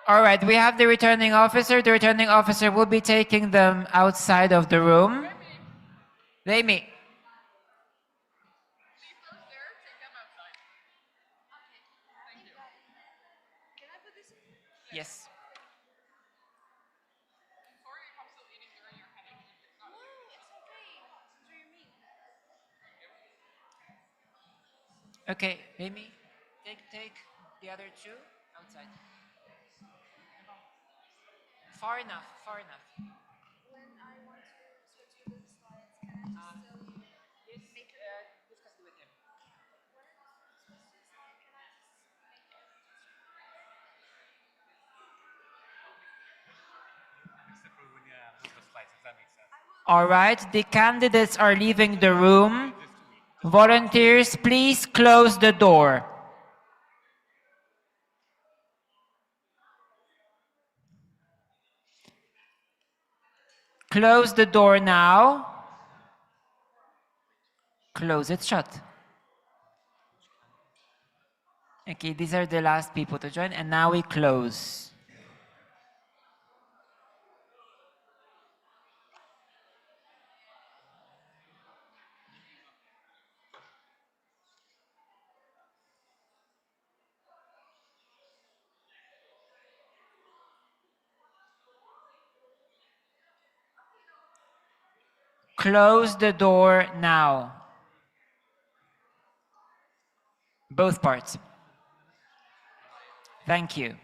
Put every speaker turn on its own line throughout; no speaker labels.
All right, we have the returning officer. The returning officer will be taking them outside of the room. Remy. Yes. Okay, Remy, take the other two outside. Far enough, far enough. When I want to switch to the slides, can I just tell you? Yes, discuss it with him. When I switch to the slide, can I just make it? Except for when you move the slides, if that makes sense. All right, the candidates are leaving the room. Volunteers, please close the door. Close the door now. Close it shut. Okay, these are the last people to join, and now we close. Close the door now. Both parts. Thank you.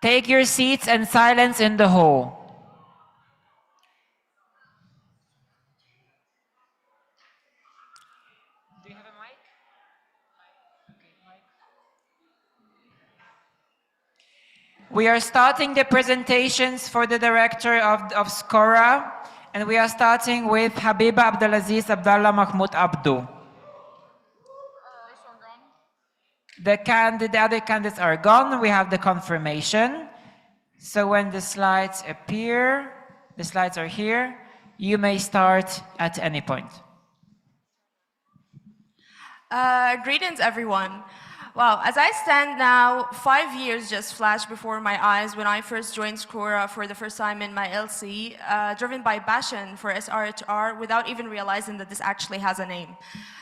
Take your seats and silence in the hall. Do you have a mic? Okay, mic. We are starting the presentations for the director of SCORA, and we are starting with Habiba Abdulaziz Abdallah Mahmoud Abdu. The other candidates are gone. We have the confirmation. So when the slides appear, the slides are here, you may start at any point.
Greetings, everyone. Wow, as I stand now, 5 years just flashed before my eyes when I first joined SCORA for the first time in my LC, driven by passion for SRHR without even realizing that this actually has a name.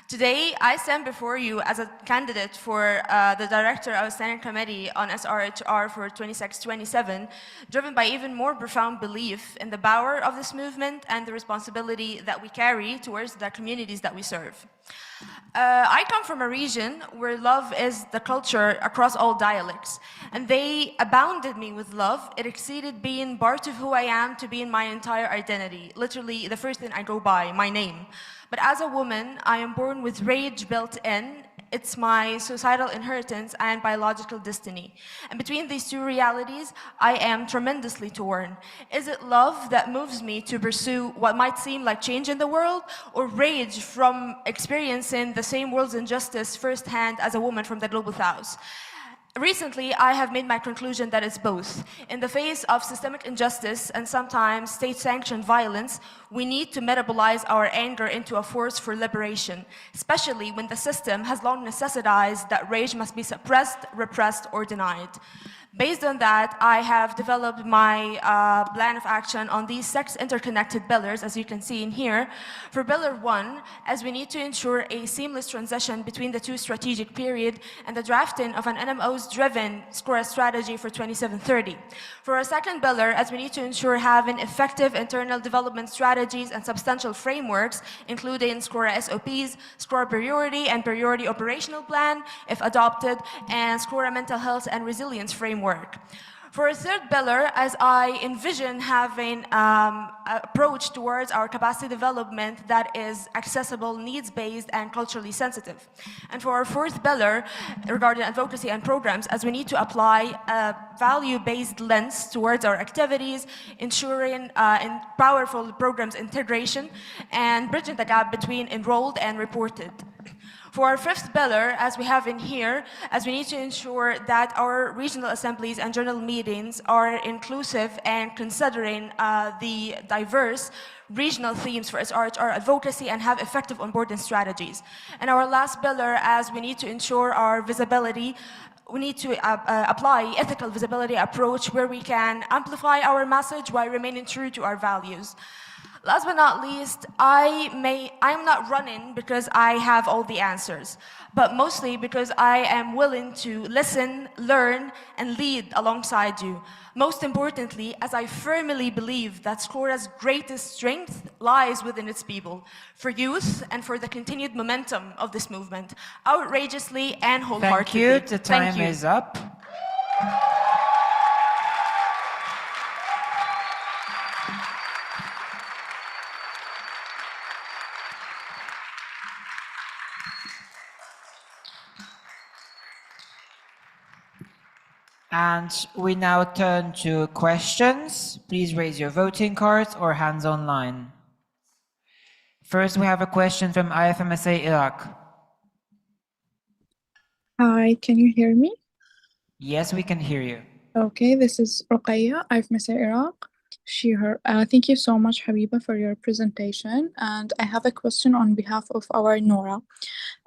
Today, I stand before you as a candidate for the Director of the Standing Committee on SRHR for 26-27, driven by even more profound belief in the power of this movement and the responsibility that we carry towards the communities that we serve. I come from a region where love is the culture across all dialects, and they abounded me with love. It exceeded being part of who I am to being my entire identity, literally the first thing I go by, my name. But as a woman, I am born with rage built in. It's my societal inheritance and biological destiny. And between these two realities, I am tremendously torn. Is it love that moves me to pursue what might seem like change in the world, or rage from experiencing the same world's injustice firsthand as a woman from the Global South? Recently, I have made my conclusion that it's both. In the face of systemic injustice and sometimes state-sanctioned violence, we need to metabolize our anger into a force for liberation, especially when the system has long necessitized that rage must be suppressed, repressed, or denied. Based on that, I have developed my plan of action on these 6 interconnected pillars, as you can see in here. For pillar 1, as we need to ensure a seamless transition between the 2 strategic period and the drafting of an NMOs-driven SCORA strategy for 2730. For our second pillar, as we need to ensure having effective internal development strategies and substantial frameworks, including SCORA SOPs, SCORA priority and priority operational plan, if adopted, and SCORA mental health and resilience framework. For a third pillar, as I envision having an approach towards our capacity development that is accessible, needs-based, and culturally sensitive. And for our fourth pillar, regarding advocacy and programs, as we need to apply a value-based lens towards our activities, ensuring powerful programs integration, and bridging the gap between enrolled and reported. For our fifth pillar, as we have in here, as we need to ensure that our regional assemblies and general meetings are inclusive and considering the diverse regional themes for SRHR advocacy and have effective onboarding strategies. And our last pillar, as we need to ensure our visibility We need to apply ethical visibility approach where we can amplify our message while remaining true to our values. Last but not least, I'm not running because I have all the answers, but mostly because I am willing to listen, learn, and lead alongside you. Most importantly, as I firmly believe that Skora's greatest strength lies within its people, for youth and for the continued momentum of this movement, outrageously and wholeheartedly.
Thank you. The time is up. And we now turn to questions. Please raise your voting cards or hands online. First, we have a question from IFMSA Iraq.
Hi, can you hear me?
Yes, we can hear you.
Okay, this is Ruqayya, IFMSA Iraq. She, her. Thank you so much, Habiba, for your presentation. And I have a question on behalf of our Nora.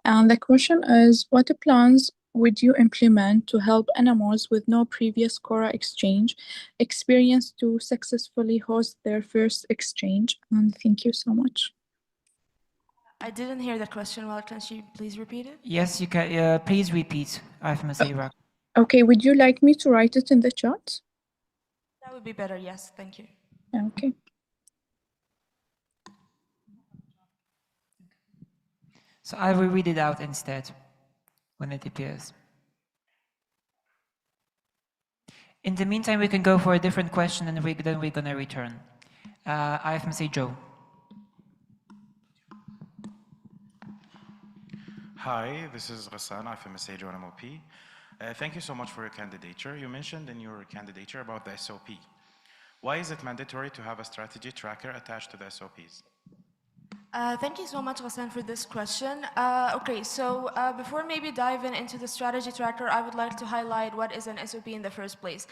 And the question is, what plans would you implement to help animals with no previous Quora exchange experience to successfully host their first exchange? And thank you so much.
I didn't hear the question well. Can she please repeat it?
Yes, you can. Please repeat, IFMSA Iraq.
Okay, would you like me to write it in the chat?
That would be better, yes. Thank you.
Okay.
So I will read it out instead when it appears. In the meantime, we can go for a different question and then we're going to return. IFMSA Joe.
Hi, this is Ghassan, IFMSA Joe MOP. Thank you so much for your candidature. You mentioned in your candidature about the SOP. Why is it mandatory to have a strategy tracker attached to the SOPs?
Thank you so much, Ghassan, for this question. Okay, so before maybe diving into the strategy tracker, I would like to highlight what is an SOP in the first place.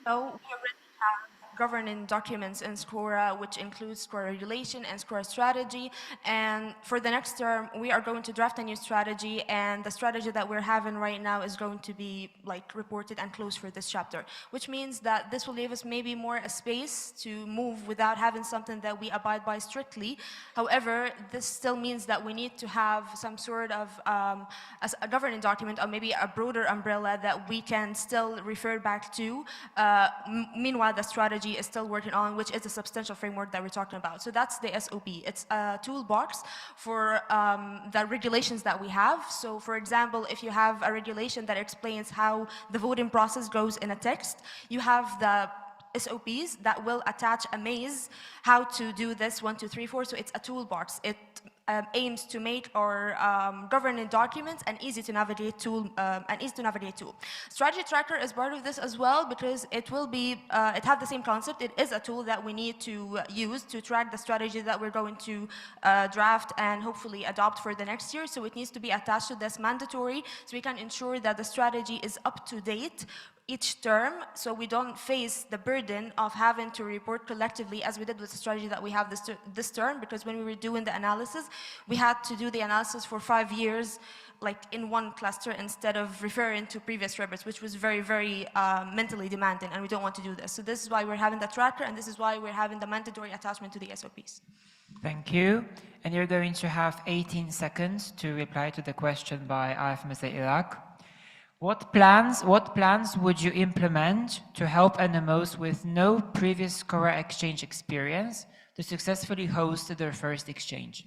So we already have governing documents in Skora, which includes Skora regulation and Skora strategy. And for the next term, we are going to draft a new strategy, and the strategy that we're having right now is going to be like reported and closed for this chapter, which means that this will leave us maybe more a space to move without having something that we abide by strictly. However, this still means that we need to have some sort of a governing document or maybe a broader umbrella that we can still refer back to. Meanwhile, the strategy is still working on, which is a substantial framework that we're talking about. So that's the SOP. It's a toolbox for the regulations that we have. So for example, if you have a regulation that explains how the voting process goes in a text, you have the SOPs that will attach a maze how to do this 1, 2, 3, 4. So it's a toolbox. It aims to make our governing documents an easy to navigate tool. Strategy tracker is part of this as well because it will be it has the same concept. It is a tool that we need to use to track the strategy that we're going to draft and hopefully adopt for the next year. So it needs to be attached to this mandatory so we can ensure that the strategy is up to date each term, so we don't face the burden of having to report collectively as we did with the strategy that we have this term, because when we were doing the analysis, we had to do the analysis for 5 years, like in one cluster instead of referring to previous reports, which was very, very mentally demanding, and we don't want to do this. So this is why we're having the tracker, and this is why we're having the mandatory attachment to the SOPs.
Thank you. And you're going to have 18 seconds to reply to the question by IFMSA Iraq. What plans would you implement to help NMOs with no previous Quora exchange experience to successfully host their first exchange?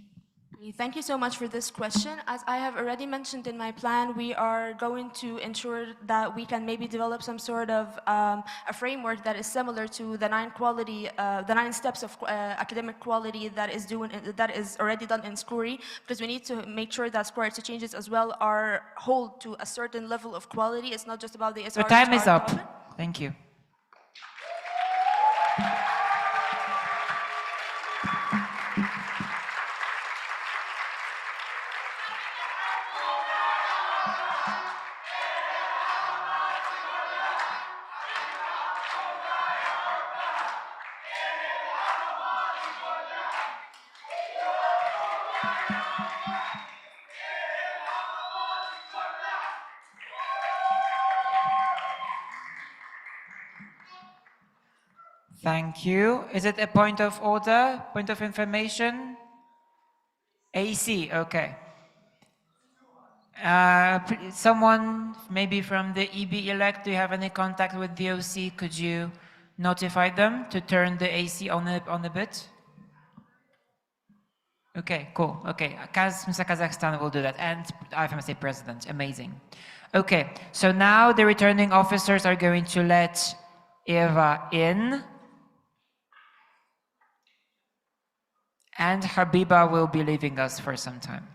Thank you so much for this question. As I have already mentioned in my plan, we are going to ensure that we can maybe develop some sort of a framework that is similar to the 9 steps of academic quality that is already done in Skori, because we need to make sure that Skori exchanges as well are hold to a certain level of quality. It's not just about the SR.
Your time is up. Thank you. Thank you. Is it a point of order, point of information? AC, okay. Someone maybe from the EB elect, do you have any contact with the OC? Could you notify them to turn the AC on a bit? Okay, cool. Okay, Mr. Kazakhstan will do that, and IFMSA president, amazing. Okay, so now the returning officers are going to let Eva in, and Habiba will be leaving us for some time.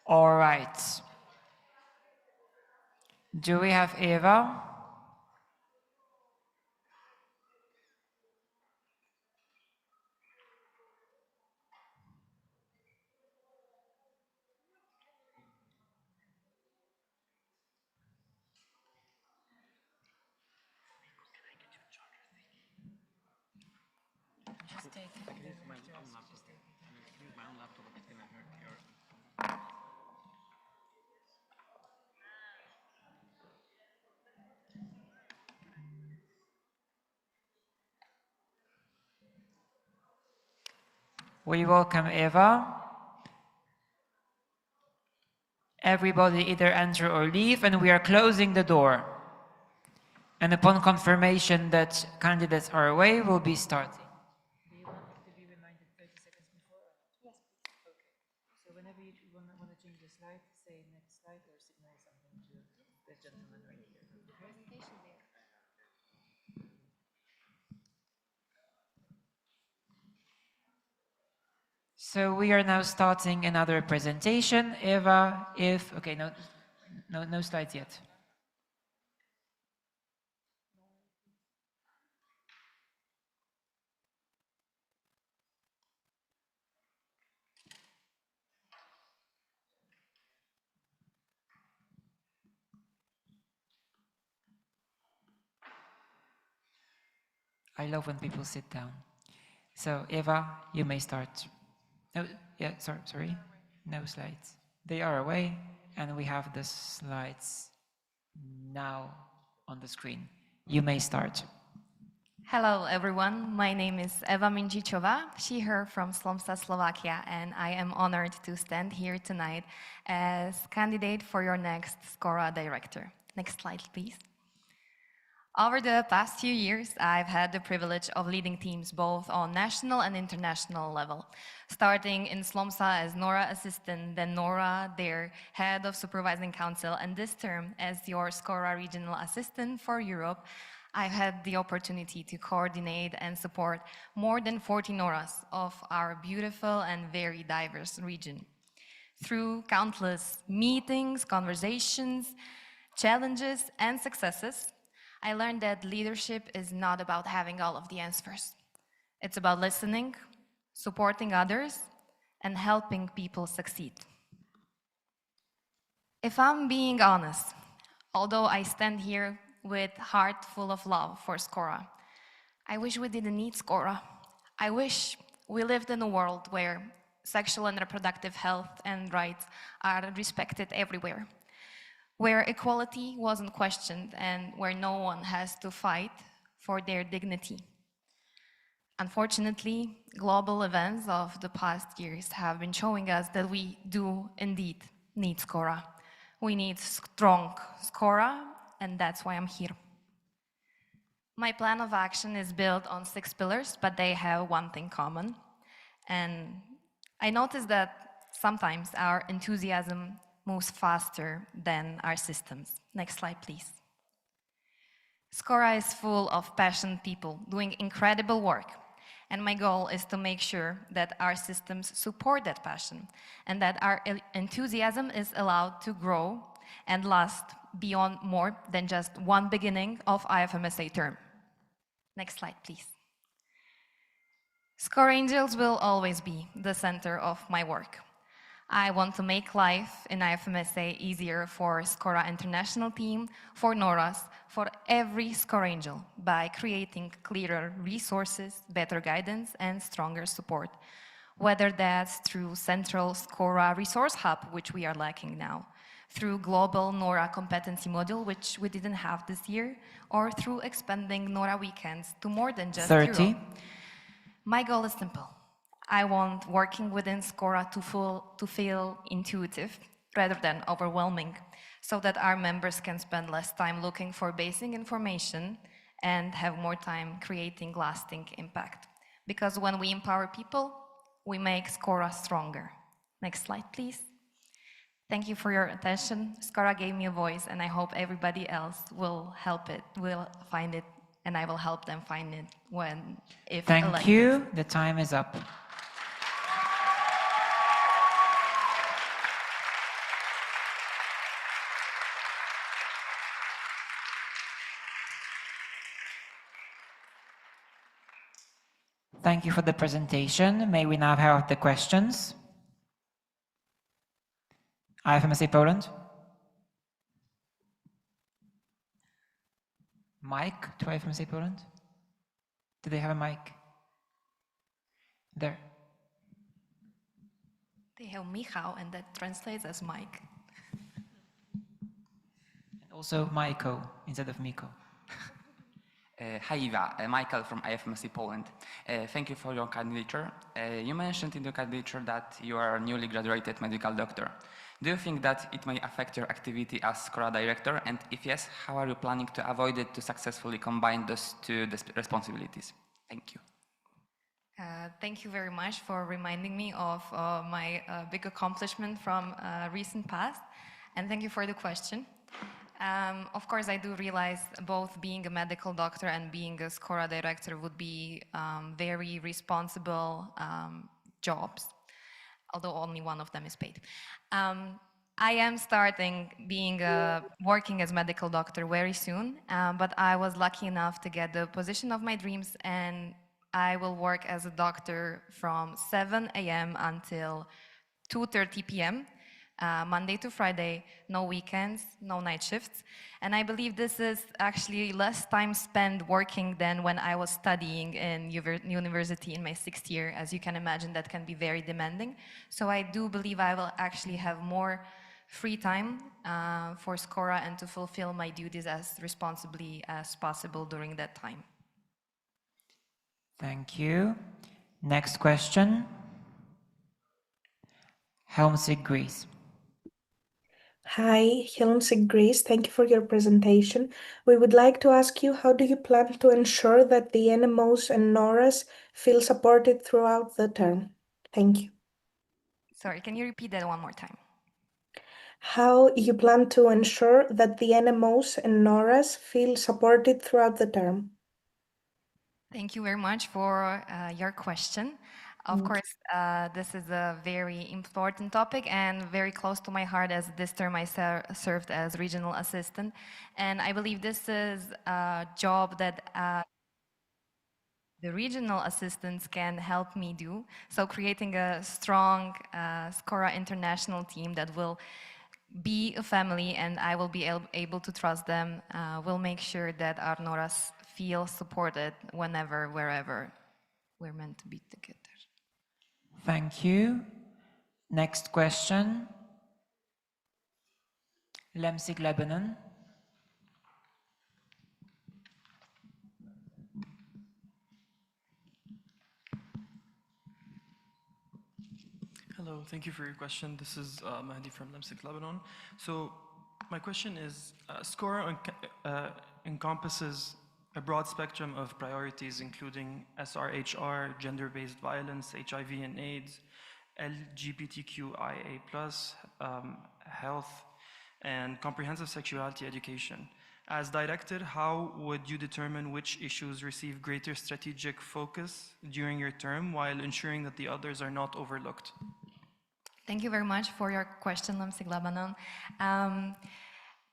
All right. Do we have Eva? We welcome Eva. Everybody either enter or leave, and we are closing the door. And upon confirmation that candidates are away, we'll be starting. Do you want to be reminded 30 seconds before? Yes, please. Okay. So whenever you want to change the slide, say next slide or signal something to the gentleman right here. Presentation there. So we are now starting another presentation. Eva, okay, no slides yet. I love when people sit down. So Eva, you may start. No, yeah, sorry. No slides. They are away, and we have the slides now on the screen. You may start.
Hello, everyone. My name is Eva Minčičová, she, her from Slomsa, Slovakia, and I am honored to stand here tonight as candidate for your next SCORA director. Next slide, please. Over the past few years, I've had the privilege of leading teams both on national and international level. Starting in Slomsa as NORA assistant, then NORA, their head of supervising council, and this term as your SCORA regional assistant for Europe, I've had the opportunity to coordinate and support more than 40 NORAs of our beautiful and very diverse region. Through countless meetings, conversations, challenges, and successes, I learned that leadership is not about having all of the answers. It's about listening, supporting others, and helping people succeed. If I'm being honest, although I stand here with heart full of love for SCORA, I wish we didn't need SCORA. I wish we lived in a world where sexual and reproductive health and rights are respected everywhere, where equality wasn't questioned and where no one has to fight for their dignity. Unfortunately, global events of the past years have been showing us that we do indeed need SCORA. We need strong SCORA, and that's why I'm here. My plan of action is built on 6 pillars, but they have one thing common. And I noticed that sometimes our enthusiasm moves faster than our systems. Next slide, please. SCORA is full of passionate people doing incredible work. And my goal is to make sure that our systems support that passion and that our enthusiasm is allowed to grow and last beyond more than just one beginning of IFMSA term. Next slide, please. Score Angels will always be the center of my work. I want to make life in IFMSA easier for Scora International Team, for NORAs, for every Score Angel by creating clearer resources, better guidance, and stronger support. Whether that's through Central Scora Resource Hub, which we are lacking now, through Global NORA Competency Module, which we didn't have this year, or through expanding NORA weekends to more than just
30.
Europe. My goal is simple. I want working within Scora to feel intuitive rather than overwhelming, so that our members can spend less time looking for basic information and have more time creating lasting impact. Because when we empower people, we make Scora stronger. Next slide, please. Thank you for your attention. Scora gave me a voice, and I hope everybody else will find it, and I will help them find it if
Thank
elected.
you. The time is up. Thank you for the presentation. May we now have the questions? IFMSA Poland. Mic to IFMSA Poland? Do they have a mic? There.
They have Michał, and that translates as Mike.
And also Maiko instead of Miko.
Hi Eva, Michael from IFMSA Poland. Thank you for your candidature. You mentioned in your candidature that you are a newly graduated medical doctor. Do you think that it may affect your activity as Scora director? And if yes, how are you planning to avoid it to successfully combine those two responsibilities? Thank you.
Thank you very much for reminding me of my big accomplishment from recent past, and thank you for the question. Of course, I do realize both being a medical doctor and being a Scora director would be very responsible jobs, although only one of them is paid. I am starting working as medical doctor very soon, but I was lucky enough to get the position of my dreams, and I will work as a doctor from 7 a.m. until 2:30 p.m. Monday to Friday, no weekends, no night shifts. And I believe this is actually less time spent working than when I was studying in university in my 6th year. As you can imagine, that can be very demanding. So I do believe I will actually have more free time for Scora and to fulfill my duties as responsibly as possible during that time.
Thank you. Next question. Helmsik, Greece.
Hi, Helmsik, Greece. Thank you for your presentation. We would like to ask you, how do you plan to ensure that the NMOs and NORAs feel supported throughout the term? Thank you.
Sorry, can you repeat that one more time?
How you plan to ensure that the NMOs and NORAs feel supported throughout the term?
Thank you very much for your question. Of course, this is a very important topic and very close to my heart, as this term I served as regional assistant. And I believe this is a job that the regional assistants can help me do. So creating a strong Scora international team that will be a family and I will be able to trust them, will make sure that our NORAs feel supported whenever, wherever we're meant to be together.
Thank you. Next question. Lemsig, Lebanon.
Hello, thank you for your question. This is Mahdi from Lemsig, Lebanon. So my question is, Scora encompasses a broad spectrum of priorities, including SRHR, gender-based violence, HIV and AIDS, LGBTQIA+, health, and comprehensive sexuality education. As director, how would you determine which issues receive greater strategic focus during your term while ensuring that the others are not overlooked?
Thank you very much for your question, Lamsig Lebanon.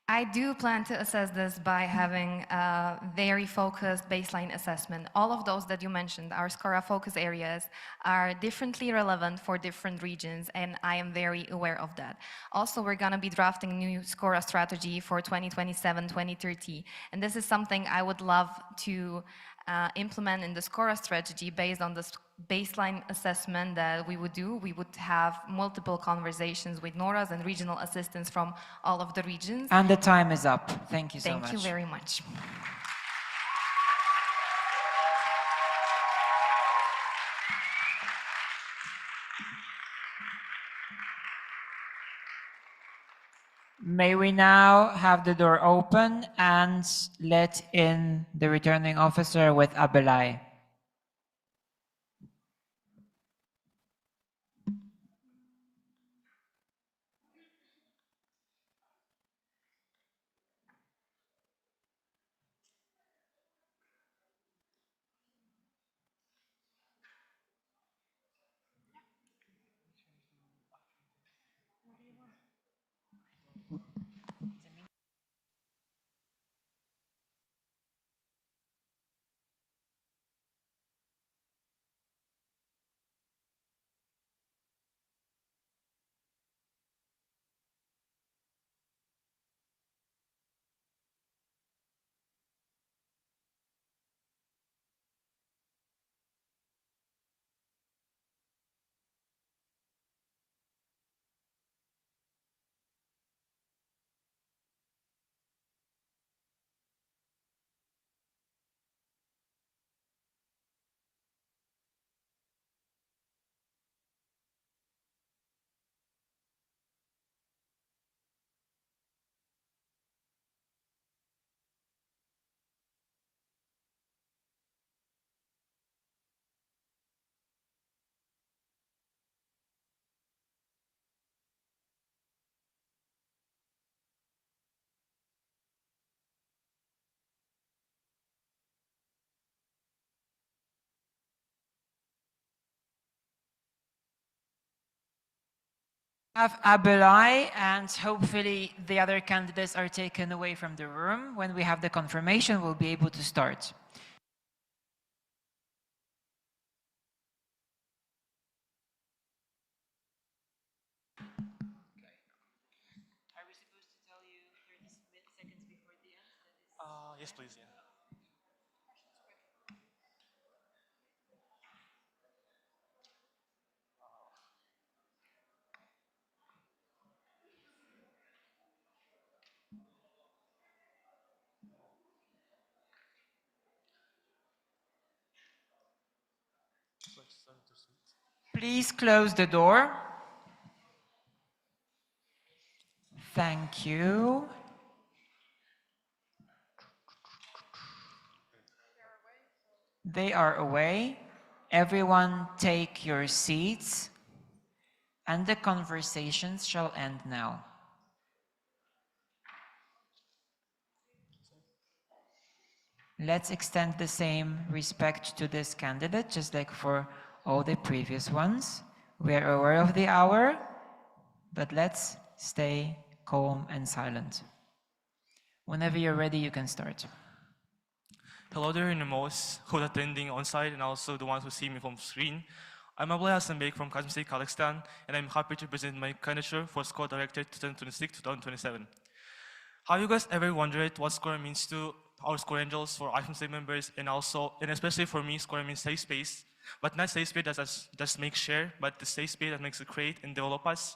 I do plan to assess this by having a very focused baseline assessment. All of those that you mentioned, our SCORA focus areas, are differently relevant for different regions, and I am very aware of that. Also, we're going to be drafting new SCORA strategy for 2027-2030, and this is something I would love to implement in the SCORA strategy based on the baseline assessment that we would do. We would have multiple conversations with NORAs and regional assistants from all of the regions.
And the time is up. Thank you so much.
Thank you very much.
May we now have the door open and let in the returning officer with Abelai. Have Abelai, and hopefully the other candidates are taken away from the room. When we have the confirmation, we'll be able to start. Are we supposed to tell you 30 seconds before the end?
Yes, please. Yeah.
Please close the door. Thank you. They are away. Everyone take your seats, and the conversations shall end now. Let's extend the same respect to this candidate, just like for all the previous ones. We are aware of the hour, but let's stay calm and silent. Whenever you're ready, you can start.
Hello there, Inamos, who's attending on-site and also the ones who see me from screen. I'm Abulay Hassan Beg from Kazim State, Kazakhstan, and I'm happy to present my candidature for SCORE Director 2026-2027. Have you guys ever wondered what SCORE means to our SCORE Angels, for IFMSA members, and especially for me, SCORE means safe space, but not safe space that just makes share, but the safe space that makes it create and develop us.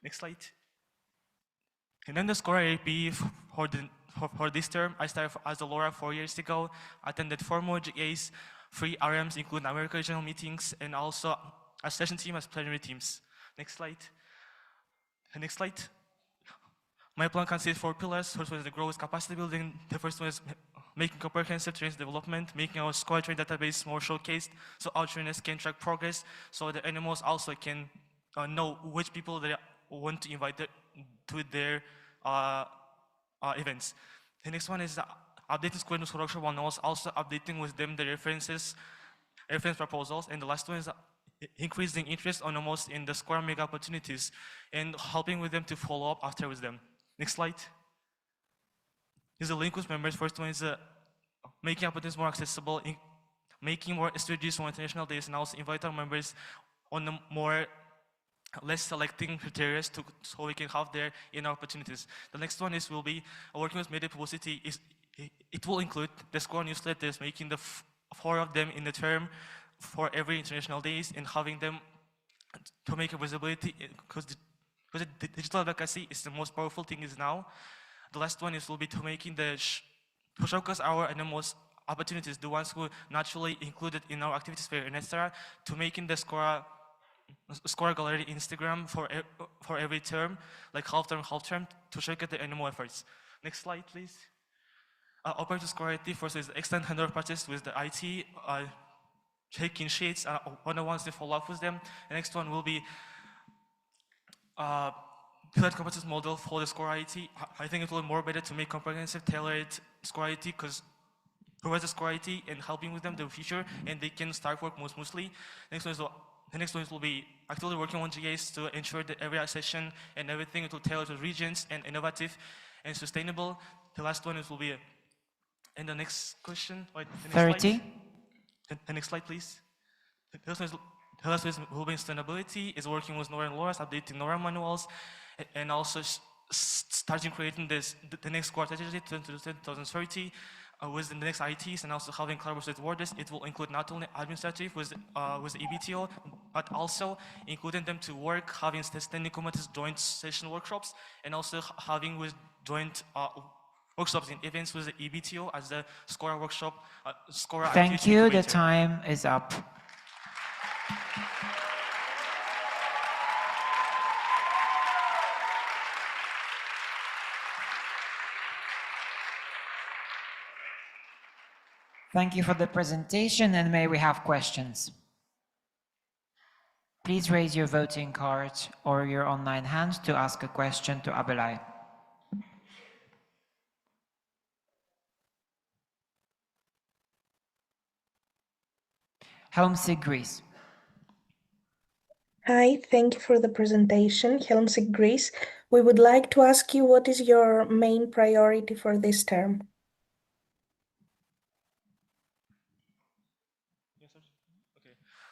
Next slide. And then the SCORE AP for this term, I started as a LoRa 4 years ago, attended 4 more GAs, 3 RMs, including American regional meetings, and also a session team as plenary teams. Next slide. Next slide. My plan consists of 4 pillars. First one is the growth capacity building. The first one is making comprehensive trainers development, making our SCORE train database more showcased, so our trainers can track progress, so the animals also can know which people they want to invite to their events. The next one is updating scoring structure while also updating with them the reference proposals. And the last one is increasing interest on almost in the score mega opportunities and helping with them to follow up after with them. Next slide. Is the link with members. First one is making opportunities more accessible, making more strategies for international days, and also invite our members on a more less selecting criteria so we can have their in opportunities. The next one will be working with media publicity. It will include the score newsletters, making the 4 of them in the term for every international days and having them to make a visibility because the digital advocacy is the most powerful thing is now. The last one will be to making to showcase our most opportunities, the ones who naturally included in our activities fair, and etc. To making the score gallery Instagram for every term, like half term, to showcase the animal efforts. Next slide, please. Operator score IT first is extend handover practice with the IT, checking sheets, one-on-ones to follow up with them. The next one will be tailored competence model for the score IT. I think it will be more better to make comprehensive tailored score IT because provides the score IT and helping with them in the future, and they can start work more smoothly. The next one will be actively working on GAs to ensure that every session and everything will tailor to regions and innovative and sustainable. The last one will be, and the next question, wait, the next
30.
slide. The next slide, please. The last one will be sustainability, is working with NORA and LORAS, updating NORA manuals, and also starting creating the next score strategy to 2030 with the next ITs, and also having collaboration with borders. It will include not only administrative with EBTO, but also including them to work, having standing committees, joint session workshops, and also having with joint workshops in events with the EBTO as the score workshop, score.
Thank you, the time is up. Thank you for the presentation, and may we have questions? Please raise your voting card or your online hand to ask a question to Abelai. Helmsig, Greece.
Hi, thank you for the presentation. Helmsig, Greece. We would like to ask you what is your main priority for this term?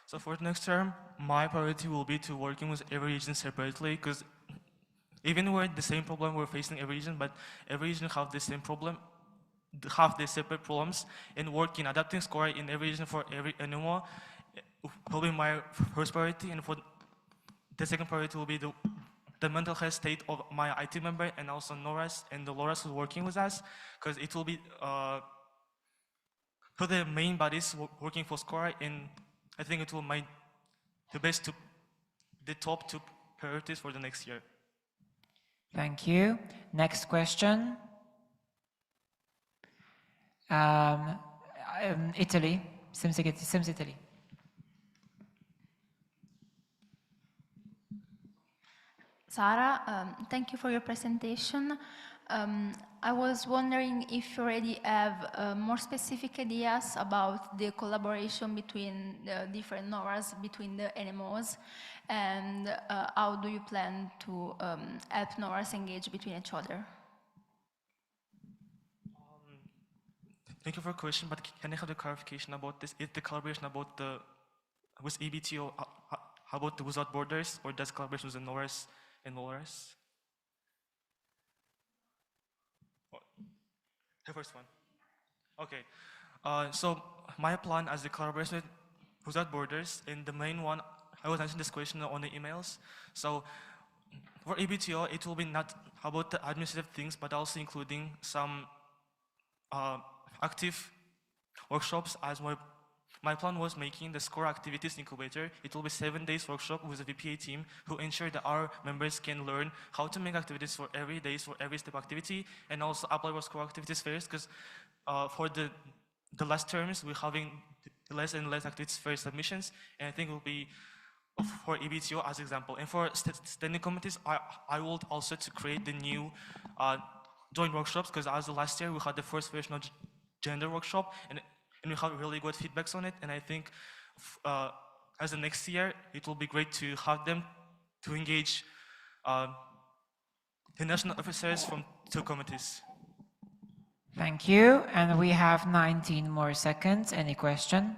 So for the next term, my priority will be to working with every region separately, because even we're the same problem we're facing every region, but every region have the same problem, have their separate problems, and working, adapting score in every region for every animal will be my first priority, and for the second priority will be the mental health state of my IT member and also NORAS and the LORAS who's working with us, because it will be for the main bodies working for score, and I think it will make the top 2 priorities for the next year.
Thank you. Next question. Italy, Sims Italy.
Sara, thank you for your presentation. I was wondering if you already have more specific ideas about the collaboration between the different NORAs, between the NMOs, and how do you plan to help NORAs engage between each other?
Thank you for the question, but can I have the clarification about this? Is the collaboration about with EBTO about the Without Borders, or does collaboration with the NORAS and LORAS? The first one. Okay. So my plan as the collaboration with Without Borders, and the main one, I was answering this question on the emails. So for EBTO, it will be not about the administrative things, but also including some active workshops, as my plan was making the SCORE activities incubator. It will be 7 days workshop with the VPA team who ensure that our members can learn how to make activities for every day, for every step activity, and also apply our SCORE activities first, because for the last terms, we're having less and less activities first submissions, and I think it will be for EBTO as example. And for standing committees, I would also to create the new join workshops, because as of last year, we had the first version of gender workshop, and we had really good feedbacks on it, and I think as the next year, it will be great to have them to engage the national officers from 2 committees.
Thank you. And we have 19 more seconds. Any question?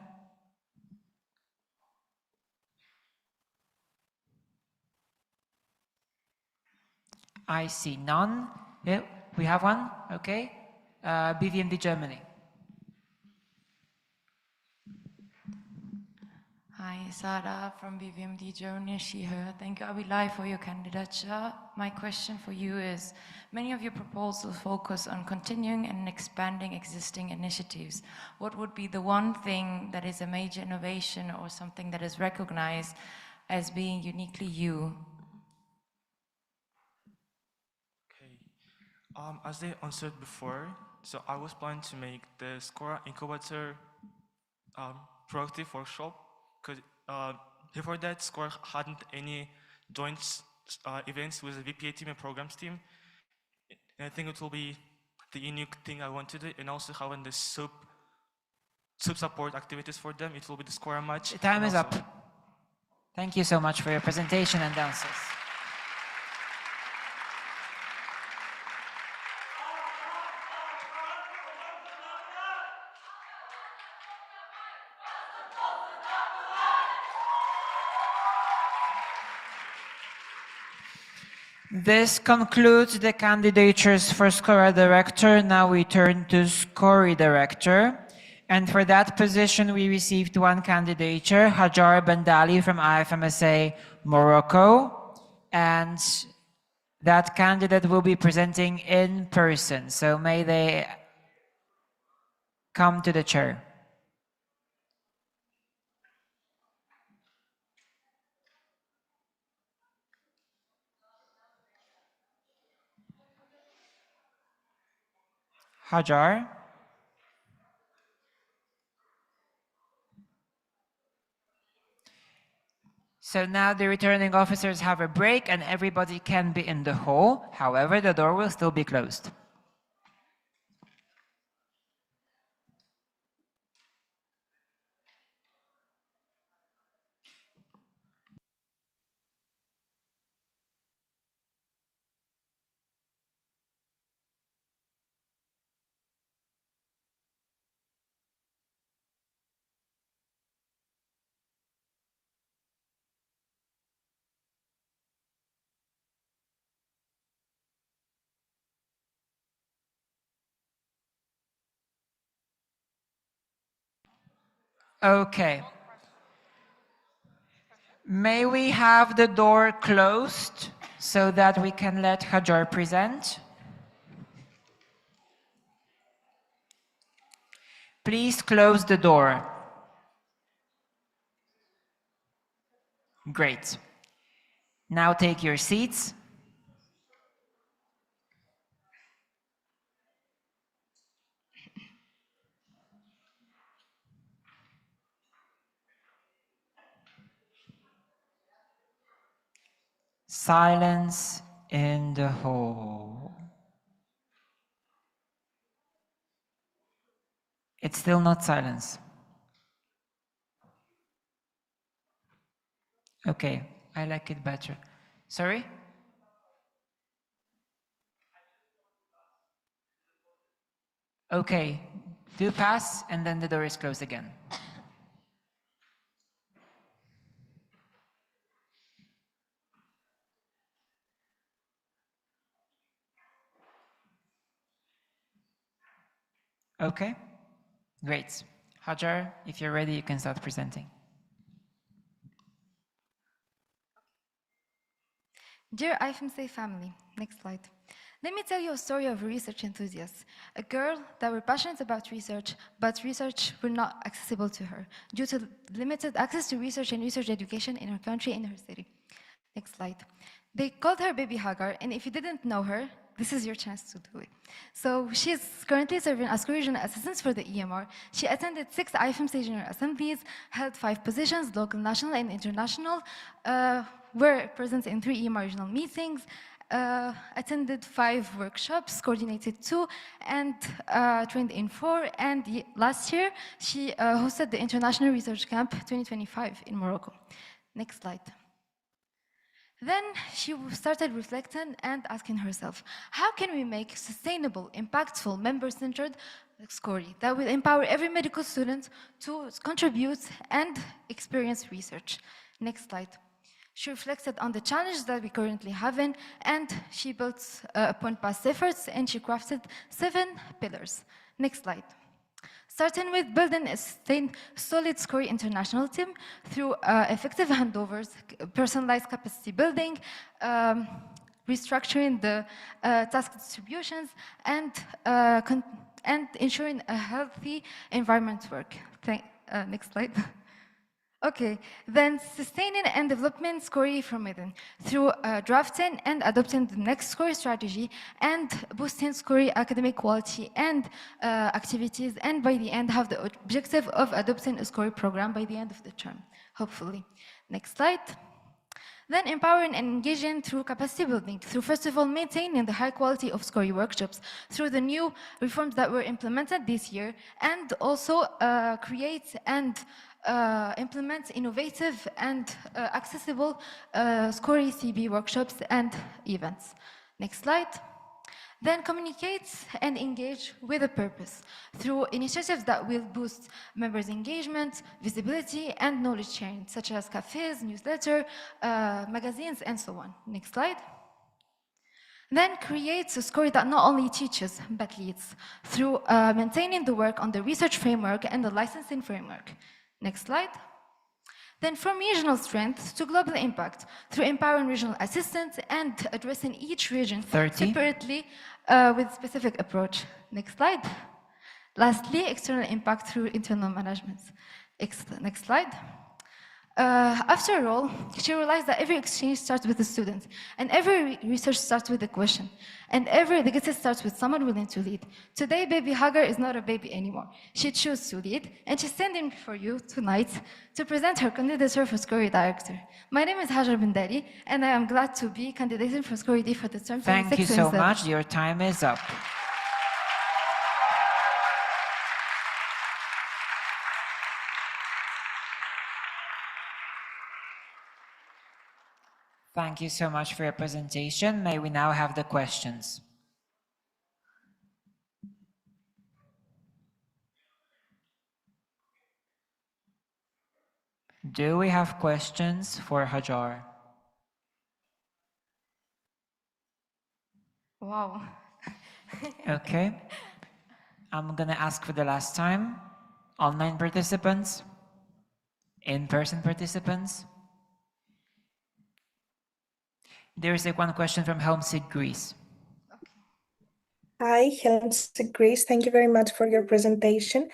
I see none. Yeah, we have one. Okay. BVMD Germany.
Hi, Sara from BVMD Germany, she, her. Thank you, Abilai, for your candidature. My question for you is, many of your proposals focus on continuing and expanding existing initiatives. What would be the one thing that is a major innovation or something that is recognized as being uniquely you?
Okay. As I answered before, so I was planning to make the Scora Incubator proactive workshop, because before that, Scora hadn't any joint events with the VPA team and programs team. And I think it will be the unique thing I want to do, and also having the sub support activities for them. It will be the Scora match.
The time is up. Thank you so much for your presentation and answers. This concludes the candidatures for Scora Director. Now we turn to Scori Director. And for that position, we received one candidature, Hajar Bandali from IFMSA Morocco. And that candidate will be presenting in person. So may they come to the chair. Hajar. So now the returning officers have a break and everybody can be in the hall. However, the door will still be closed. Okay. May we have the door closed so that we can let Hajar present? Please close the door. Great. Now take your seats. Silence in the hall. It's still not silence. Okay, I like it better. Sorry? Okay, do pass and then the door is closed again. Okay, great. Hajar, if you're ready, you can start presenting.
Dear IFMSA family, next slide. Let me tell you a story of a research enthusiast, a girl that were passionate about research, but research were not accessible to her due to limited access to research and research education in her country and her city. Next slide. They called her Baby Hagar, and if you didn't know her, this is your chance to do it. So she is currently serving as regional assistant for the EMR. She attended 6 IFMSA General Assemblies, held 5 positions, local, national, and international, were present in 3 EMR regional meetings, attended 5 workshops, coordinated 2, and trained in 4. And last year, she hosted the International Research Camp 2025 in Morocco. Next slide. Then she started reflecting and asking herself, how can we make sustainable, impactful, member-centered SCORI that will empower every medical student to contribute and experience research? Next slide. She reflected on the challenges that we currently have in, and she built upon past efforts, and she crafted 7 pillars. Next slide. Starting with building a sustained, solid SCORI international team through effective handovers, personalized capacity building, restructuring the task distributions, and ensuring a healthy environment work. Next slide. Okay, then sustaining and development SCORI from within through drafting and adopting the next SCORI strategy and boosting SCORI academic quality and activities, and by the end have the objective of adopting a SCORI program by the end of the term, hopefully. Next slide. Then empowering and engaging through capacity building, through first of all maintaining the high quality of SCORI workshops, through the new reforms that were implemented this year, and also create and implement innovative and accessible SCORI CB workshops and events. Next slide. Then communicate and engage with a purpose through initiatives that will boost members' engagement, visibility, and knowledge sharing, such as cafes, newsletter, magazines, and so on. Next slide. Then create a SCORI that not only teaches, but leads through maintaining the work on the research framework and the licensing framework. Next slide. Then from regional strength to global impact through empowering regional assistants and addressing each region
30.
separately with specific approach. Next slide. Lastly, external impact through internal management. Next slide. After all, she realized that every exchange starts with a student, and every research starts with a question, and every legacy starts with someone willing to lead. Today, baby Hagar is not a baby anymore. She chose to lead, and she's standing before you tonight to present her candidature for SCORI Director. My name is Hajar Bindari, and I am glad to be candidating for SCORI D for the term 26-27.
Thank you so much. Your time is up. Thank you so much for your presentation. May we now have the questions? Do we have questions for Hajar?
Wow.
Okay. I'm gonna ask for the last time. Online participants? In-person participants? There is one question from Helmsick, Greece.
Hi, Helmsick, Greece. Thank you very much for your presentation.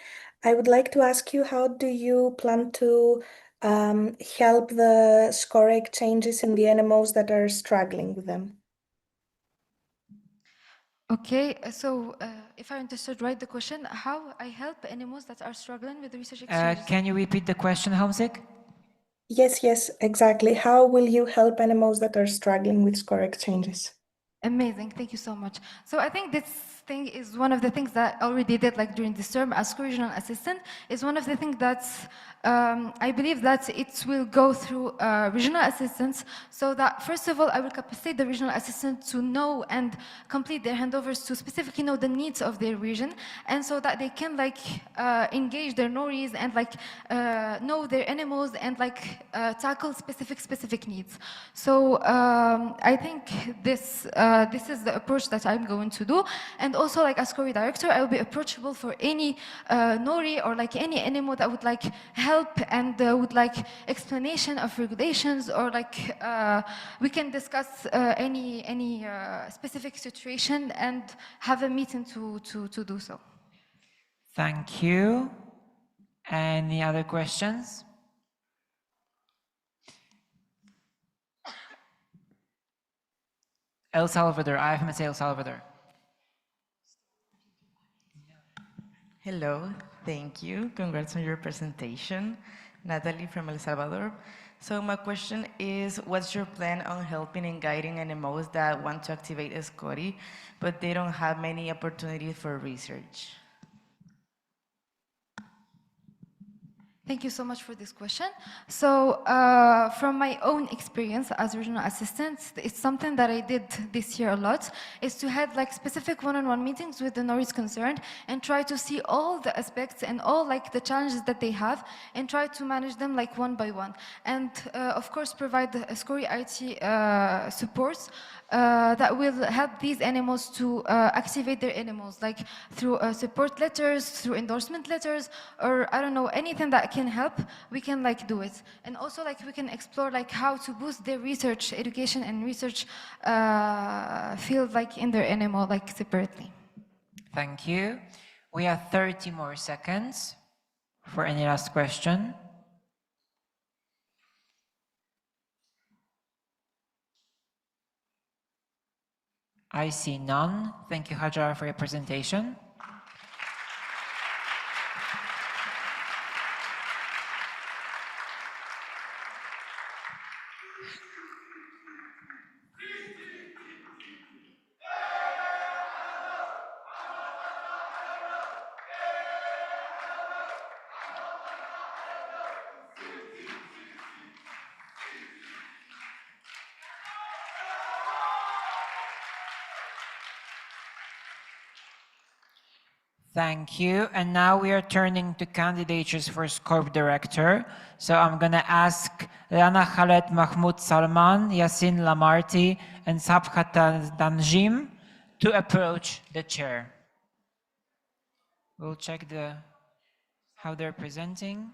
I would like to ask you, how do you plan to help the SCORI exchanges in the NMOs that are struggling with them?
Okay, so if I understood right the question, how I help NMOs that are struggling with the research exchanges?
Can you repeat the question, Helmsick?
Yes, exactly. How will you help NMOs that are struggling with SCORI exchanges?
Amazing, thank you so much. So I think this thing is one of the things that I already did like during this term as regional assistant, is one of the things that I believe that it will go through regional assistants, so that first of all I will capacitate the regional assistant to know and complete their handovers to specifically know the needs of their region, and so that they can like engage their NORIs and like know their NMOs and like tackle specific needs. So I think this is the approach that I'm going to do, and also like as SCORI director I will be approachable for any NORI or like any NMO that would like help and would like explanation of regulations, or like we can discuss any specific situation and have a meeting to do so.
Thank you. Any other questions? El Salvador, IFMSA El Salvador.
Hello, thank you. Congrats on your presentation. Natalie from El Salvador. So my question is, what's your plan on helping and guiding NMOs that want to activate SCORI, but they don't have many opportunities for research?
Thank you so much for this question. So from my own experience as regional assistant, it's something that I did this year a lot, is to have like specific one-on-one meetings with the NORIs concerned and try to see all the aspects and all like the challenges that they have and try to manage them like one by one. And of course provide the SCORI IT supports that will help these animals to activate their animals, like through support letters, through endorsement letters, or I don't know, anything that can help, we can like do it. And also like we can explore like how to boost their research, education and research field like in their animal like separately.
Thank you. We have 30 more seconds for any last question. I see none. Thank you, Hajar, for your presentation. Thank you. And now we are turning to candidatures for SCORP Director. So I'm going to ask Rana Khaled Mahmoud Salman, Yasin Lamarti, and Sabhat Danjim to approach the chair. We'll check how they're presenting.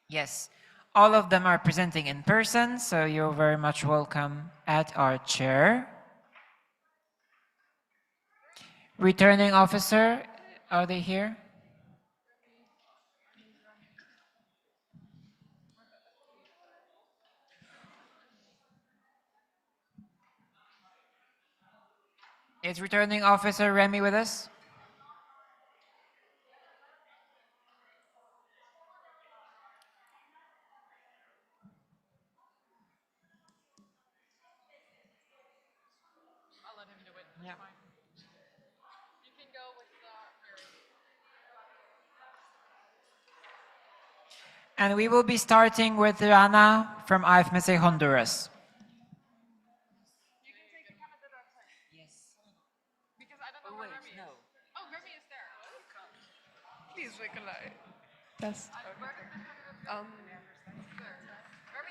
Yes, all of them are presenting in person, so you're very much welcome at our chair. Returning officer, are they here? Is returning officer Remy with us?
I'll let him do it.
Yeah.
You can go with
And we will be starting with Rana from IFMSA Honduras.
You can take the candidate outside.
Yes.
Because I don't know where Remy is.
no.
Oh, Remy is there.
Please, Nikolai. Yes.
Remy,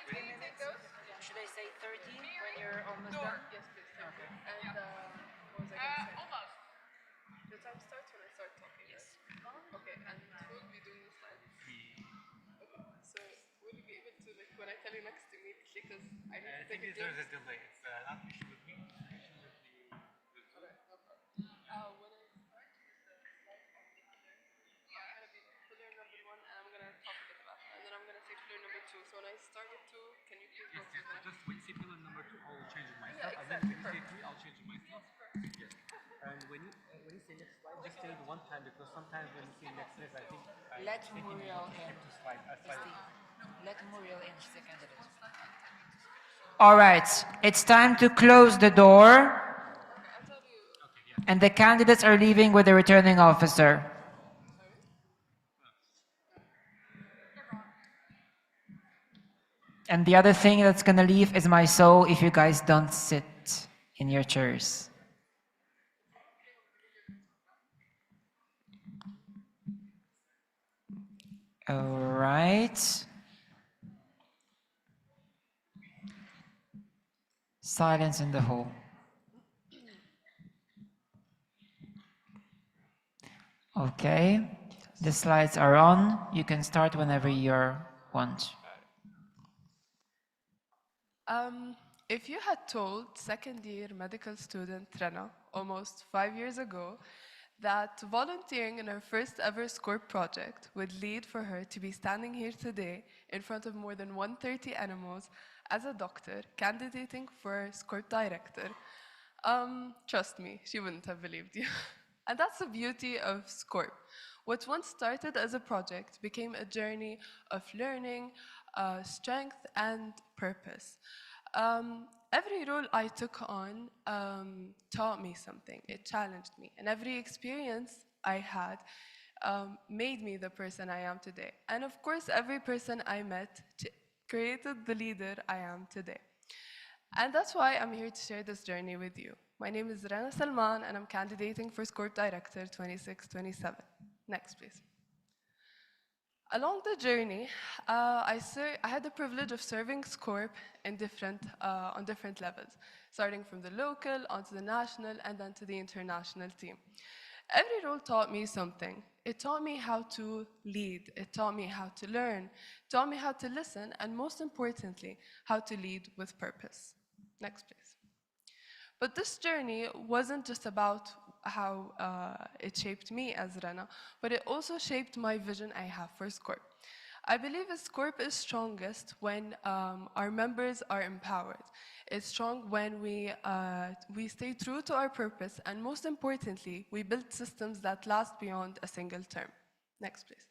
can you take those?
Should I say 30 when you're almost done?
Yes, please. Thank you. And what was I going to say?
Almost.
The time starts when I start talking. Yes. Okay, and who will be doing the slides? Okay, so will you be able to, like, when I tell you next immediately, because I need to take a
there's a
glimpse?
delay. It's not an issue with me. It's an issue with the
Okay, no problem. When I start with the slide on the other, I'm going to be pillar number 1 and I'm going to talk a bit about that. And then I'm going to say pillar number 2. So when I start with 2, can you please go through that?
Just when you say pillar number 2, I will change it myself.
Yeah,
And then
exactly.
when you say 3, I'll change it myself. Yes. And when you say next slide, just say it one time because sometimes when you say next, I think
Let
thinking
Muriel
you
in.
to slide.
Let Muriel in, she's the candidate. All right, it's time to close the door. And the candidates are leaving with the returning officer. And the other thing that's gonna leave is my soul if you guys don't sit in your chairs. All right. Silence in the hall. Okay, the slides are on. You can start whenever you want.
If you had told second-year medical student Rana almost 5 years ago that volunteering in her first ever SCORP project would lead for her to be standing here today in front of more than 130 animals as a doctor candidating for SCORP director, trust me, she wouldn't have believed you. And that's the beauty of SCORP. What once started as a project became a journey of learning, strength, and purpose. Every role I took on taught me something. It challenged me. And every experience I had made me the person I am today. And of course, every person I met created the leader I am today. And that's why I'm here to share this journey with you. My name is Rana Salman, and I'm candidating for SCORP Director 2627. Next, please. Along the journey, I had the privilege of serving SCORP in on different levels, starting from the local, onto the national, and then to the international team. Every role taught me something. It taught me how to lead. It taught me how to learn. It taught me how to listen, and most importantly, how to lead with purpose. Next, please. But this journey wasn't just about how it shaped me as Rana, but it also shaped my vision I have for SCORP. I believe SCORP is strongest when our members are empowered. It's strong when we stay true to our purpose, and most importantly, we build systems that last beyond a single term. Next, please.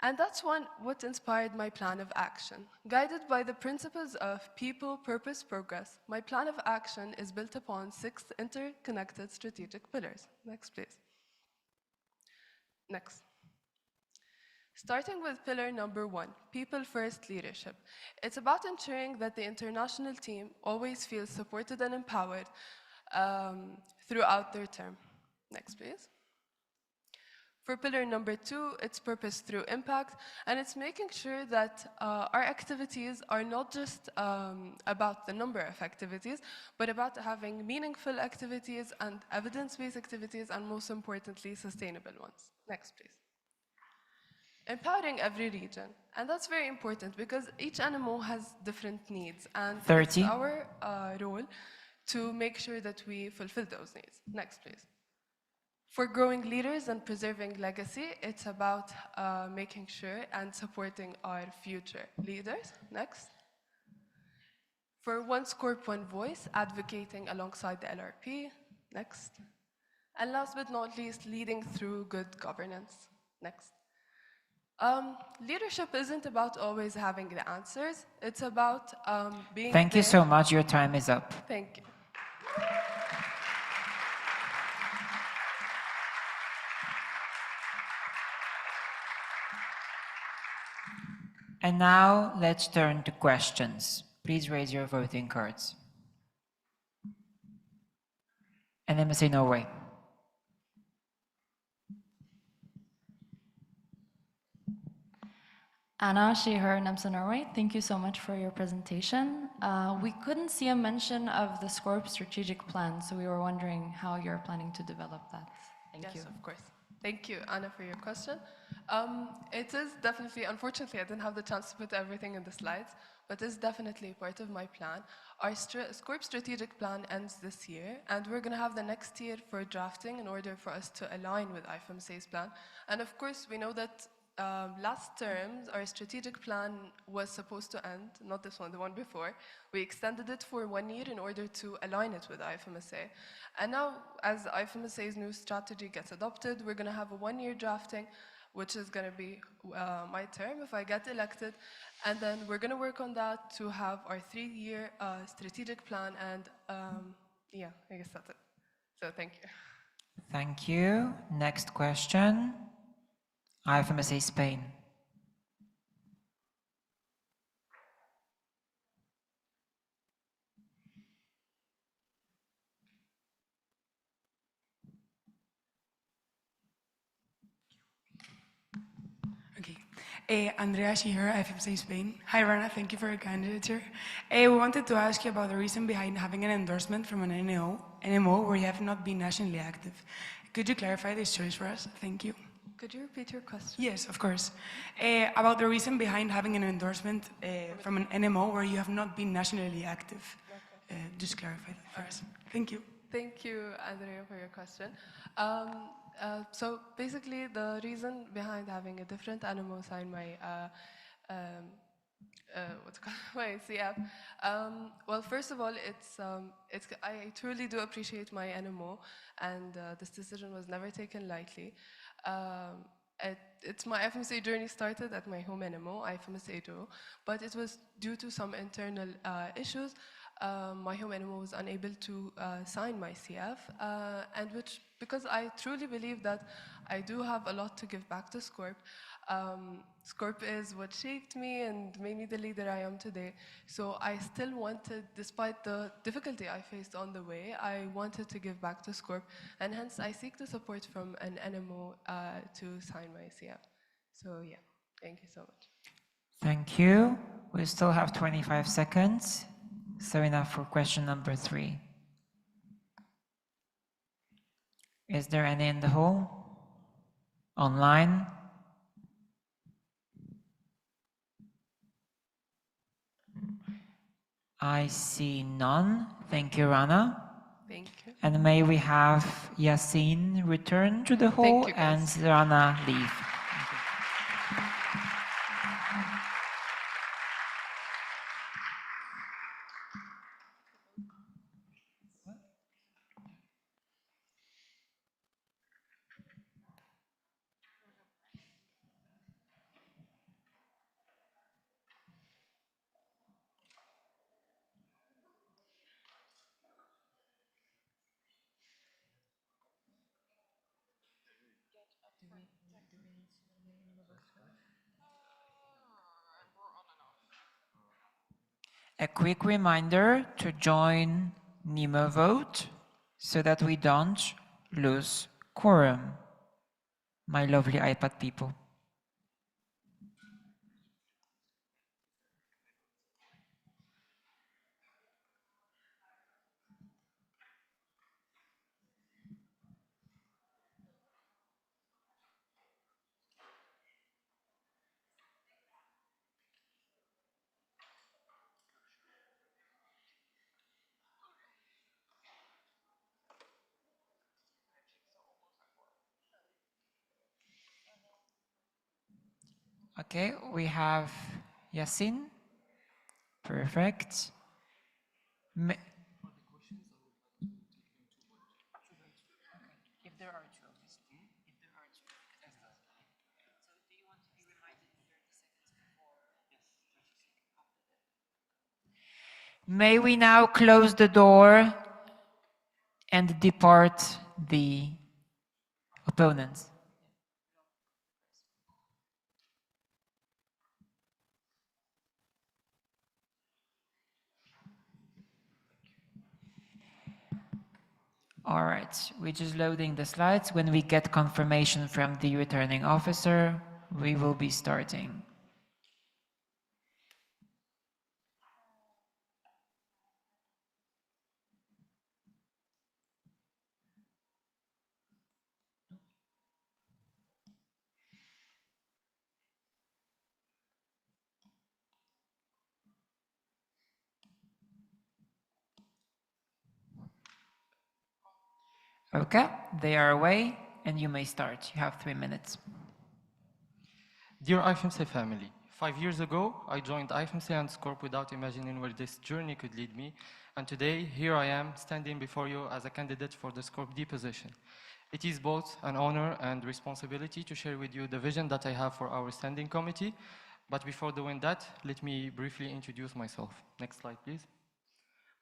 And that's what inspired my plan of action. Guided by the principles of people, purpose, progress, my plan of action is built upon 6 interconnected strategic pillars. Next, please. Next. Starting with pillar number 1, people-first leadership. It's about ensuring that the international team always feels supported and empowered throughout their term. Next, please. For pillar number 2, it's purpose through impact, and it's making sure that our activities are not just about the number of activities, but about having meaningful activities and evidence-based activities, and most importantly, sustainable ones. Next, please. Empowering every region, and that's very important because each animal has different needs, and
30.
it's our role to make sure that we fulfill those needs. Next, please. For growing leaders and preserving legacy, it's about making sure and supporting our future leaders. Next. For One SCORP, One Voice, advocating alongside the LRP. Next. And last but not least, leading through good governance. Next. Leadership isn't about always having the answers. It's about being
Thank you
there.
so much. Your time is up.
Thank you.
And now let's turn to questions. Please raise your voting cards. IFMSA Norway.
Anna, she, her, Namsa Norway, thank you so much for your presentation. We couldn't see a mention of the SCORP strategic plan, so we were wondering how you're planning to develop that. Thank you.
Yes, of course. Thank you, Anna, for your question. It is definitely, unfortunately, I didn't have the chance to put everything in the slides, but it's definitely part of my plan. Our SCORP strategic plan ends this year, and we're going to have the next year for drafting in order for us to align with IFMSA's plan. And of course, we know that last term, our strategic plan was supposed to end, not this one, the one before. We extended it for 1 year in order to align it with IFMSA. And now, as IFMSA's new strategy gets adopted, we're going to have a 1-year drafting, which is going to be my term if I get elected. And then we're going to work on that to have our 3-year strategic plan. And yeah, I guess that's it. So thank you.
Thank you. Next question. IFMSA Spain.
Andrea here, IFMSA Spain. Hi, Rana, thank you for your candidature. We wanted to ask you about the reason behind having an endorsement from an NMO where you have not been nationally active. Could you clarify this choice for us? Thank you.
Could you repeat your question?
Yes, of course. About the reason behind having an endorsement from an NMO where you have not been nationally active. Just clarify that for us. Thank you.
Thank you, Andrea, for your question. So basically, the reason behind having a different animal sign my what's it called? my CF. Well, first of all, I truly do appreciate my NMO, and this decision was never taken lightly. It's my IFMSA journey started at my home NMO, IFMSA Do, but it was due to some internal issues. My home NMO was unable to sign my CF, and because I truly believe that I do have a lot to give back to SCORP. SCORP is what shaped me and made me the leader I am today. So I still wanted, despite the difficulty I faced on the way, I wanted to give back to SCORP, and hence I seek the support from an NMO to sign my CF. So yeah, thank you so much.
Thank you. We still have 25 seconds, so enough for question number 3. Is there any in the hall? Online? I see none. Thank you, Rana.
Thank you.
And may we have Yassine return to the hall and Rana leave. A quick reminder to join Nemo vote so that we don't lose quorum, my lovely iPad people. Okay, we have Yassine. Perfect. If there are two, obviously. If there are two, exactly. So do you want to be reminded 30 seconds before? Yes, 30 seconds after that. May we now close the door and depart the opponents? All right, we're just loading the slides. When we get confirmation from the returning officer, we will be starting. Okay, they are away, and you may start. You have 3 minutes.
Dear IFMSA family, 5 years ago, I joined IFMSA and SCORP without imagining where this journey could lead me. And today, here I am, standing before you as a candidate for the SCORP D position. It is both an honor and responsibility to share with you the vision that I have for our standing committee. But before doing that, let me briefly introduce myself. Next slide, please.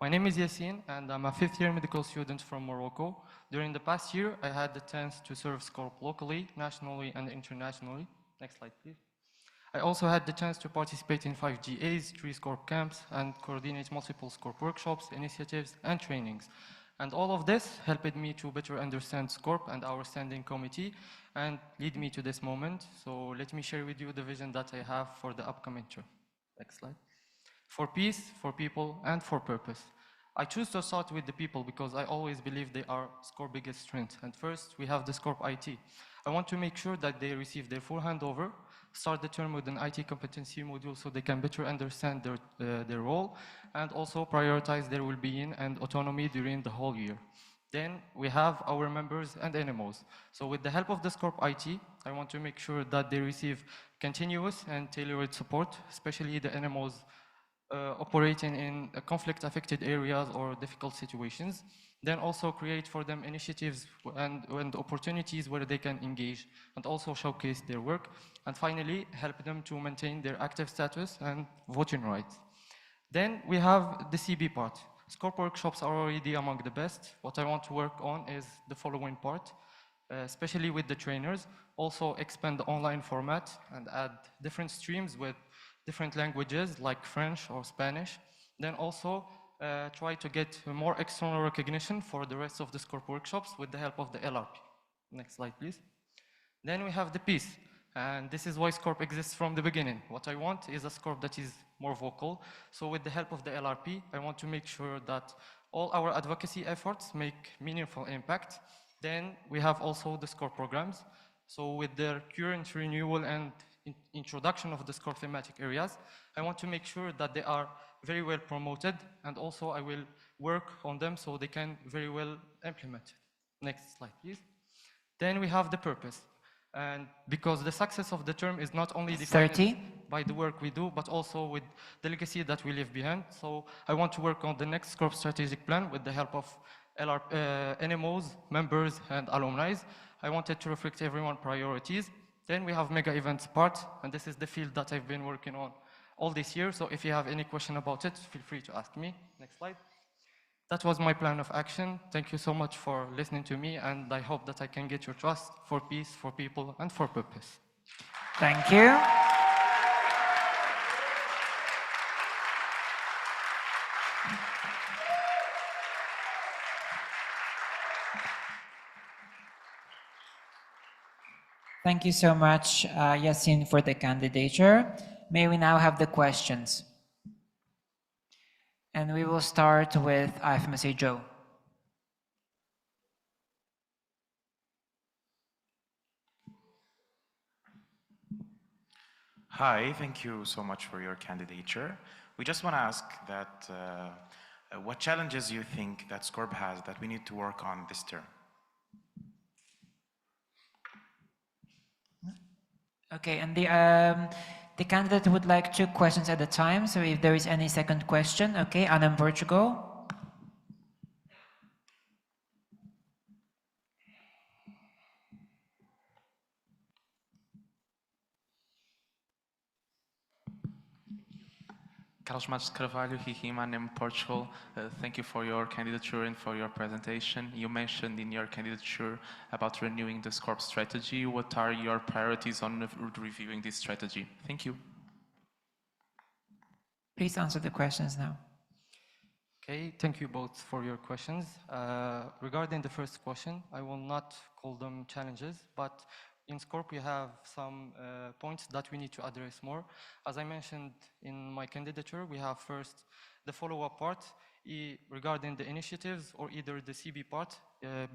My name is Yassine, and I'm a 5th-year medical student from Morocco. During the past year, I had the chance to serve SCORP locally, nationally, and internationally. Next slide, please. I also had the chance to participate in 5 GAs, 3 SCORP camps, and coordinate multiple SCORP workshops, initiatives, and trainings. And all of this helped me to better understand SCORP and our standing committee, and lead me to this moment. So let me share with you the vision that I have for the upcoming term. Next slide. For peace, for people, and for purpose. I choose to start with the people because I always believe they are SCORP biggest strength. And first, we have the SCORP IT. I want to make sure that they receive their full handover, start the term with an IT competency module so they can better understand their role, and also prioritize their well-being and autonomy during the whole year. Then we have our members and NMOs. So with the help of the SCORP IT, I want to make sure that they receive continuous and tailored support, especially the NMOs operating in conflict-affected areas or difficult situations. Then also create for them initiatives and opportunities where they can engage and also showcase their work. And finally, help them to maintain their active status and voting rights. Then we have the CB part. SCORP workshops are already among the best. What I want to work on is the following part, especially with the trainers. Also expand the online format and add different streams with different languages like French or Spanish. Then also try to get more external recognition for the rest of the SCORP workshops with the help of the LRP. Next slide, please. Then we have the peace. And this is why SCORP exists from the beginning. What I want is a SCORP that is more vocal. So with the help of the LRP, I want to make sure that all our advocacy efforts make meaningful impact. Then we have also the SCORP programs. So with their current renewal and introduction of the SCORP thematic areas, I want to make sure that they are very well promoted, and also I will work on them so they can very well implement. Next slide, please. Then we have the purpose. And because the success of the term is not only defined by the work we do, but also with the legacy that we leave behind. So I want to work on the next SCORP strategic plan with the help of NMOs, members, and alumni. I wanted to reflect everyone's priorities. Then we have mega events part, and this is the field that I've been working on all this year. So if you have any question about it, feel free to ask me. Next slide. That was my plan of action. Thank you so much for listening to me, and I hope that I can get your trust for peace, for people, and for purpose.
Thank you. Thank you so much, Yassine, for the candidature. May we now have the questions? And we will start with IFMSA Joe.
Hi, thank you so much for your candidature. We just want to ask that what challenges you think that SCORP has that we need to work on this term?
Okay, and the candidate would like 2 questions at a time. So if there is any second question, okay, Anna in Portugal.
Carlos Matos Carvalho, Hihiman in Portugal. Thank you for your candidature and for your presentation. You mentioned in your candidature about renewing the SCORP strategy. What are your priorities on reviewing this strategy? Thank you.
Please answer the questions now.
Okay, thank you both for your questions. Regarding the first question, I will not call them challenges, but in SCORP we have some points that we need to address more. As I mentioned in my candidature, we have first the follow-up part regarding the initiatives, or either the CB part,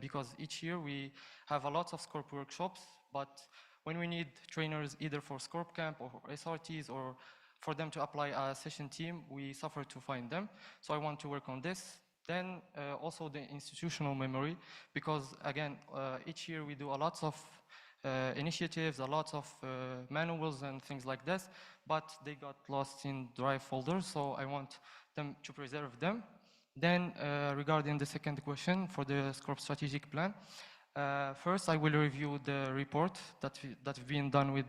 because each year we have a lot of SCORP workshops, but when we need trainers either for SCORP camp or SRTs or for them to apply a session team, we suffer to find them. So I want to work on this. Then also the institutional memory, because again, each year we do a lot of initiatives, a lot of manuals and things like this, but they got lost in drive folders, so I want them to preserve them. Then regarding the second question for the SCORP strategic plan, first I will review the report that's been done with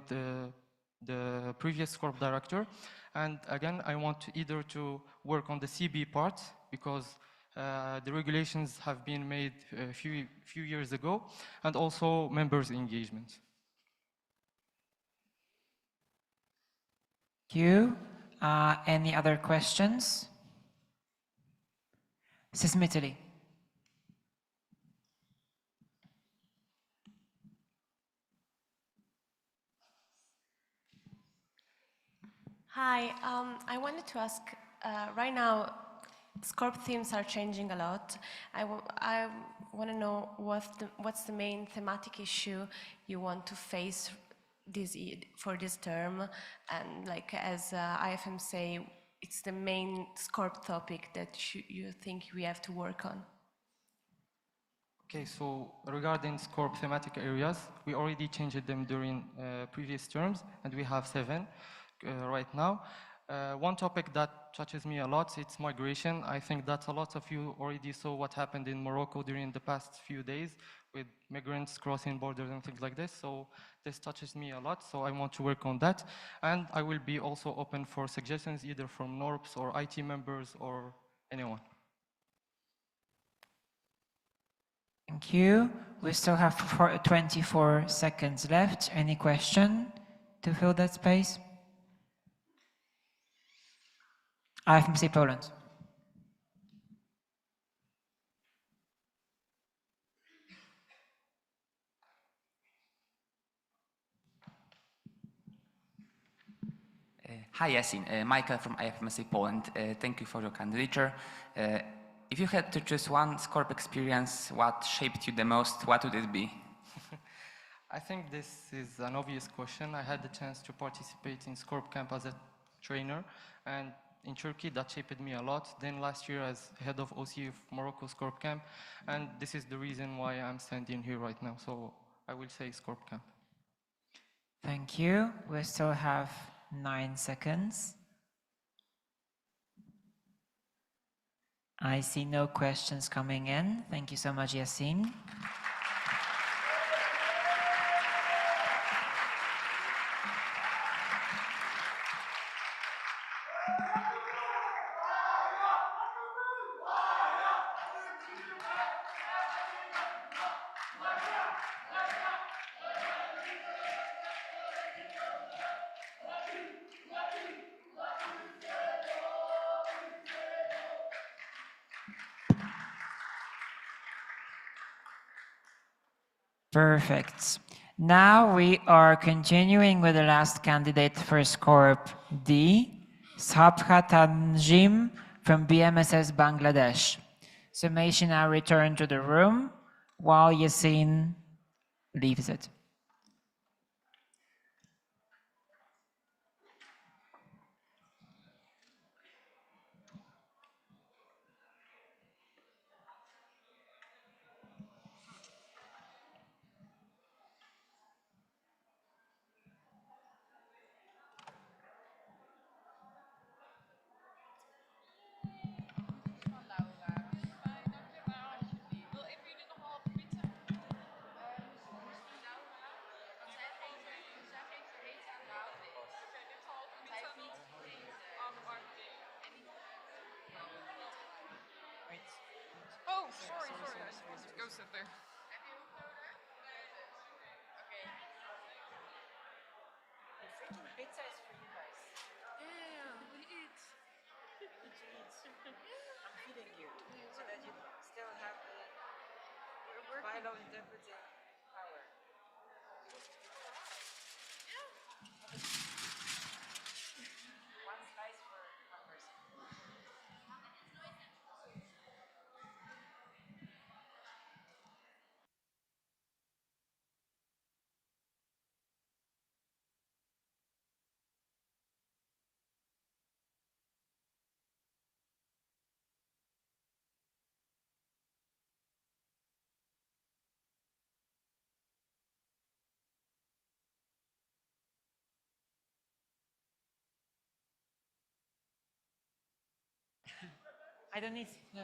the previous SCORP director, and again I want either to work on the CB part, because the regulations have been made a few years ago, and also members' engagement.
Thank you. Any other questions? Sismitali.
Hi, I wanted to ask, right now, SCORP themes are changing a lot. I want to know what's the main thematic issue you want to face for this term, and like as IFMSA, it's the main SCORP topic that you think we have to work on.
Okay, so regarding SCORP thematic areas, we already changed them during previous terms, and we have 7 right now. One topic that touches me a lot, it's migration. I think that a lot of you already saw what happened in Morocco during the past few days with migrants crossing borders and things like this. So this touches me a lot, so I want to work on that. And I will be also open for suggestions either from NORPS or IT members or anyone.
Thank you. We still have 24 seconds left. Any question to fill that space? IFMSA Poland.
Hi, Yasin. Michael from IFMSA Poland. Thank you for your candidature. If you had to choose one SCORP experience, what shaped you the most, what would it be?
I think this is an obvious question. I had the chance to participate in SCORP camp as a trainer, and in Turkey that shaped me a lot. Then last year as head of OC of Morocco SCORP camp, and this is the reason why I'm standing here right now. So I will say SCORP camp.
Thank you. We still have 9 seconds. I see no questions coming in. Thank you so much, Yasin. Perfect. Now we are continuing with the last candidate for SCORP D, Sabha Tanjim from BMSS Bangladesh. So may she now return to the room while Yasin leaves it.
Oh, sorry. I just wanted to go sit there. Pizza is for you guys. Yeah, we eat. We need to eat. I'm feeding you so that you still have the vital interpreting power. One slice for one person. I don't need. No.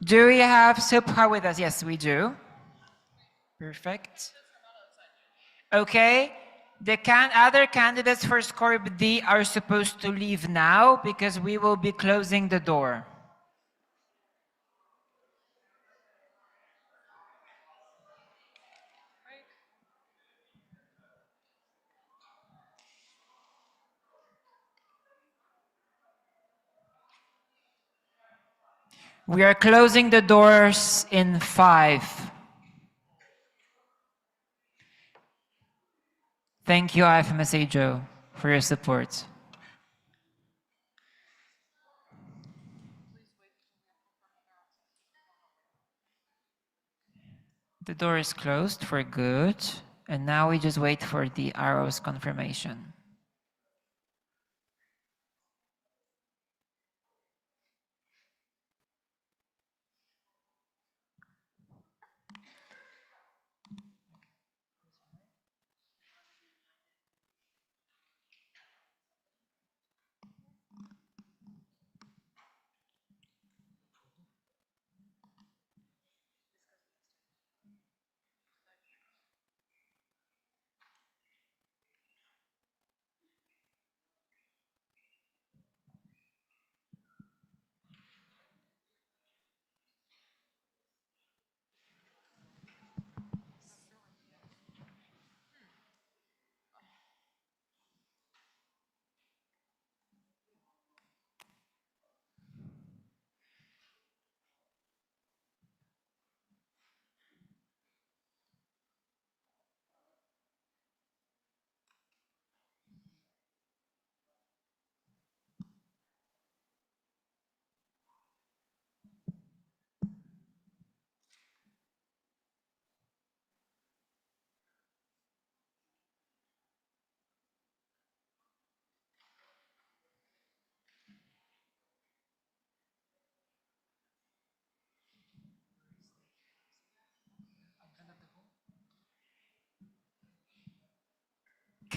Do we have Subha with us? Yes, we do. Perfect. Okay. The other candidates for SCORP D are supposed to leave now because we will be closing the door. We are closing the doors in 5. Thank you, IFMSA Joe, for your support. The door is closed for good, and now we just wait for the arrow's confirmation.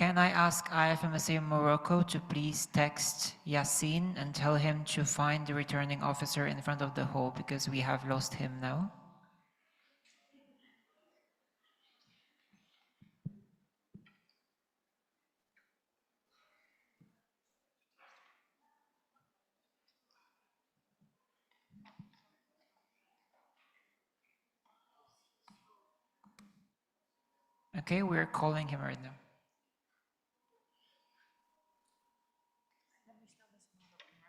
Can I ask IFMSA Morocco to please text Yassine and tell him to find the returning officer in front of the hall because we have lost him now? Okay, we're calling him right now.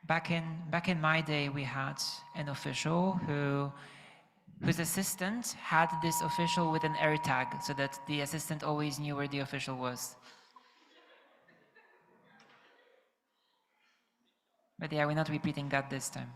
Back in my day, we had an official whose assistant had this official with an air tag so that the assistant always knew where the official was. But yeah, we're not repeating that this time.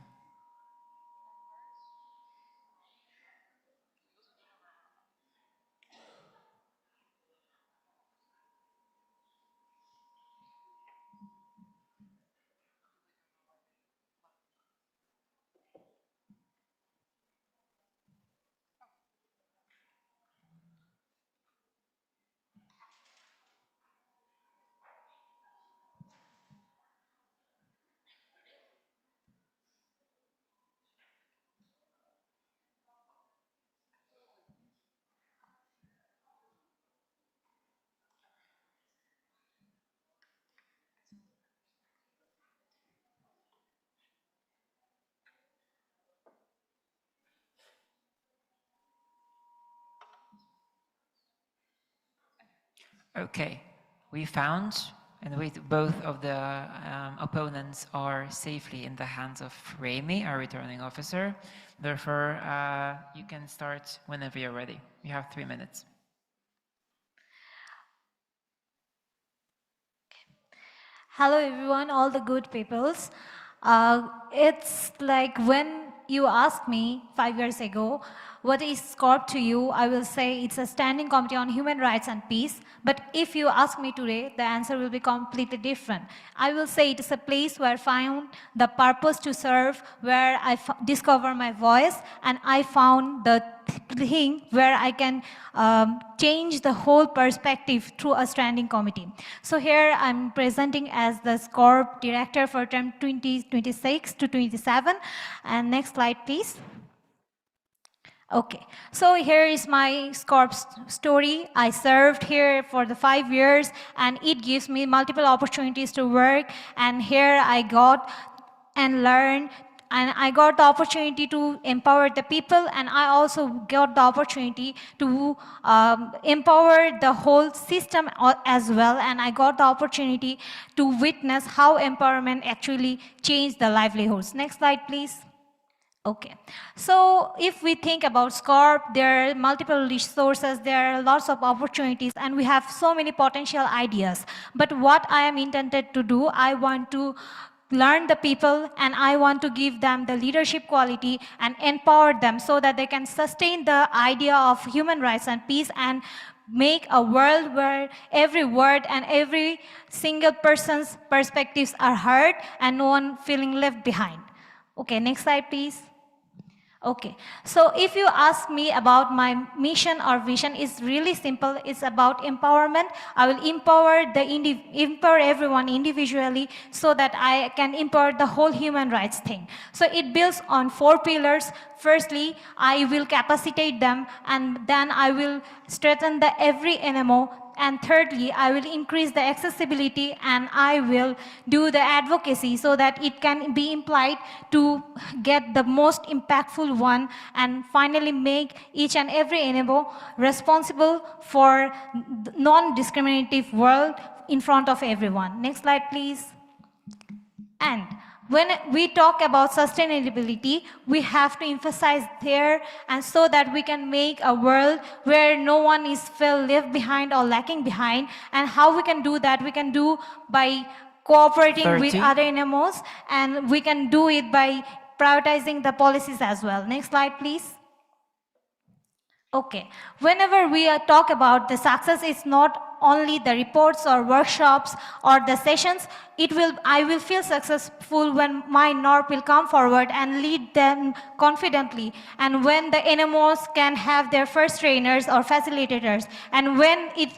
Okay, we found, and both of the opponents are safely in the hands of Remy, our returning officer. Therefore, you can start whenever you're ready. You have 3 minutes.
Hello everyone, all the good peoples. It's like when you asked me 5 years ago, what is SCORP to you? I will say it's a standing committee on human rights and peace. But if you ask me today, the answer will be completely different. I will say it is a place where I found the purpose to serve, where I discover my voice, and I found the thing where I can change the whole perspective through a standing committee. So here I'm presenting as the SCORP director for term 2026 to 27. And next slide, please. Okay, so here is my SCORP story. I served here for the 5 years and it gives me multiple opportunities to work, and here I got and learned, and I got the opportunity to empower the people, and I also got the opportunity to empower the whole system as well, and I got the opportunity to witness how empowerment actually changed the livelihoods. Next slide, please. Okay, so if we think about SCORP, there are multiple resources, there are lots of opportunities, and we have so many potential ideas. But what I am intended to do, I want to learn the people, and I want to give them the leadership quality and empower them so that they can sustain the idea of human rights and peace and make a world where every word and every single person's perspectives are heard and no one feeling left behind. Okay, next slide, please. Okay, so if you ask me about my mission or vision, it's really simple. It's about empowerment. I will empower everyone individually so that I can empower the whole human rights thing. So it builds on 4 pillars. Firstly, I will capacitate them, and then I will strengthen every NMO. And thirdly, I will increase the accessibility, and I will do the advocacy so that it can be implied to get the most impactful one, and finally make each and every NMO responsible for non-discriminative world in front of everyone. Next slide, please. And when we talk about sustainability, we have to emphasize there, and so that we can make a world where no one is felt left behind or lacking behind. And how we can do that? We can do by cooperating with other NMOs, and we can do it by prioritizing the policies as well. Next slide, please. Okay, whenever we talk about the success, it's not only the reports or workshops or the sessions, I will feel successful when my NORP will come forward and lead them confidently, and when the NMOs can have their first trainers or facilitators, and when it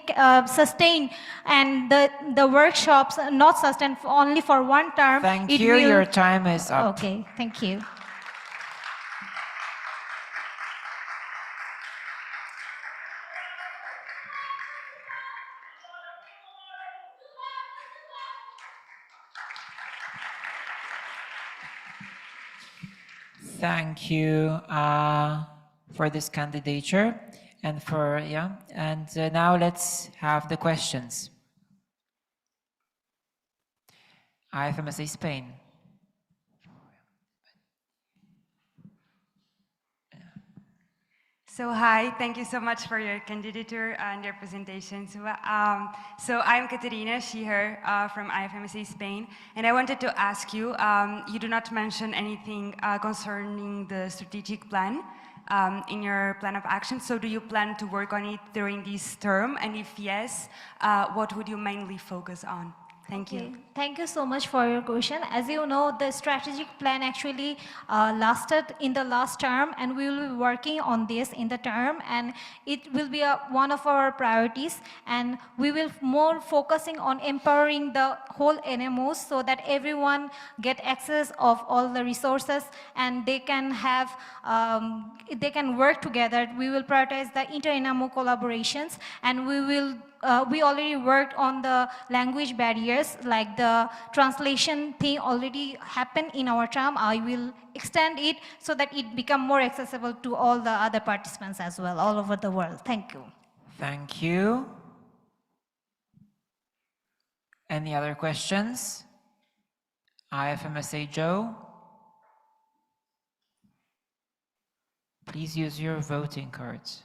sustained and the workshops not sustained only for one term.
Thank you, your time is up.
Okay, thank you.
Thank you for this candidature and for, now let's have the questions. IFMSA Spain.
So hi, thank you so much for your candidature and your presentation. So I'm Caterina, she, her, from IFMSA Spain, and I wanted to ask you, you do not mention anything concerning the strategic plan in your plan of action. So do you plan to work on it during this term? And if yes, what would you mainly focus on? Thank you.
Thank you so much for your question. As you know, the strategic plan actually lasted in the last term, and we will be working on this in the term, and it will be one of our priorities, and we will more focusing on empowering the whole NMOs so that everyone get access of all the resources and they can have, they can work together. We will prioritize the inter-NMO collaborations, and we already worked on the language barriers, like the translation thing already happened in our term. I will extend it so that it become more accessible to all the other participants as well, all over the world. Thank you.
Thank you. Any other questions? IFMSA Joe? Please use your voting cards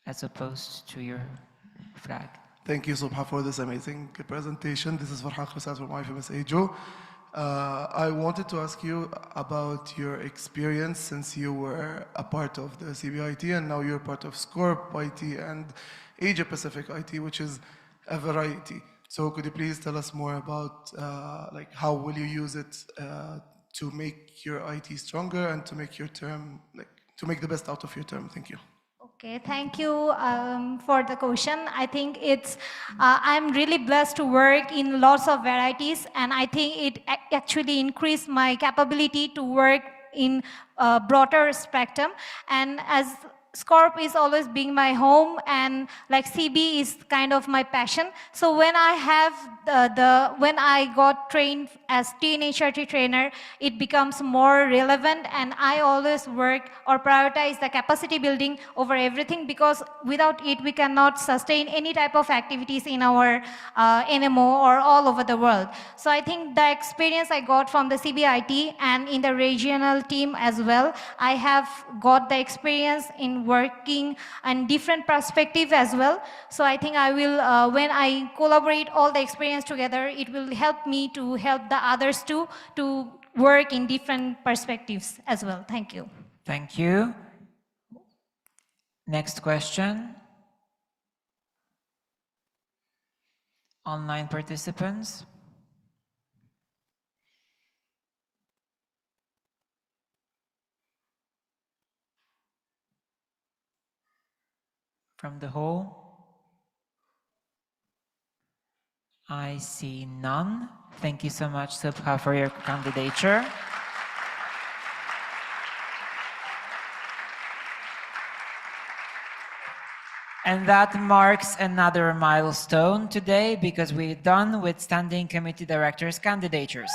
as opposed to your flag.
Thank you, Subha, for this amazing presentation. This is Farhan Khosas from IFMSA Joe. I wanted to ask you about your experience since you were a part of the CBIT and now you're part of SCORP IT and Asia Pacific IT, which is a variety. So could you please tell us more about like how will you use it to make your IT stronger and to make your term, like to make the best out of your term? Thank you.
Okay, thank you for the question. I think it's, I'm really blessed to work in lots of varieties, and I think it actually increased my capability to work in a broader spectrum. And as SCORP is always being my home, and like CB is kind of my passion. So when I have when I got trained as TNHRT trainer, it becomes more relevant, and I always work or prioritize the capacity building over everything, because without it we cannot sustain any type of activities in our NMO or all over the world. So I think the experience I got from the CBIT and in the regional team as well, I have got the experience in working and different perspective as well. So I think I will, when I collaborate all the experience together, it will help me to help the others too to work in different perspectives as well. Thank you.
Thank you. Next question. Online participants. From the hall? I see none. Thank you so much, Subha, for your candidature. And that marks another milestone today, because we're done with Standing Committee Directors' candidatures.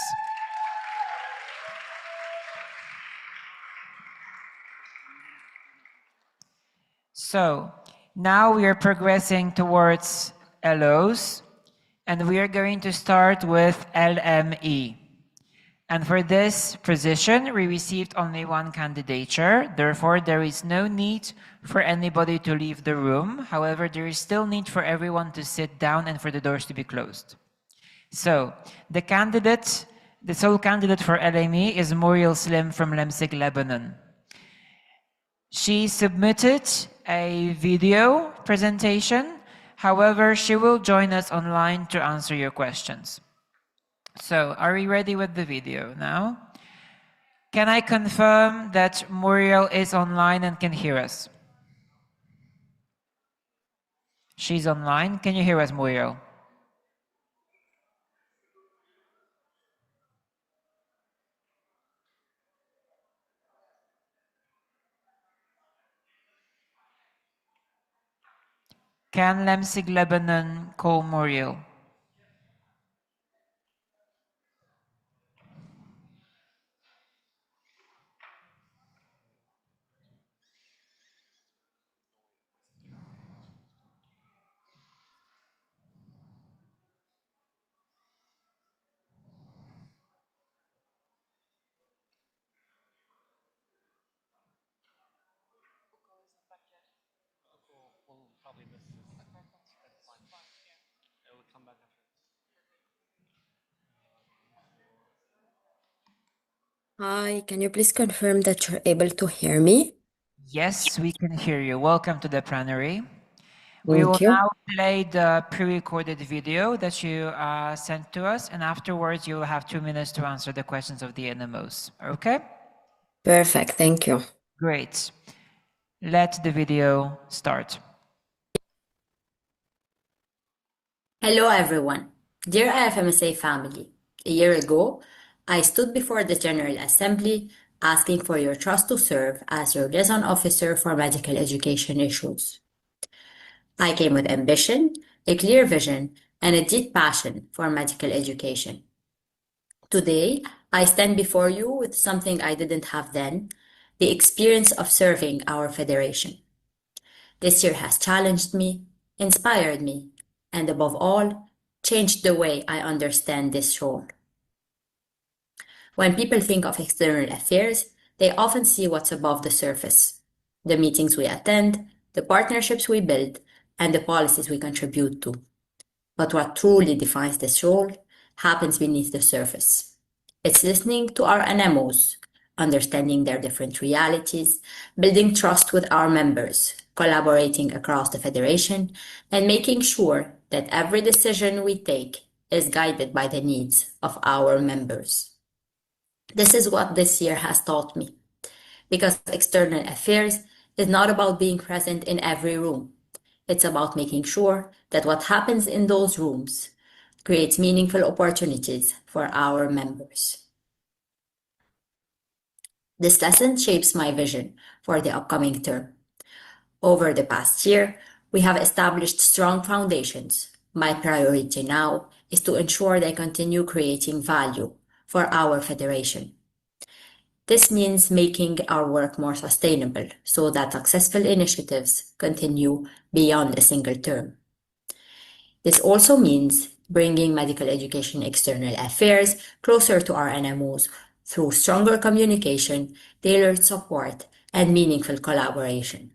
So now we are progressing towards LOs, and we are going to start with LME. And for this position, we received only one candidature. Therefore, there is no need for anybody to leave the room. However, there is still need for everyone to sit down and for the doors to be closed. So the candidate, the sole candidate for LME is Muriel Slim from Leipzig, Lebanon. She submitted a video presentation. However, she will join us online to answer your questions. So, are we ready with the video now? Can I confirm that Muriel is online and can hear us? She's online. Can you hear us, Muriel? Can Lemsig Lebanon call Muriel?
Hi, can you please confirm that you're able to hear me?
Yes, we can hear you. Welcome to the plenary. We will
Thank you.
now play the pre-recorded video that you sent to us, and afterwards you will have 2 minutes to answer the questions of the NMOs. Okay?
Perfect, thank you.
Great. Let the video start.
Hello everyone. Dear IFMSA family, a year ago, I stood before the General Assembly asking for your trust to serve as your liaison officer for medical education issues. I came with ambition, a clear vision, and a deep passion for medical education. Today, I stand before you with something I didn't have then, the experience of serving our federation. This year has challenged me, inspired me, and above all, changed the way I understand this role. When people think of external affairs, they often see what's above the surface: the meetings we attend, the partnerships we build, and the policies we contribute to. But what truly defines this role happens beneath the surface. It's listening to our NMOs, understanding their different realities, building trust with our members, collaborating across the Federation, and making sure that every decision we take is guided by the needs of our members. This is what this year has taught me, because external affairs is not about being present in every room. It's about making sure that what happens in those rooms creates meaningful opportunities for our members. This lesson shapes my vision for the upcoming term. Over the past year, we have established strong foundations. My priority now is to ensure they continue creating value for our federation. This means making our work more sustainable so that successful initiatives continue beyond a single term. This also means bringing medical education external affairs closer to our NMOs through stronger communication, tailored support, and meaningful collaboration.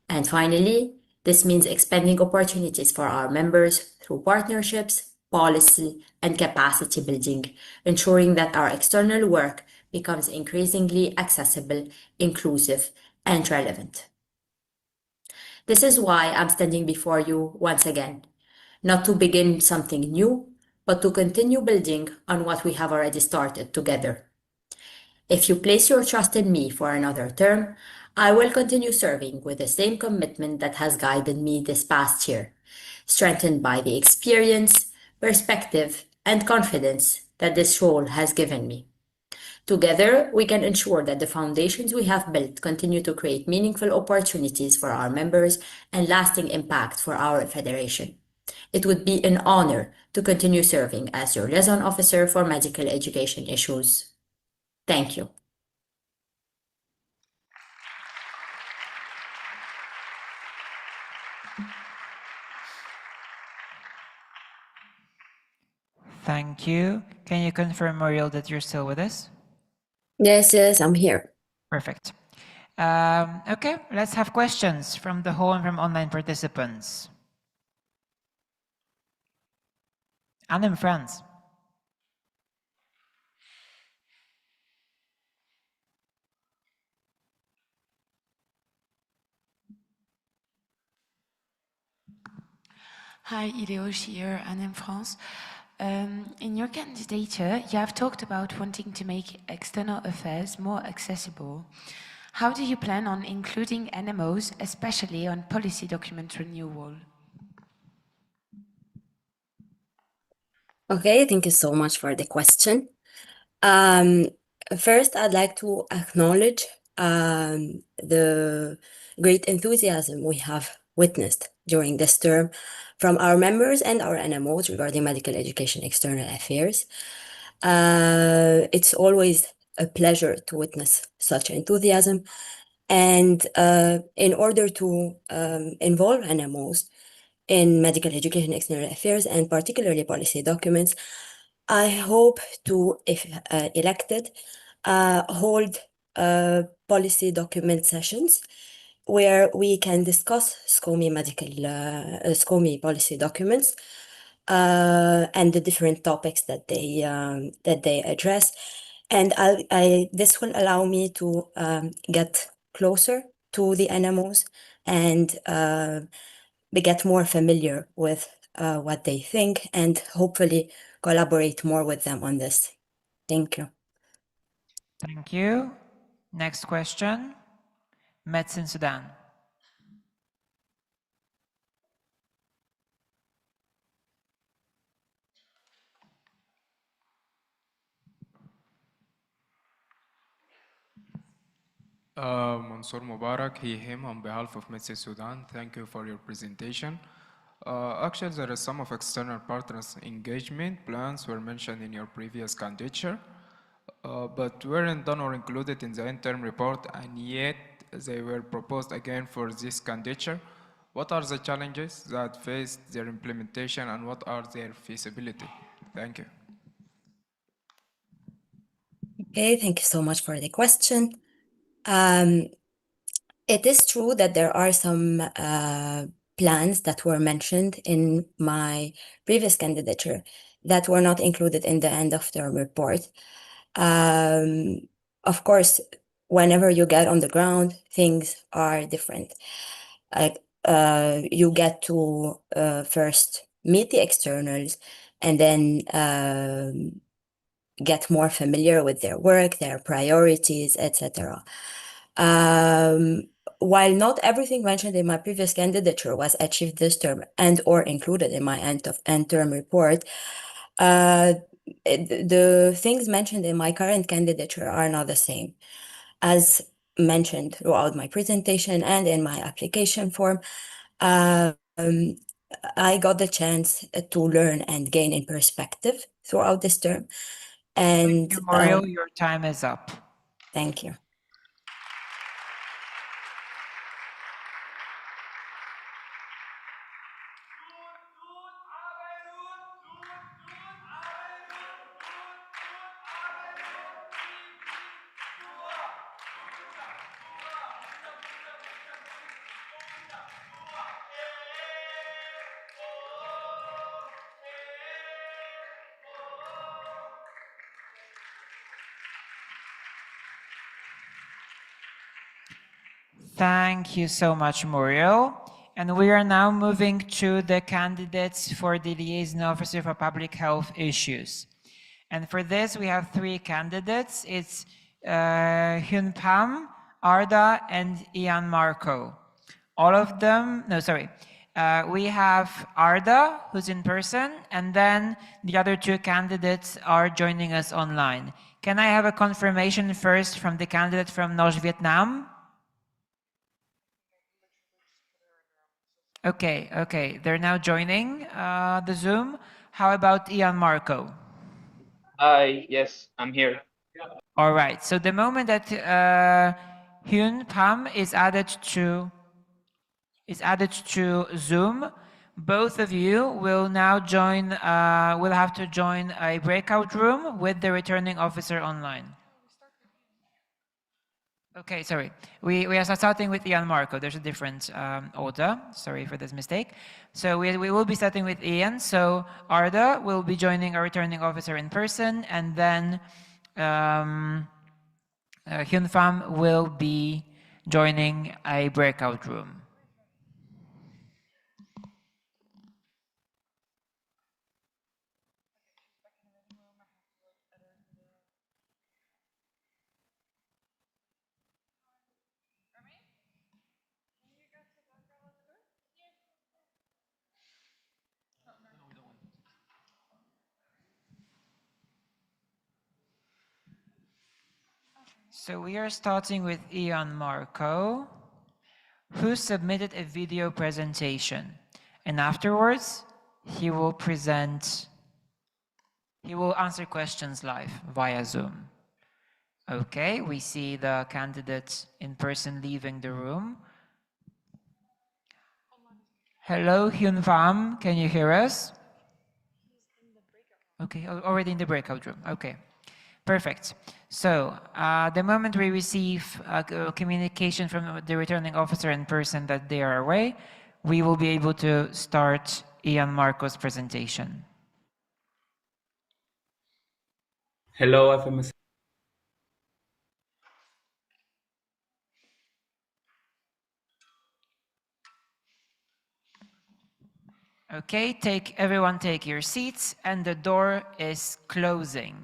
And finally, this means expanding opportunities for our members through partnerships, policy, and capacity building, ensuring that our external work becomes increasingly accessible, inclusive, and relevant. This is why I'm standing before you once again, not to begin something new, but to continue building on what we have already started together. If you place your trust in me for another term, I will continue serving with the same commitment that has guided me this past year, strengthened by the experience, perspective, and confidence that this role has given me. Together, we can ensure that the foundations we have built continue to create meaningful opportunities for our members and lasting impact for our federation. It would be an honor to continue serving as your liaison officer for medical education issues. Thank you.
Thank you. Can you confirm, Muriel, that you're still with us?
Yes, I'm here.
Perfect. Okay, let's have questions from the hall and from online participants. And in France.
Hi, Ileosh here, and in France. In your candidature, you have talked about wanting to make external affairs more accessible. How do you plan on including NMOs, especially on policy document renewal?
Okay, thank you so much for the question. First, I'd like to acknowledge the great enthusiasm we have witnessed during this term from our members and our NMOs regarding medical education external affairs. It's always a pleasure to witness such enthusiasm. And in order to involve NMOs in medical education external affairs and particularly policy documents, I hope to, if elected, hold policy document sessions where we can discuss SCOME policy documents and the different topics that they address. And this will allow me to get closer to the NMOs and get more familiar with what they think and hopefully collaborate more with them on this. Thank you.
Thank you. Next question. Medicine Sudan.
Mansour Mubarak, he, him, on behalf of Medicine Sudan, thank you for your presentation. Actually, there is some of external partners engagement plans were mentioned in your previous candidature, but weren't done or included in the interim report, and yet they were proposed again for this candidature. What are the challenges that face their implementation and what are their feasibility? Thank you.
Okay, thank you so much for the question. It is true that there are some plans that were mentioned in my previous candidature that were not included in the end of term report. Of course, whenever you get on the ground, things are different. Like you get to first meet the externals and then get more familiar with their work, their priorities, etc. While not everything mentioned in my previous candidature was achieved this term and or included in my end term report, the things mentioned in my current candidature are not the same. As mentioned throughout my presentation and in my application form, I got the chance to learn and gain in perspective throughout this term. And
Thank you, Muriel. Your time is up.
Thank you.
Thank you so much, Muriel. And we are now moving to the candidates for the Liaison Officer for Public Health Issues. And for this, we have three candidates. It's Hyun Pam, Arda, and Ian Marco. All of them, no, sorry. We have Arda, who's in person, and then the other two candidates are joining us online. Can I have a confirmation first from the candidate from North Vietnam? Okay, they're now joining the Zoom. How about Ian Marco?
Hi, yes, I'm here.
All right, so the moment that Hyun Pam is added to Zoom, both of you will now join, will have to join a breakout room with the returning officer online. Okay, sorry. We are starting with Ian Marco. There's a different order. Sorry for this mistake. So we will be starting with Ian. So Arda will be joining a returning officer in person, and then Hyun Pham will be joining a breakout room. So we are starting with Ian Marco, who submitted a video presentation. And afterwards, he will answer questions live via Zoom. Okay, we see the candidate in person leaving the room. Hello, Hyun Pham, can you hear us? Okay, already in the breakout room. Okay, perfect. So the moment we receive communication from the returning officer in person that they are away, we will be able to start Ian Marco's presentation.
Hello, IFMSA.
Okay, everyone take your seats, and the door is closing.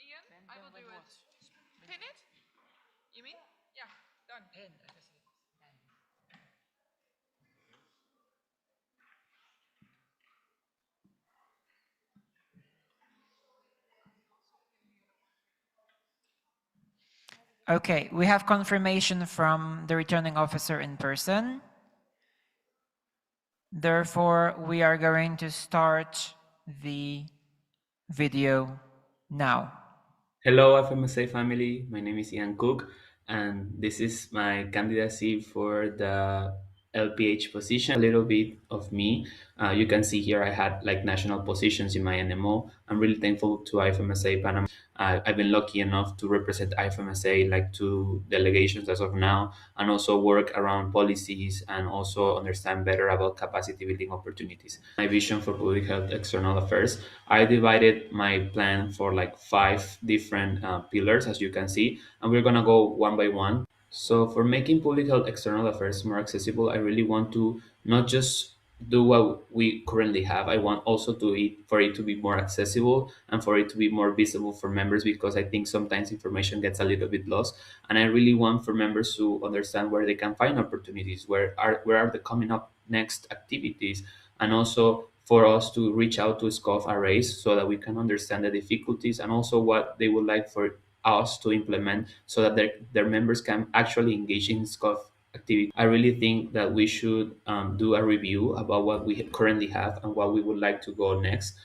Ian, I will do it. Pin it? You mean? Yeah, done. Pin.
Okay, we have confirmation from the returning officer in person. Therefore, we are going to start the video now.
Hello, IFMSA family. My name is Ian Cook, and this is my candidacy for the LPH position. A little bit of me. You can see here I had like national positions in my NMO. I'm really thankful to IFMSA Panama. I've been lucky enough to represent IFMSA like 2 delegations as of now, and also work around policies and also understand better about capacity building opportunities. My vision for public health external affairs, I divided my plan for like 5 different pillars, as you can see, and we're gonna go one by one. So for making public health external affairs more accessible, I really want to not just do what we currently have. I want also for it to be more accessible and for it to be more visible for members, because I think sometimes information gets a little bit lost. And I really want for members to understand where they can find opportunities, where are the coming up next activities, and also for us to reach out to SCOF arrays so that we can understand the difficulties and also what they would like for us to implement so that their members can actually engage in SCOF activity. I really think that we should do a review about what we currently have and what we would like to go next,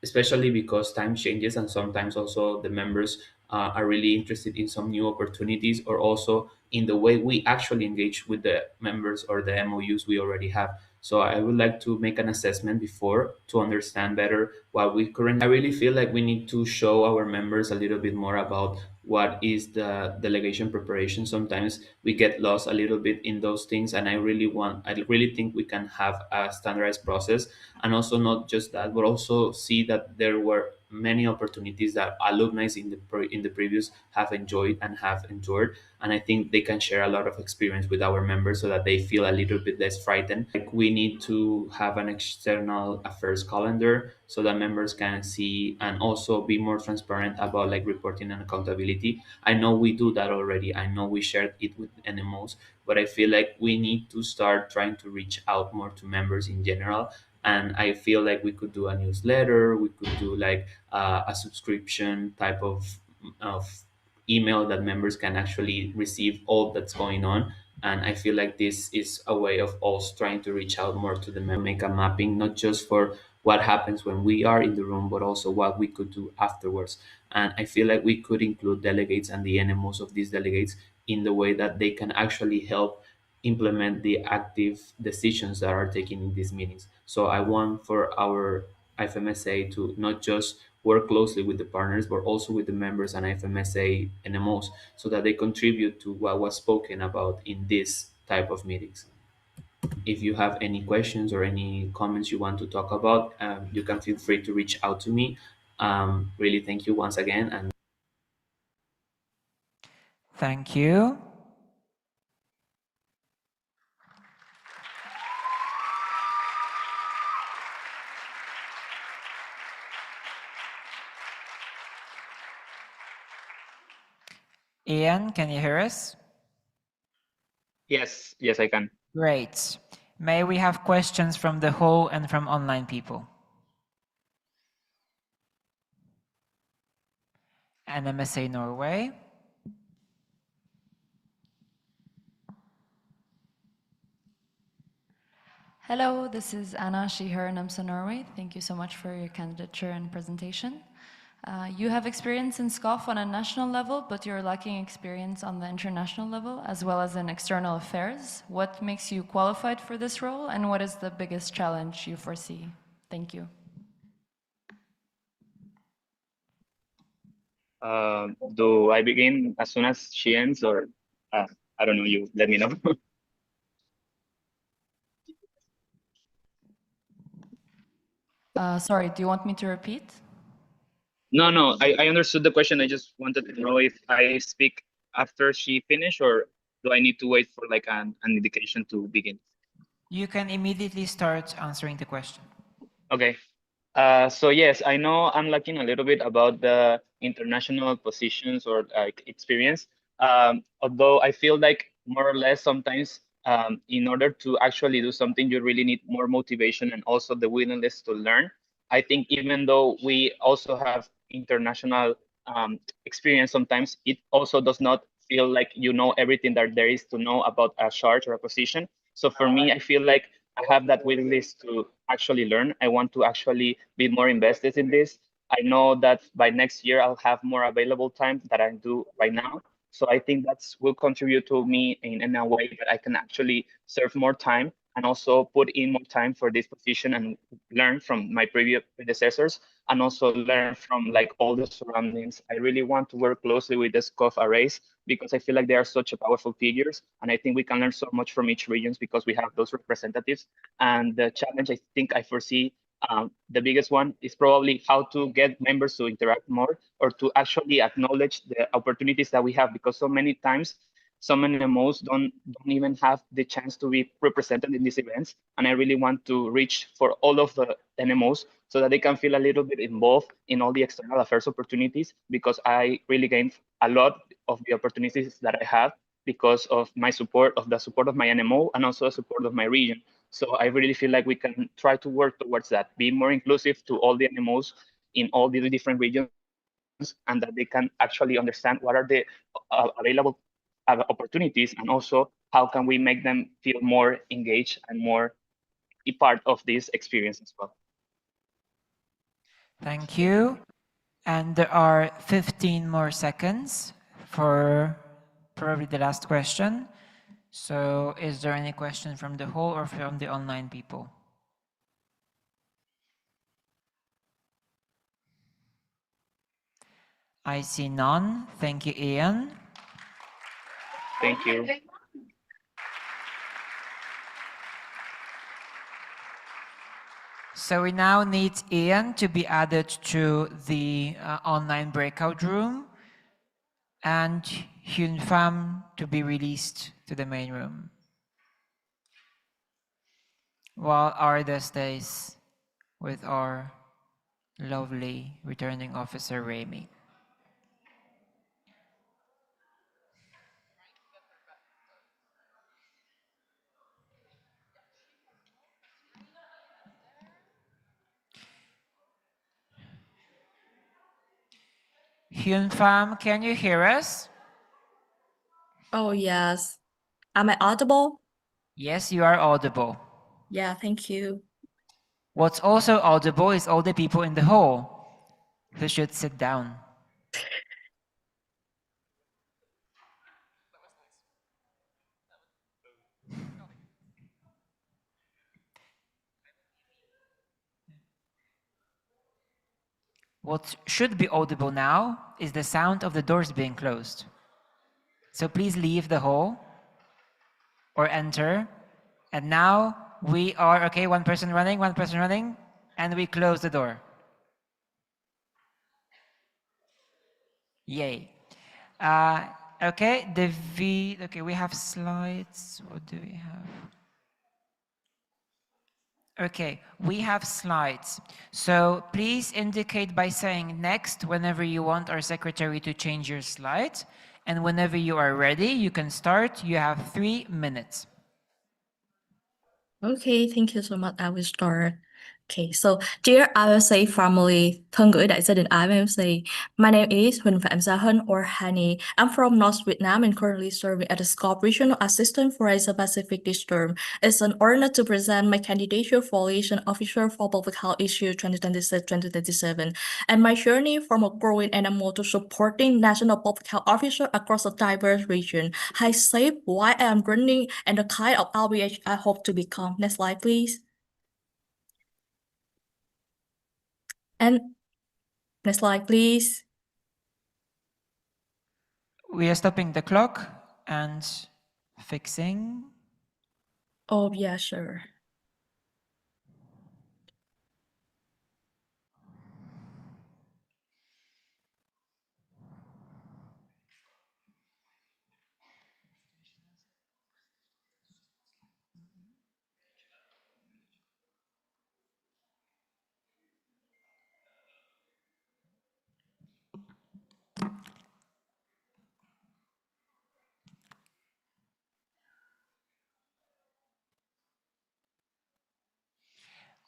especially because time changes and sometimes also the members are really interested in some new opportunities or also in the way we actually engage with the members or the MOUs we already have. So I would like to make an assessment before to understand better what we currently. I really feel like we need to show our members a little bit more about what is the delegation preparation. Sometimes we get lost a little bit in those things, and I really think we can have a standardized process, and also not just that, but also see that there were many opportunities that alumni in the previous have enjoyed and have endured, and I think they can share a lot of experience with our members so that they feel a little bit less frightened. Like we need to have an external affairs calendar so that members can see and also be more transparent about like reporting and accountability. I know we do that already. I know we shared it with NMOs, but I feel like we need to start trying to reach out more to members in general. And I feel like we could do a newsletter, we could do like a subscription type of email that members can actually receive all that's going on. And I feel like this is a way of us trying to reach out more to the member, make a mapping not just for what happens when we are in the room, but also what we could do afterwards. And I feel like we could include delegates and the NMOs of these delegates in the way that they can actually help implement the active decisions that are taken in these meetings. So I want for our IFMSA to not just work closely with the partners, but also with the members and IFMSA NMOs so that they contribute to what was spoken about in this type of meetings. If you have any questions or any comments you want to talk about, you can feel free to reach out to me. Really, thank you once again. And
Thank you. Ian, can you hear us?
Yes, I can.
Great. May we have questions from the hall and from online people? IFMSA Norway.
Hello, this is Anna, she, her, IFMSA Norway. Thank you so much for your candidature and presentation. You have experience in SCOF on a national level, but you're lacking experience on the international level, as well as in external affairs. What makes you qualified for this role, and what is the biggest challenge you foresee? Thank you.
Do I begin as soon as she ends, or I don't know, you let me know.
Sorry, do you want me to repeat?
No, I understood the question. I just wanted to know if I speak after she finish, or do I need to wait for like an indication to begin?
You can immediately start answering the question.
Okay. So yes, I know I'm lacking a little bit about the international positions or like experience. Although I feel like more or less sometimes in order to actually do something, you really need more motivation and also the willingness to learn. I think even though we also have international experience, sometimes it also does not feel like you know everything that there is to know about a charge or a position. So for me, I feel like I have that willingness to actually learn. I want to actually be more invested in this. I know that by next year I'll have more available time that I do right now. So I think that's will contribute to me in a way that I can actually serve more time and also put in more time for this position and learn from my previous predecessors and also learn from like all the surroundings. I really want to work closely with the SCOF arrays because I feel like they are such a powerful figures. And I think we can learn so much from each regions because we have those representatives. And the challenge I think I foresee, the biggest one is probably how to get members to interact more or to actually acknowledge the opportunities that we have, because so many times some NMOs don't even have the chance to be represented in these events. And I really want to reach for all of the NMOs so that they can feel a little bit involved in all the external affairs opportunities, because I really gained a lot of the opportunities that I have because of my support, of the support of my NMO and also the support of my region. So I really feel like we can try to work towards that, be more inclusive to all the NMOs in all the different regions, and that they can actually understand what are the available opportunities, and also how can we make them feel more engaged and more a part of this experience as well.
Thank you. And there are 15 more seconds for probably the last question. So is there any question from the hall or from the online people? I see none. Thank you, Ian.
Thank you.
So we now need Ian to be added to the online breakout room and Hyun Pham to be released to the main room, while Arda stays with our lovely returning officer, Remy. Hyun Pham, can you hear us?
Oh, yes. Am I audible?
Yes, you are audible.
Yeah, thank you.
What's also audible is all the people in the hall who should sit down. What should be audible now is the sound of the doors being closed. So please leave the hall or enter. And now we are, okay, one person running, and we close the door. Yay. Okay, okay, we have slides. What do we have? Okay, we have slides. So please indicate by saying next whenever you want our secretary to change your slide. And whenever you are ready, you can start. You have 3 minutes.
Okay, thank you so much. I will start. Okay, so dear IFMSA family, thân gửi đại gia đình IFMSA. My name is Huỳnh Phạm Gia Hân or Hani. I'm from North Vietnam and currently serving as the SCOP Regional Assistant for Asia Pacific this term. It's an honor to present my candidature for Liaison Officer for Public Health Issue 2026-2027 and my journey from a growing animal to supporting national public health officer across a diverse region has shaped why I am running and the kind of LBH I hope to become. Next slide, please. And next slide, please.
We are stopping the clock and fixing.
Oh, yeah, sure.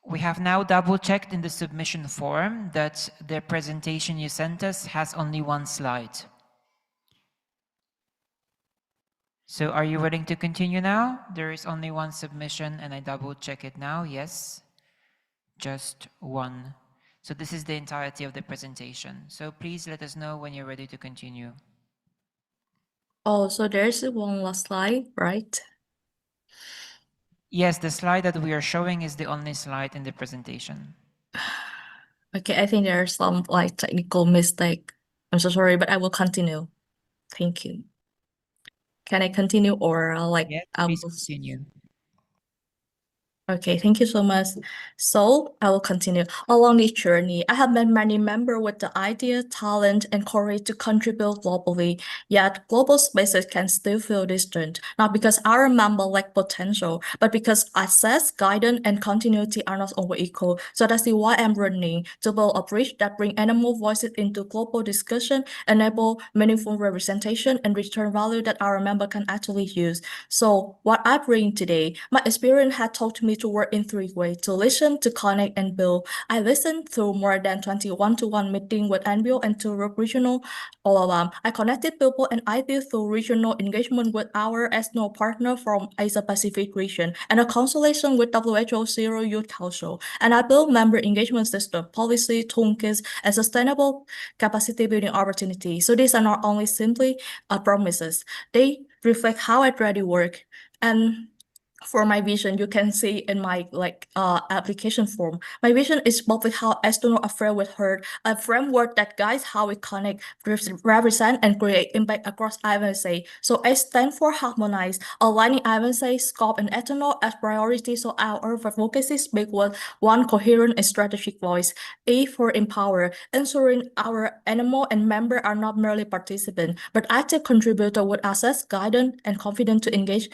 We have now double-checked in the submission form that the presentation you sent us has only one slide. So are you willing to continue now? There is only one submission and I double-check it now. Yes, just one. So this is the entirety of the presentation. So please let us know when you're ready to continue.
Oh, so there's one last slide, right?
Yes, the slide that we are showing is the only slide in the presentation.
Okay, I think there's some like technical mistake. I'm so sorry, but I will continue. Thank you. Can I continue or
Yes,
I
please
will
continue.
Okay, thank you so much. So I will continue. Along this journey, I have met many members with the idea, talent, and courage to contribute globally. Yet global spaces can still feel distant, not because our members lack potential, but because access, guidance, and continuity are not always equal. So that's why I'm running to build a bridge that brings animal voices into global discussion, enable meaningful representation, and return value that our member can actually use. So what I bring today, my experience had taught me to work in three ways: to listen, to connect, and build. I listened through more than 20 one-to-one meetings with NBO and to regional OLM. I connected people and ideas through regional engagement with our external partner from Asia Pacific region and a consultation with WHO Zero Youth Council. And I built member engagement system, policy, toolkits, and sustainable capacity building opportunities. So these are not only simply promises, they reflect how I try to work. And for my vision, you can see in my application form. My vision is public health external affairs with her, a framework that guides how we connect, represent, and create impact across IFMSA. So S stands for harmonize, aligning IFMSA scope and external as priority so our advocacy speak with one coherent and strategic voice. A for empower, ensuring our animal and member are not merely participants, but active contributor with access, guidance, and confidence to engage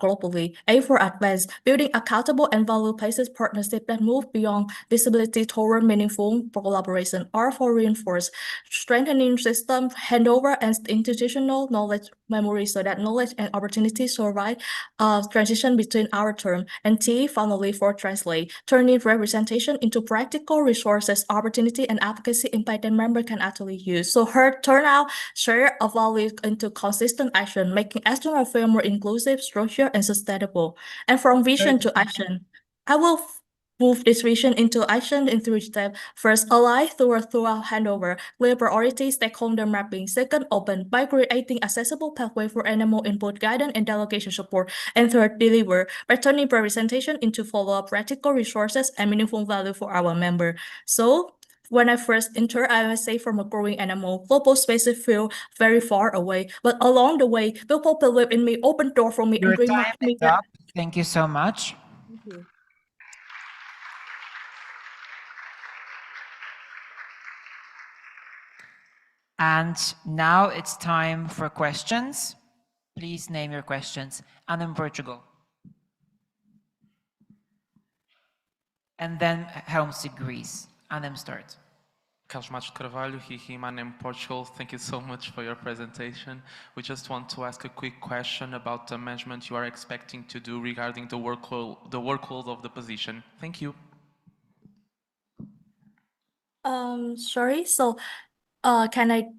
globally. A for advance, building accountable and value-based partnership that move beyond visibility toward meaningful collaboration. R for reinforce, strengthening system handover and institutional knowledge memory so that knowledge and opportunity survive transition between our term. And T finally for translate, turning representation into practical resources, opportunity, and advocacy impact that member can actually use. So her turnout share of value into consistent action, making external affairs more inclusive, structured, and sustainable. And from vision to action, I will move this vision into action in three steps. First, align throughout handover, clear priority, stakeholder mapping. Second, open by creating accessible pathway for animal input, guidance, and delegation support. And third, deliver by turning representation into follow-up, practical resources, and meaningful value for our member. So when I first entered IFMSA from a growing animal, global spaces feel very far away. But along the way, people believe in me, open door for me,
Your
and remind
time
me
is
that.
up. Thank you so much.
Thank you.
And now it's time for questions. Please name your questions. And in Portugal. And then Helms to Greece. And then start.
Carlos Matos Carvalho, Hihiman in Portugal. Thank you so much for your presentation. We just want to ask a quick question about the management you are expecting to do regarding the workload of the position. Thank you.
Sorry. So, can I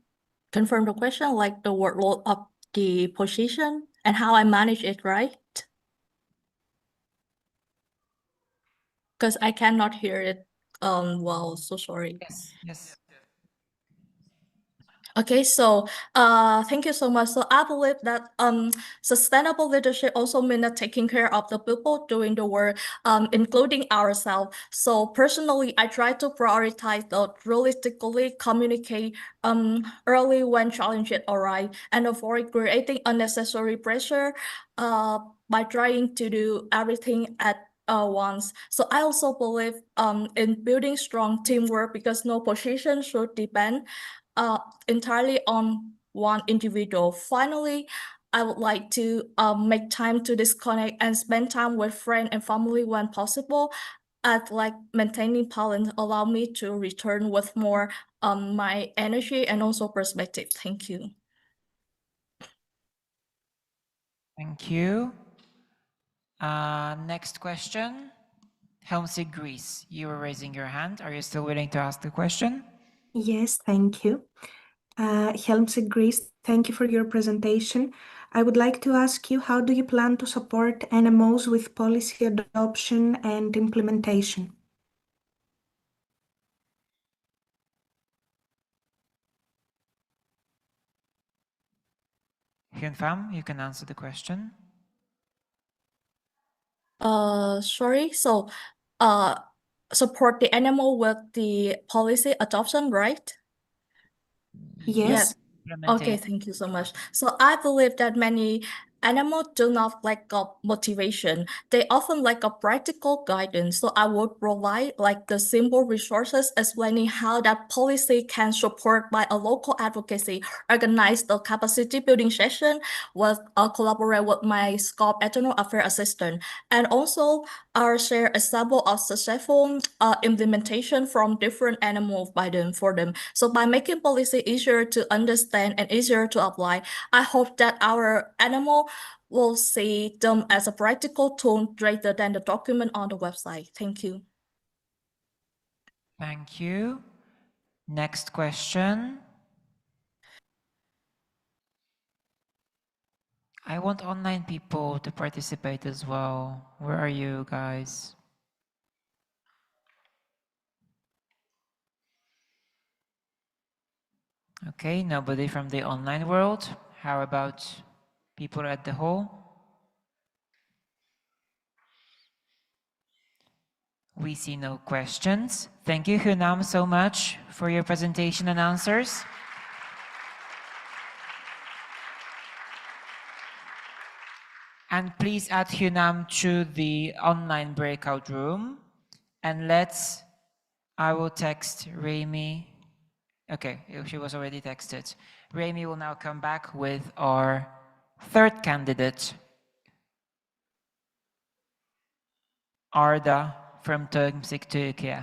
confirm the question, like the workload of the position and how I manage it, right? Because I cannot hear it well, so sorry.
Yes.
Okay, so thank you so much. So I believe that sustainable leadership also means that taking care of the people doing the work, including ourselves. So personally, I try to prioritize the realistically communicate early when challenges arise and avoid creating unnecessary pressure by trying to do everything at once. So I also believe in building strong teamwork because no position should depend entirely on one individual. Finally, I would like to make time to disconnect and spend time with friends and family when possible. I'd like maintaining balance allow me to return with more my energy and also perspective. Thank you.
Thank you. Next question. Helmsy Greece, you were raising your hand. Are you still willing to ask the question?
Yes, thank you. Helmsy Greece, thank you for your presentation. I would like to ask you, how do you plan to support NMOs with policy adoption and implementation?
Hyun Pham, you can answer the question.
Sorry. So, support the animal with the policy adoption, right?
Yes.
Okay, thank you so much. So I believe that many animals do not lack of motivation. They often lack of practical guidance. So I would provide like the simple resources explaining how that policy can support by a local advocacy, organize the capacity building session with collaborate with my SCOP external affair assistant, and also share example of successful implementation from different animals by them for them. So by making policy easier to understand and easier to apply, I hope that our animal will see them as a practical tool rather than the document on the website. Thank you.
Thank you. Next question. I want online people to participate as well. Where are you guys? Okay, nobody from the online world. How about people at the hall? We see no questions. Thank you, Hunam, so much for your presentation and answers. And please add Hunam to the online breakout room. And I will text Remy. Okay, she was already texted. Remy will now come back with our third candidate, Arda from Turkmensik, Turkey.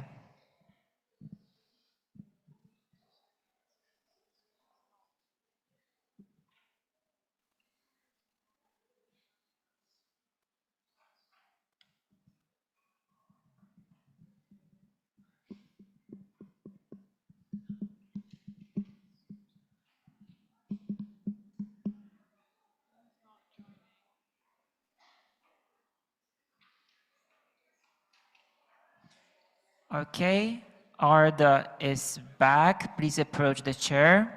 Okay, Arda is back. Please approach the chair.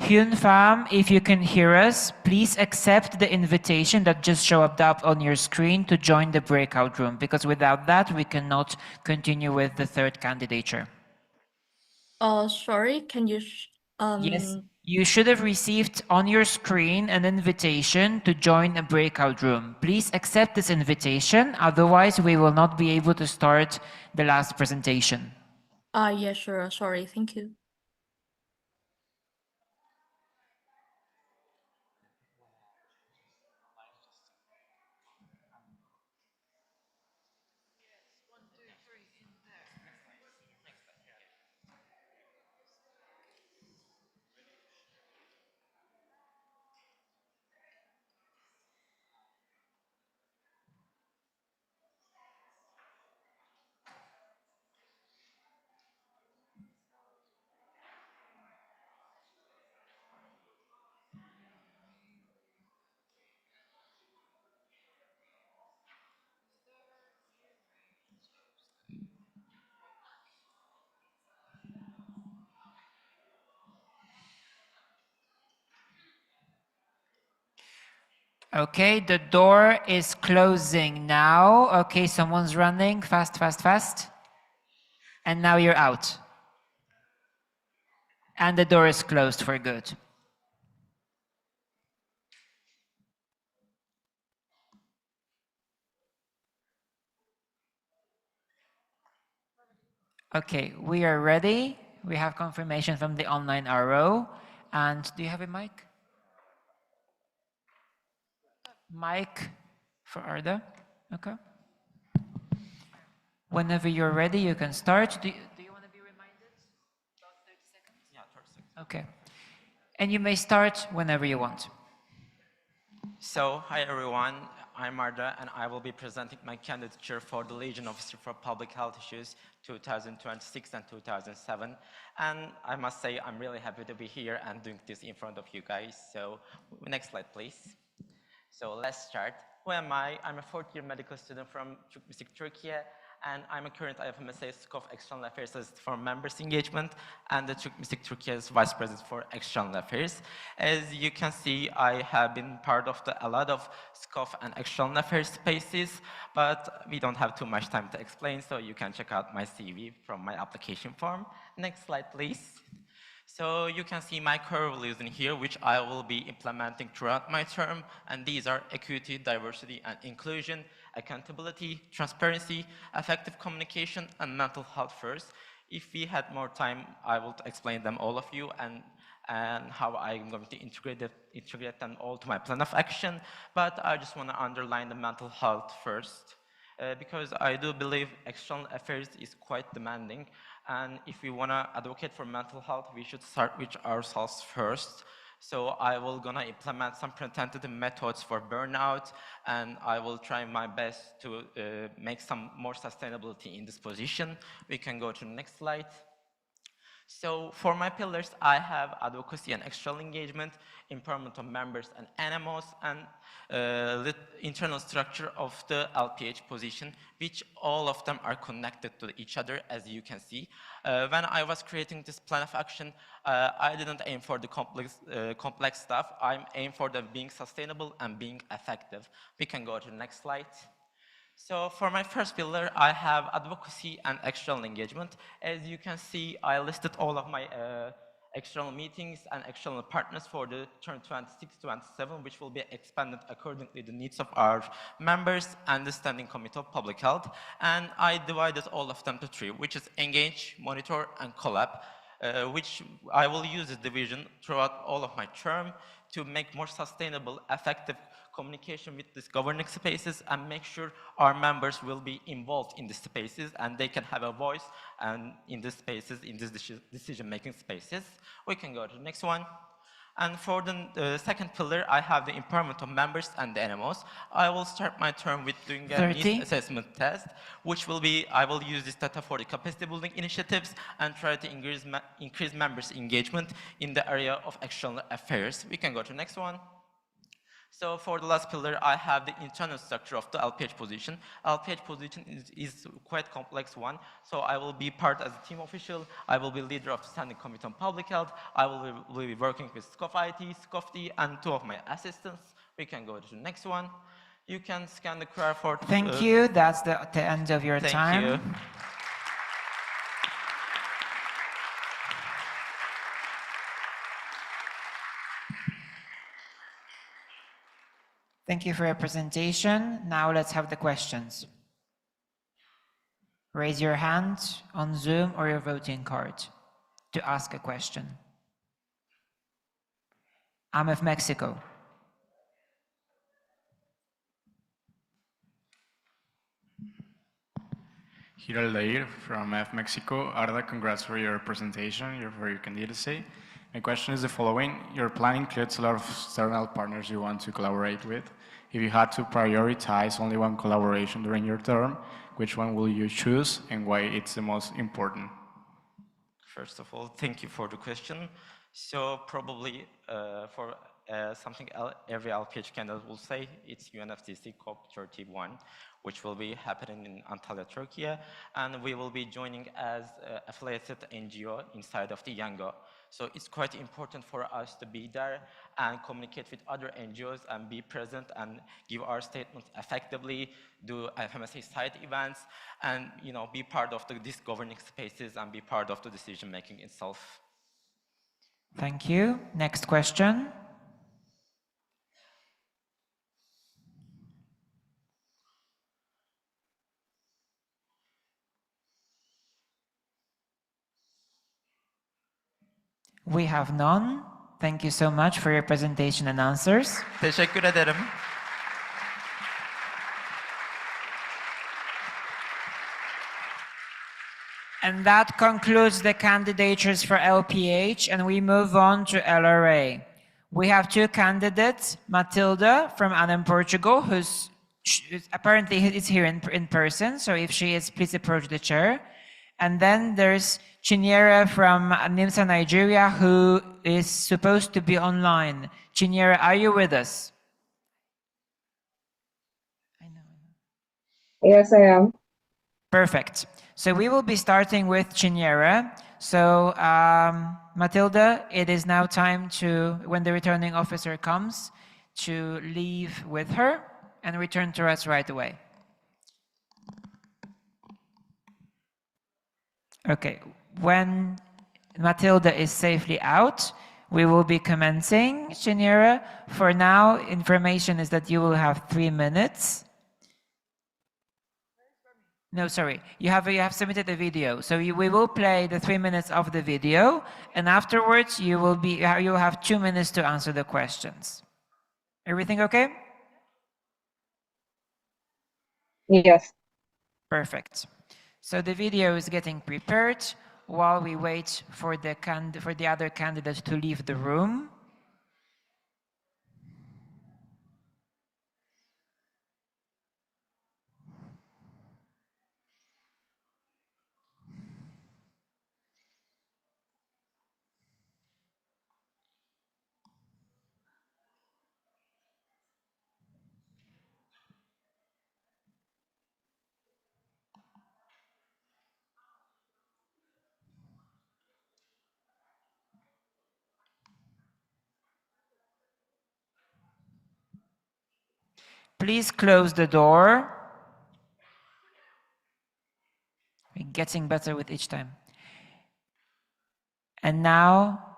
Hyun Pham, if you can hear us, please accept the invitation that just showed up on your screen to join the breakout room, because without that, we cannot continue with the third candidature.
Sorry, can you
Yes, you should have received on your screen an invitation to join a breakout room. Please accept this invitation, otherwise we will not be able to start the last presentation.
Yeah, sure. Sorry. Thank you.
Okay, the door is closing now. Okay, someone's running. Fast, fast, fast. And now you're out. And the door is closed for good. Okay, we are ready. We have confirmation from the online RO. And do you have a mic? Mic for Arda? Okay. Whenever you're ready, you can start. Do you want to be reminded? About 30 seconds?
Yeah, 30 seconds.
Okay. And you may start whenever you want.
So, hi everyone, I'm Arda and I will be presenting my candidature for the Legion Officer for Public Health Issues 2026 and 2007. And I must say I'm really happy to be here and doing this in front of you guys. So, next slide please. So let's start. Who am I? I'm a fourth-year medical student from Turkey, and I'm a current IFMSA SCOF External Affairs Assistant for Members Engagement and the Turkey's Vice President for External Affairs. As you can see, I have been part of a lot of SCOF and External Affairs spaces, but we don't have too much time to explain, so you can check out my CV from my application form. Next slide, please. So you can see my core values in here, which I will be implementing throughout my term, and these are equity, diversity, and inclusion, accountability, transparency, effective communication, and mental health first. If we had more time, I will explain them all of you and how I'm going to integrate them all to my plan of action, but I just want to underline the mental health first. Because I do believe external affairs is quite demanding, and if we want to advocate for mental health, we should start with ourselves first. So I will gonna implement some preventative methods for burnout, and I will try my best to make some more sustainability in this position. We can go to the next slide. So for my pillars, I have advocacy and external engagement, empowerment of members and animals, and the internal structure of the LPH position, which all of them are connected to each other, as you can see. When I was creating this plan of action, I didn't aim for the complex stuff. I'm aiming for them being sustainable and being effective. We can go to the next slide. So for my first pillar, I have advocacy and external engagement. As you can see, I listed all of my external meetings and external partners for the term 26-27, which will be expanded accordingly to the needs of our members and the Standing Committee of Public Health. And I divided all of them to three, which is engage, monitor, and collab, which I will use this division throughout all of my term to make more sustainable, effective communication with these governing spaces and make sure our members will be involved in the spaces and they can have a voice and in these spaces, in these decision-making spaces. We can go to the next one. And for the second pillar, I have the empowerment of members and the animals. I will start my term with doing a needs assessment test, which will be, I will use this data for the capacity building initiatives and try to increase members' engagement in the area of external affairs. We can go to the next one. So for the last pillar, I have the internal structure of the LPH position. LPH position is quite complex one. So I will be part as a team official. I will be leader of the Standing Committee on Public Health. I will be working with SCOF IT, SCOF D, and two of my assistants. We can go to the next one. You can scan the QR for...
Thank you. That's the end of your time.
Thank you.
Thank you for your presentation. Now let's have the questions. Raise your hand on Zoom or your voting card to ask a question. I'm of Mexico.
Here Aldair from IFMSA. Arda, congrats for your presentation, for your candidacy. My question is the following. Your plan includes a lot of external partners you want to collaborate with. If you had to prioritize only one collaboration during your term, which one will you choose and why it's the most important?
First of all, thank you for the question. So probably for something every LPH candidate will say, it's UNFCCC COP31, which will be happening in Antalya, Turkey, and we will be joining as affiliated NGO inside of the Yango. So it's quite important for us to be there and communicate with other NGOs and be present and give our statements effectively, do IFMSA side events, and be part of these governing spaces and be part of the decision making itself.
Thank you. Next question. We have none. Thank you so much for your presentation and answers.
Teşekkür ederim.
And that concludes the candidatures for LPH, and we move on to LRA. We have two candidates, Matilda from Anam, Portugal, who's apparently is here in person, so if she is, please approach the chair. And then there's Chinyere from NIMSA, Nigeria, who is supposed to be online. Chinyere, are you with us?
Yes, I am.
Perfect. So we will be starting with Chinyere. So Matilda, it is now time to, when the returning officer comes, to leave with her and return to us right away. Okay, when Matilda is safely out, we will be commencing, Chinyere. For now, information is that you will have 3 minutes. No, sorry, you have submitted a video. So we will play the 3 minutes of the video, and afterwards you will have 2 minutes to answer the questions. Everything okay?
Yes.
Perfect. So the video is getting prepared while we wait for the other candidates to leave the room. Please close the door. We're getting better with each time. And now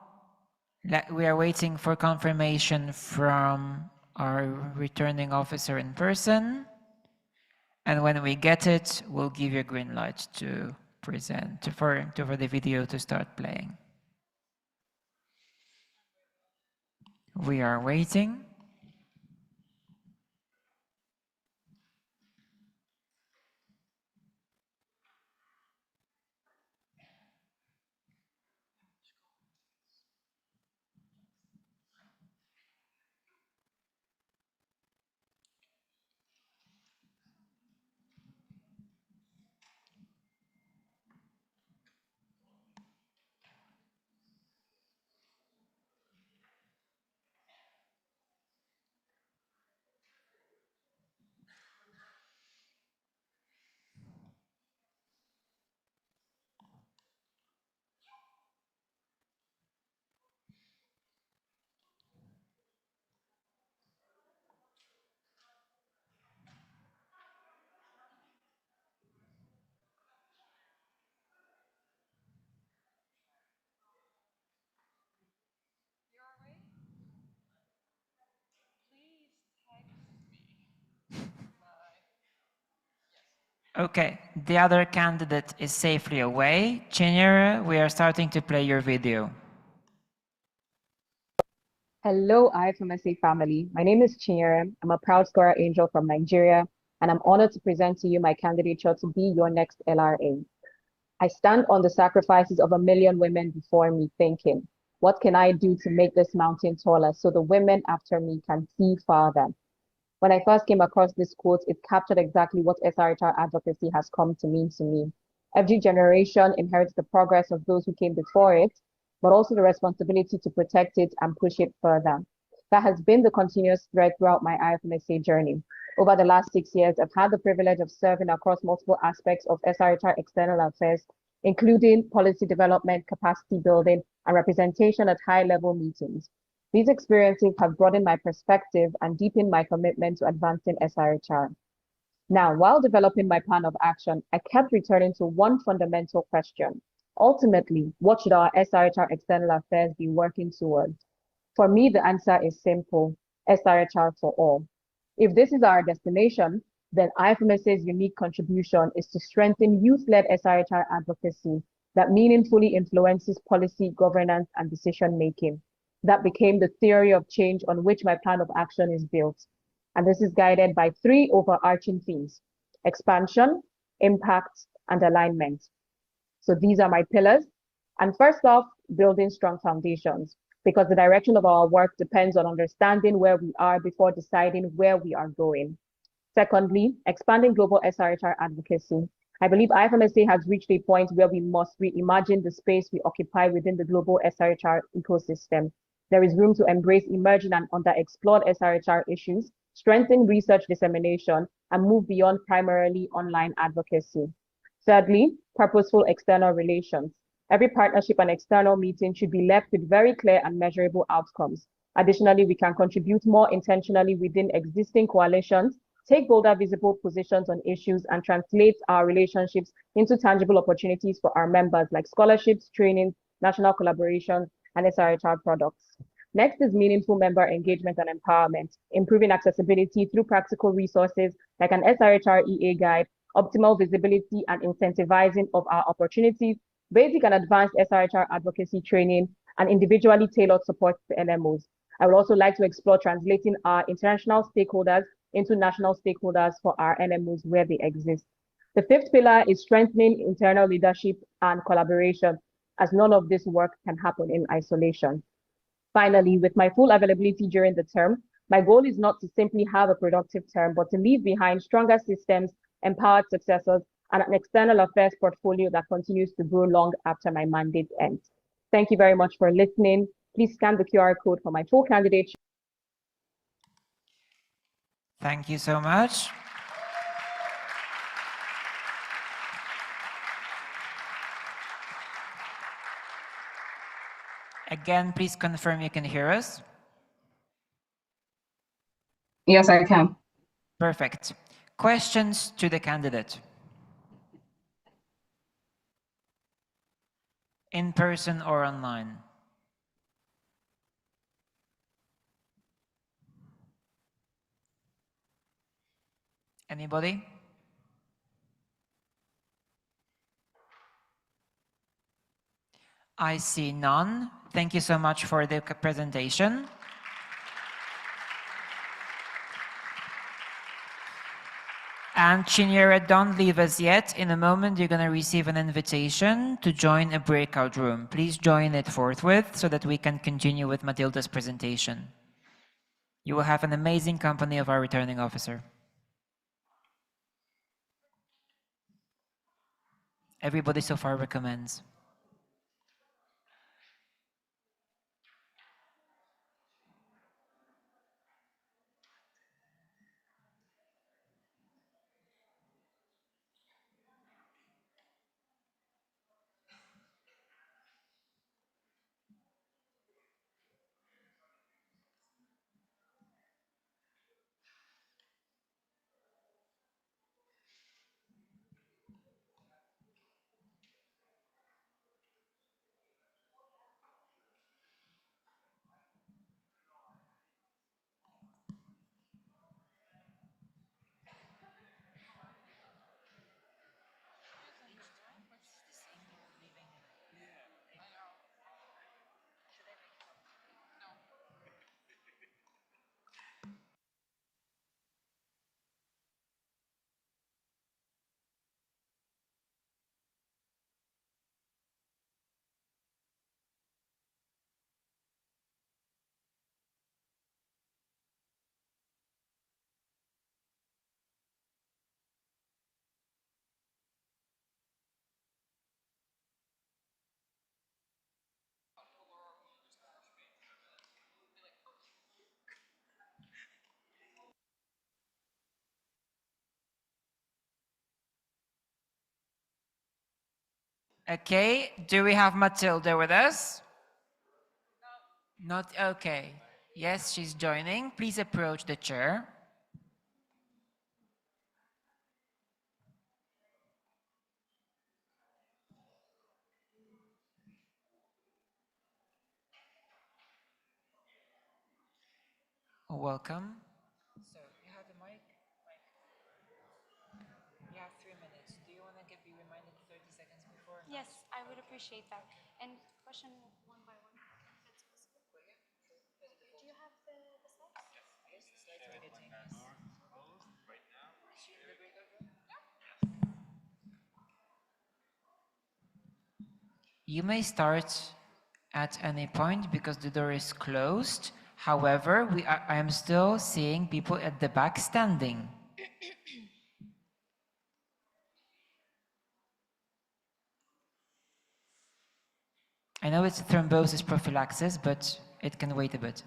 we are waiting for confirmation from our returning officer in person. And when we get it, we'll give you a green light to present, for the video to start playing. We are waiting. Okay, the other candidate is safely away. Chinyere, we are starting to play your video.
Hello, IFMSA family. My name is Chinyere. I'm a proud Scorer Angel from Nigeria, and I'm honored to present to you my candidature to be your next LRA. I stand on the sacrifices of 1 million women before me thinking, what can I do to make this mountain taller so the women after me can see farther? When I first came across this quote, it captured exactly what SRHR advocacy has come to mean to me. Every generation inherits the progress of those who came before it, but also the responsibility to protect it and push it further. That has been the continuous thread throughout my IFMSA journey. Over the last 6 years, I've had the privilege of serving across multiple aspects of SRHR external affairs including policy development, capacity building, and representation at high-level meetings. These experiences have broadened my perspective and deepened my commitment to advancing SRHR. Now, while developing my plan of action, I kept returning to one fundamental question. Ultimately, what should our SRHR external affairs be working towards? For me, the answer is simple: SRHR for all. If this is our destination, then IFMSA's unique contribution is to strengthen youth-led SRHR advocacy that meaningfully influences policy, governance, and decision-making. That became the theory of change on which my plan of action is built. And this is guided by three overarching themes: expansion, impact, and alignment. So these are my pillars. And first off, building strong foundations, because the direction of our work depends on understanding where we are before deciding where we are going. Secondly, expanding global SRHR advocacy. I believe IFMSA has reached a point where we must reimagine the space we occupy within the global SRHR ecosystem. There is room to embrace emerging and underexplored SRHR issues, strengthen research dissemination, and move beyond primarily online advocacy. Thirdly, purposeful external relations. Every partnership and external meeting should be left with very clear and measurable outcomes. Additionally, we can contribute more intentionally within existing coalitions, take bolder visible positions on issues, and translate our relationships into tangible opportunities for our members like scholarships, trainings, national collaborations, and SRHR products. Next is meaningful member engagement and empowerment, improving accessibility through practical resources like an SRHR EA guide, optimal visibility and incentivizing of our opportunities, basic and advanced SRHR advocacy training, and individually tailored support to NMOs. I would also like to explore translating our international stakeholders into national stakeholders for our NMOs where they exist. The fifth pillar is strengthening internal leadership and collaboration, as none of this work can happen in isolation. Finally, with my full availability during the term, my goal is not to simply have a productive term, but to leave behind stronger systems, empowered successors, and an external affairs portfolio that continues to grow long after my mandate ends. Thank you very much for listening. Please scan the QR code for my full candidate.
Thank you so much. Again, please confirm you can hear us.
Yes, I can.
Perfect. Questions to the candidate? In person or online? Anybody? I see none. Thank you so much for the presentation. And Chinyere, don't leave us yet. In a moment, you're going to receive an invitation to join a breakout room. Please join it forthwith so that we can continue with Matilda's presentation. You will have an amazing company of our returning officer. Everybody so far recommends. Okay, do we have Matilda with us? Not okay. Yes, she's joining. Please approach the chair. Welcome. So you have the mic. You have 3 minutes. Do you want to be reminded 30 seconds before?
Yes, I would appreciate that. And question one by one, if that's possible. Do you have the slides?
Yes, the slides are getting right now. You may start at any point because the door is closed. However, I am still seeing people at the back standing. I know it's thrombosis prophylaxis, but it can wait a bit.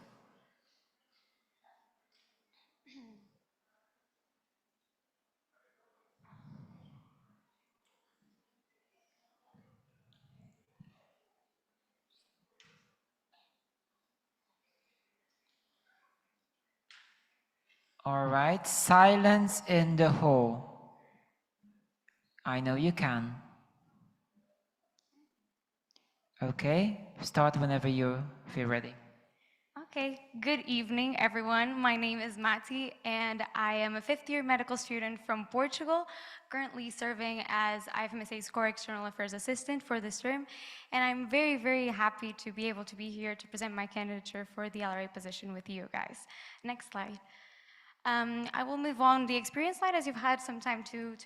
All right, silence in the hall. I know you can. Okay, start whenever you feel ready.
Okay, good evening, everyone. My name is Mati, and I am a fifth-year medical student from Portugal, currently serving as IFMSA's Core External Affairs Assistant for this term, and I'm very, very happy to be able to be here to present my candidature for the LRA position with you guys. Next slide. I will move on the experience slide as you've had some time to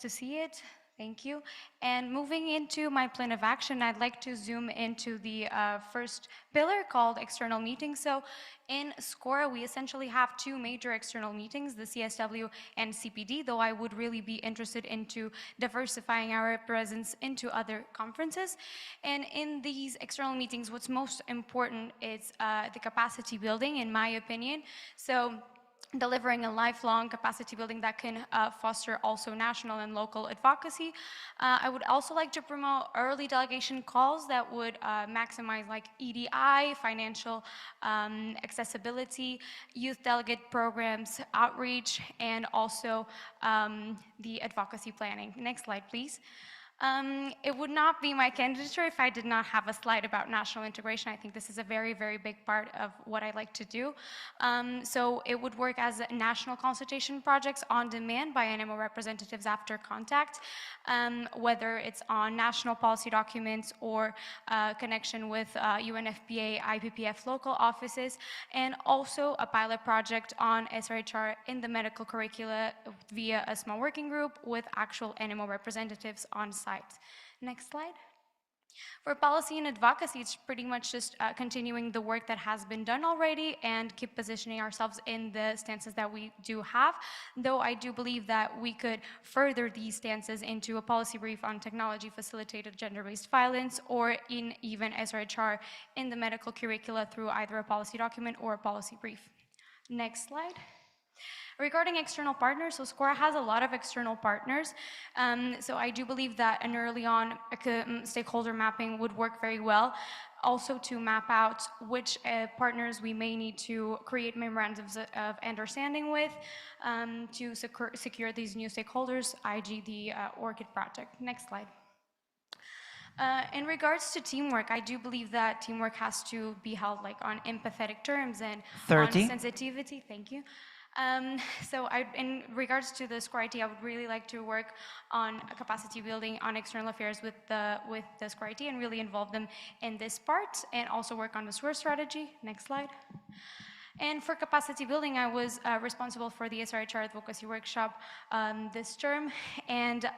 see it. Thank you. And moving into my plan of action, I'd like to zoom into the first pillar called external meetings. So in SCORA, we essentially have two major external meetings, the CSW and CPD, though I would really be interested into diversifying our presence into other conferences. And in these external meetings, what's most important is the capacity building, in my opinion. So delivering a lifelong capacity building that can foster also national and local advocacy. I would also like to promote early delegation calls that would maximize like EDI, financial accessibility, youth delegate programs, outreach, and also the advocacy planning. Next slide, please. It would not be my candidature if I did not have a slide about national integration. I think this is a very, very big part of what I like to do. So it would work as national consultation projects on demand by NMO representatives after contact, whether it's on national policy documents or connection with UNFPA, IPPF local offices, and also a pilot project on SRHR in the medical curricula via a small working group with actual NMO representatives on site. Next slide. For policy and advocacy, it's pretty much just continuing the work that has been done already and keep positioning ourselves in the stances that we do have, though I do believe that we could further these stances into a policy brief on technology-facilitated gender-based violence or in even SRHR in the medical curricula through either a policy document or a policy brief. Next slide. Regarding external partners, so SCORA has a lot of external partners. So I do believe that an early on stakeholder mapping would work very well. Also to map out which partners we may need to create memorandums of understanding with to secure these new stakeholders, i.g. the ORCID project. Next slide. In regards to teamwork, I do believe that teamwork has to be held like on empathetic terms and
30.
on sensitivity. Thank you. So in regards to the SCORA IT, I would really like to work on capacity building on external affairs with the SCORA IT and really involve them in this part and also work on the SWIR strategy. Next slide. And for capacity building, I was responsible for the SRHR advocacy workshop this term, and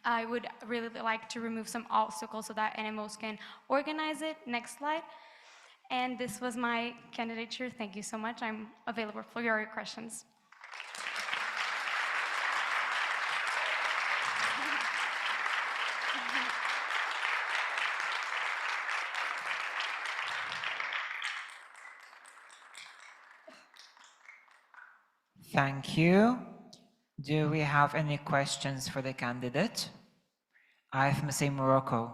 I would really like to remove some obstacles so that NMOs can organize it. Next slide. And this was my candidature. Thank you so much. I'm available for your questions.
Thank you. Do we have any questions for the candidate? IFMSA Morocco.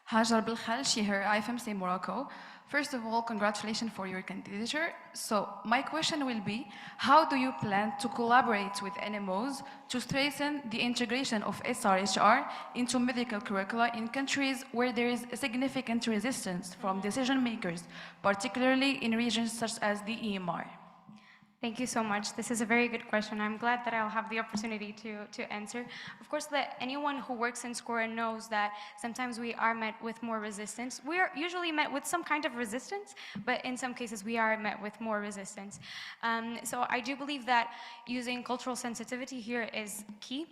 Hajar Belkhal, Shiher, IFMSA Morocco. First of all, congratulations for your candidature. So my question will be, how do you plan to collaborate with NMOs to strengthen the integration of SRHR into medical curricula in countries where there is a significant resistance from decision makers, particularly in regions such as the EMR?
Thank you so much. This is a very good question. I'm glad that I'll have the opportunity to answer. Of course, anyone who works in SCORE knows that sometimes we are met with more resistance. We are usually met with some kind of resistance, but in some cases we are met with more resistance. So I do believe that using cultural sensitivity here is key.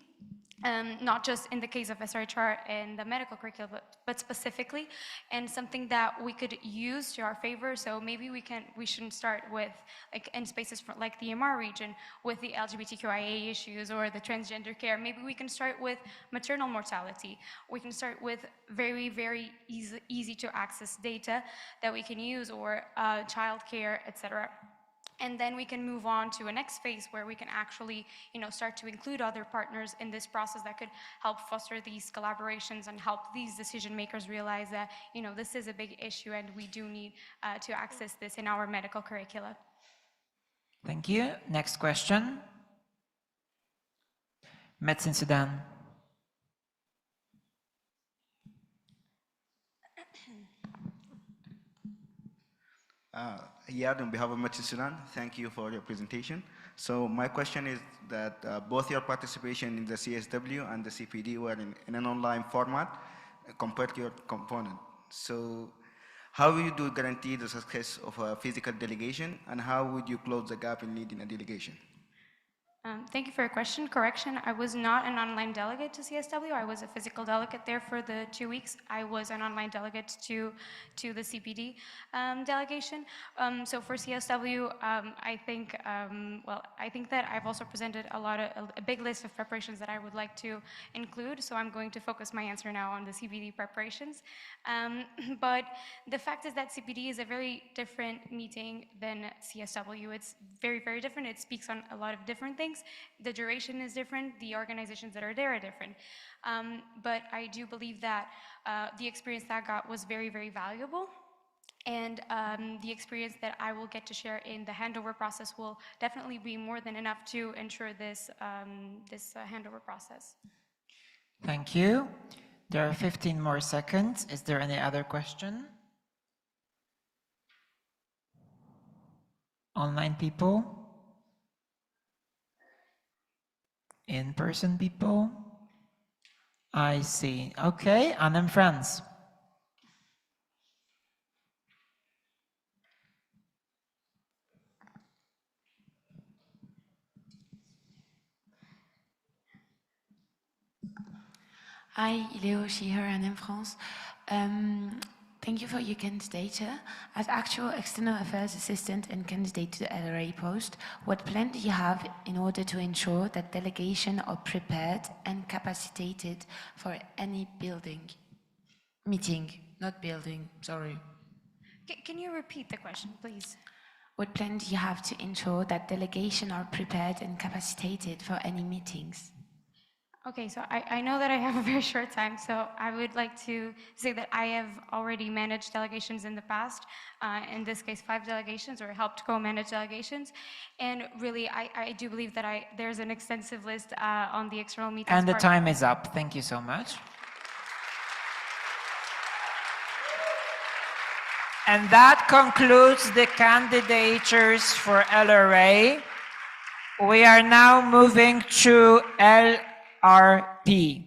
Not just in the case of SRHR and the medical curriculum, but specifically, and something that we could use to our favor. So maybe we shouldn't start with, like in spaces like the EMR region, with the LGBTQIA issues or the transgender care. Maybe we can start with maternal mortality. We can start with very, very easy to access data that we can use, or child care, etc. And then we can move on to a next phase where we can actually, start to include other partners in this process that could help foster these collaborations and help these decision makers realize that, this is a big issue and we do need to access this in our medical curricula.
Thank you. Next question. Medicine Sudan.
Iyad, on behalf of Medicine Sudan, thank you for your presentation. So my question is that both your participation in the CSW and the CPD were in an online format compared to your component. So how will you guarantee the success of a physical delegation, and how would you close the gap in leading a delegation?
Thank you for your question. Correction, I was not an online delegate to CSW. I was a physical delegate there for the 2 weeks. I was an online delegate to the CPD delegation. So for CSW, I think that I've also presented a big list of preparations that I would like to include. So I'm going to focus my answer now on the CPD preparations. But the fact is that CPD is a very different meeting than CSW. It's very, very different. It speaks on a lot of different things. The duration is different. The organizations that are there are different. But I do believe that the experience that I got was very, very valuable. And the experience that I will get to share in the handover process will definitely be more than enough to ensure this handover process.
Thank you. There are 15 more seconds. Is there any other question? Online people? In-person people? I see. Okay, and then France.
Hi, Léo Shiher and in France. Thank you for your candidature. As actual external affairs assistant and candidate to the LRA post, what plan do you have in order to ensure that delegations are prepared and capacitated for any meeting, not building, sorry.
Can you repeat the question, please?
What plan do you have to ensure that delegations are prepared and capacitated for any meetings?
Okay, so I know that I have a very short time, so I would like to say that I have already managed delegations in the past, in this case 5 delegations, or helped co-manage delegations, and really I do believe that there's an extensive list on the external meetings.
And the time is up. Thank you so much. And that concludes the candidatures for LRA. We are now moving to LRP.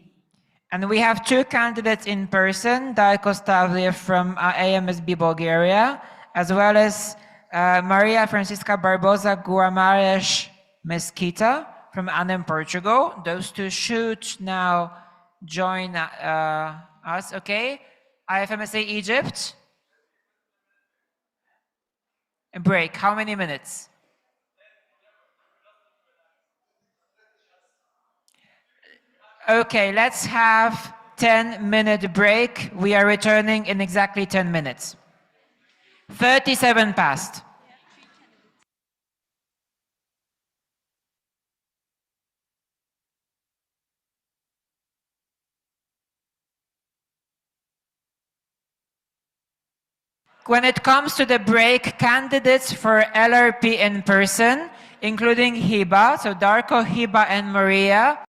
And we have 2 candidates in person, Dajko Stavliev from AMSB Bulgaria, as well as Maria Francisca Barbosa Guamares Mesquita from ANEM Portugal. Those 2 should now join us, okay? IFMSA Egypt. A break, how many minutes? Okay, let's have 10-minute break. We are returning in exactly 10 minutes. 37 passed. When it comes to the break, candidates for LRP in person, including Hiba, so Darko, Hiba, and Maria,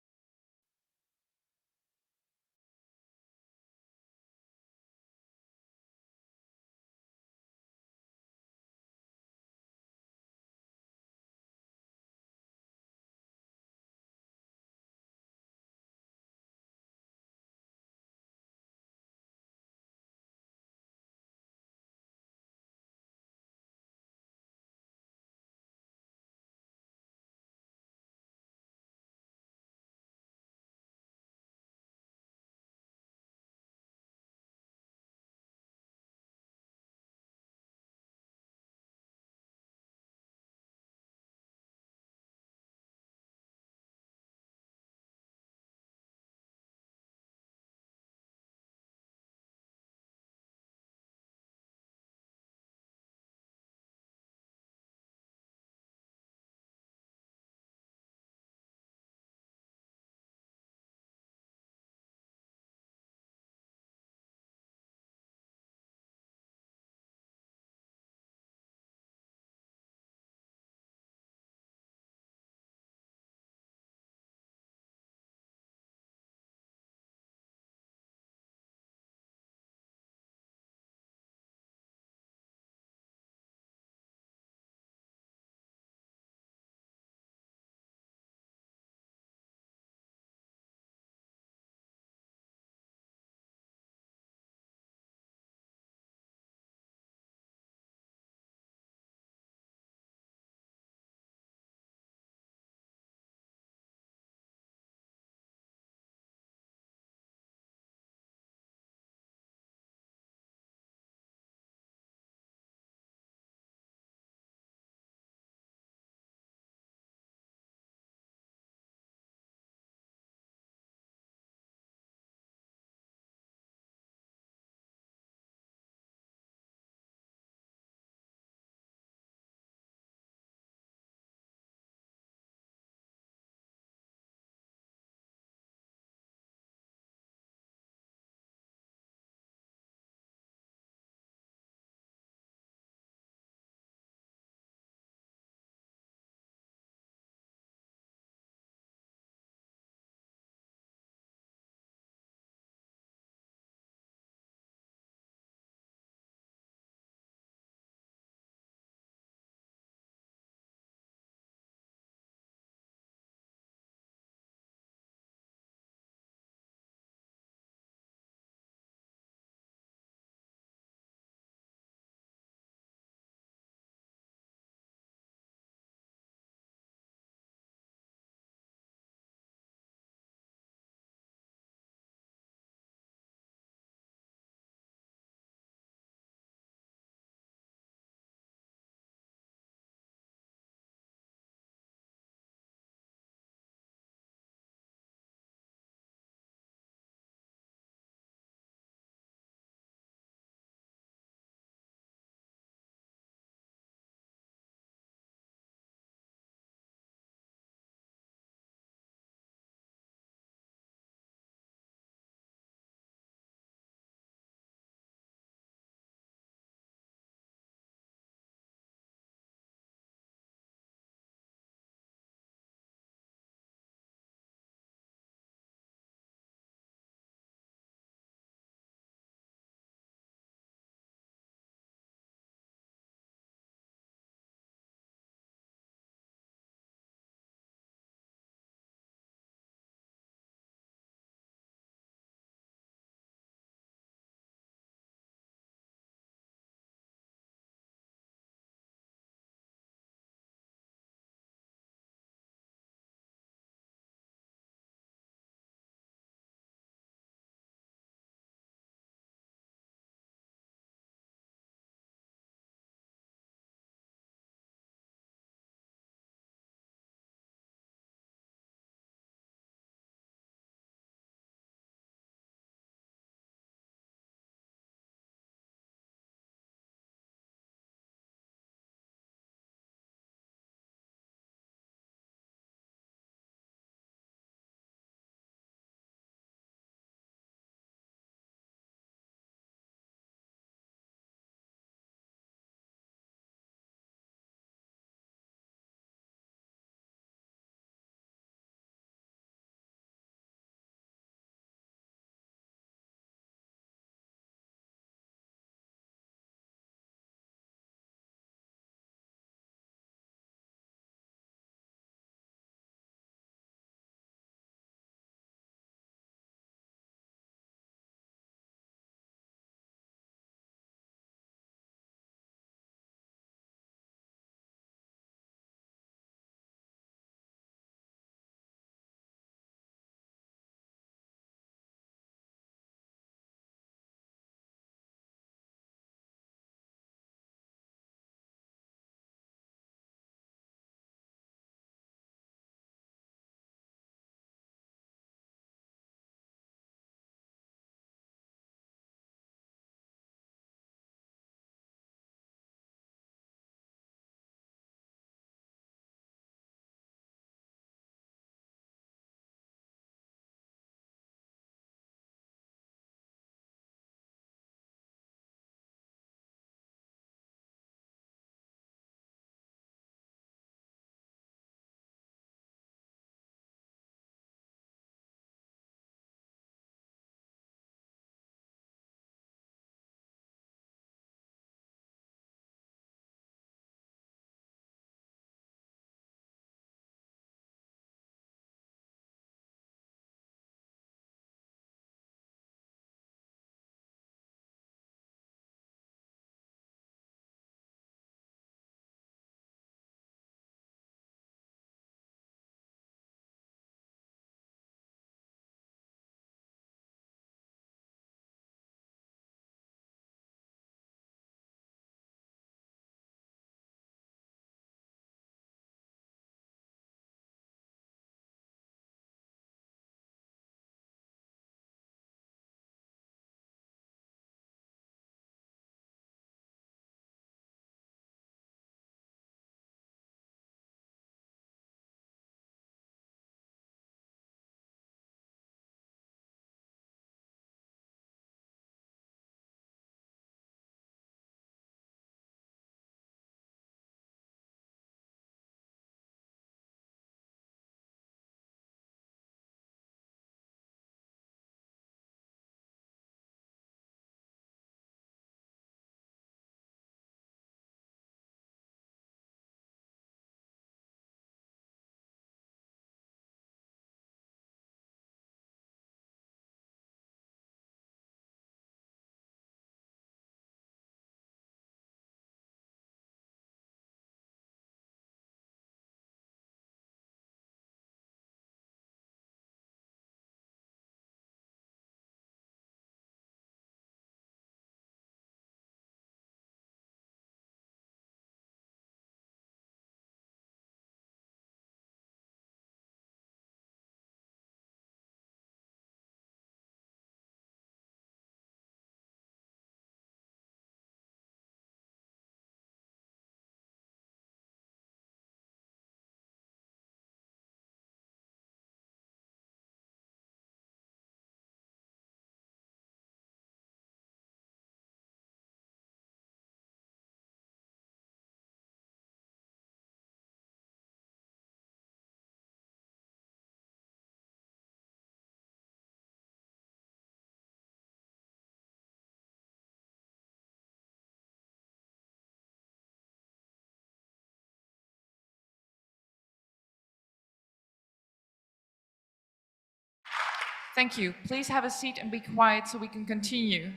Thank you. Please have a seat and be quiet so we can continue.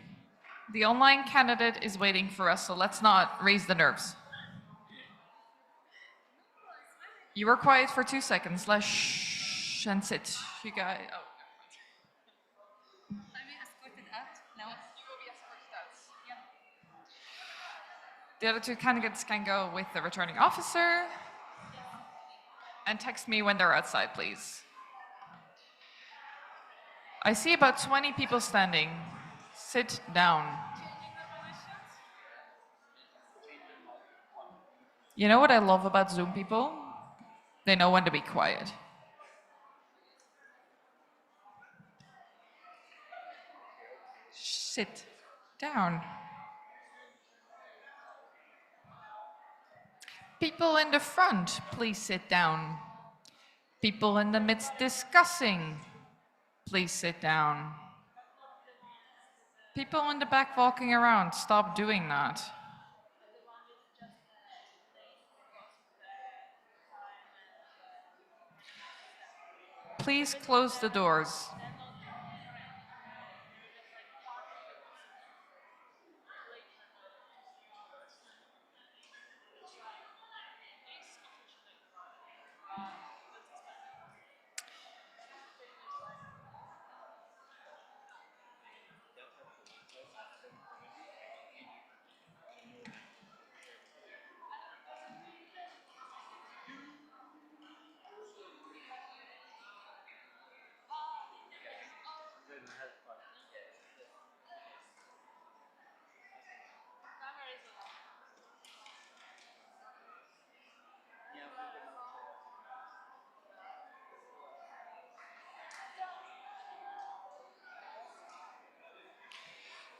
The online candidate is waiting for us, so let's not raise the nerves. You were quiet for 2 seconds. Let's shh and sit. You guys. Oh. The other two candidates can go with the returning officer. And text me when they're outside, please. I see about 20 people standing. Sit down. You know what I love about Zoom people? They know when to be quiet. Sit down. People in the front, please sit down. People in the midst discussing, please sit down. People in the back walking around, stop doing that. Please close the doors.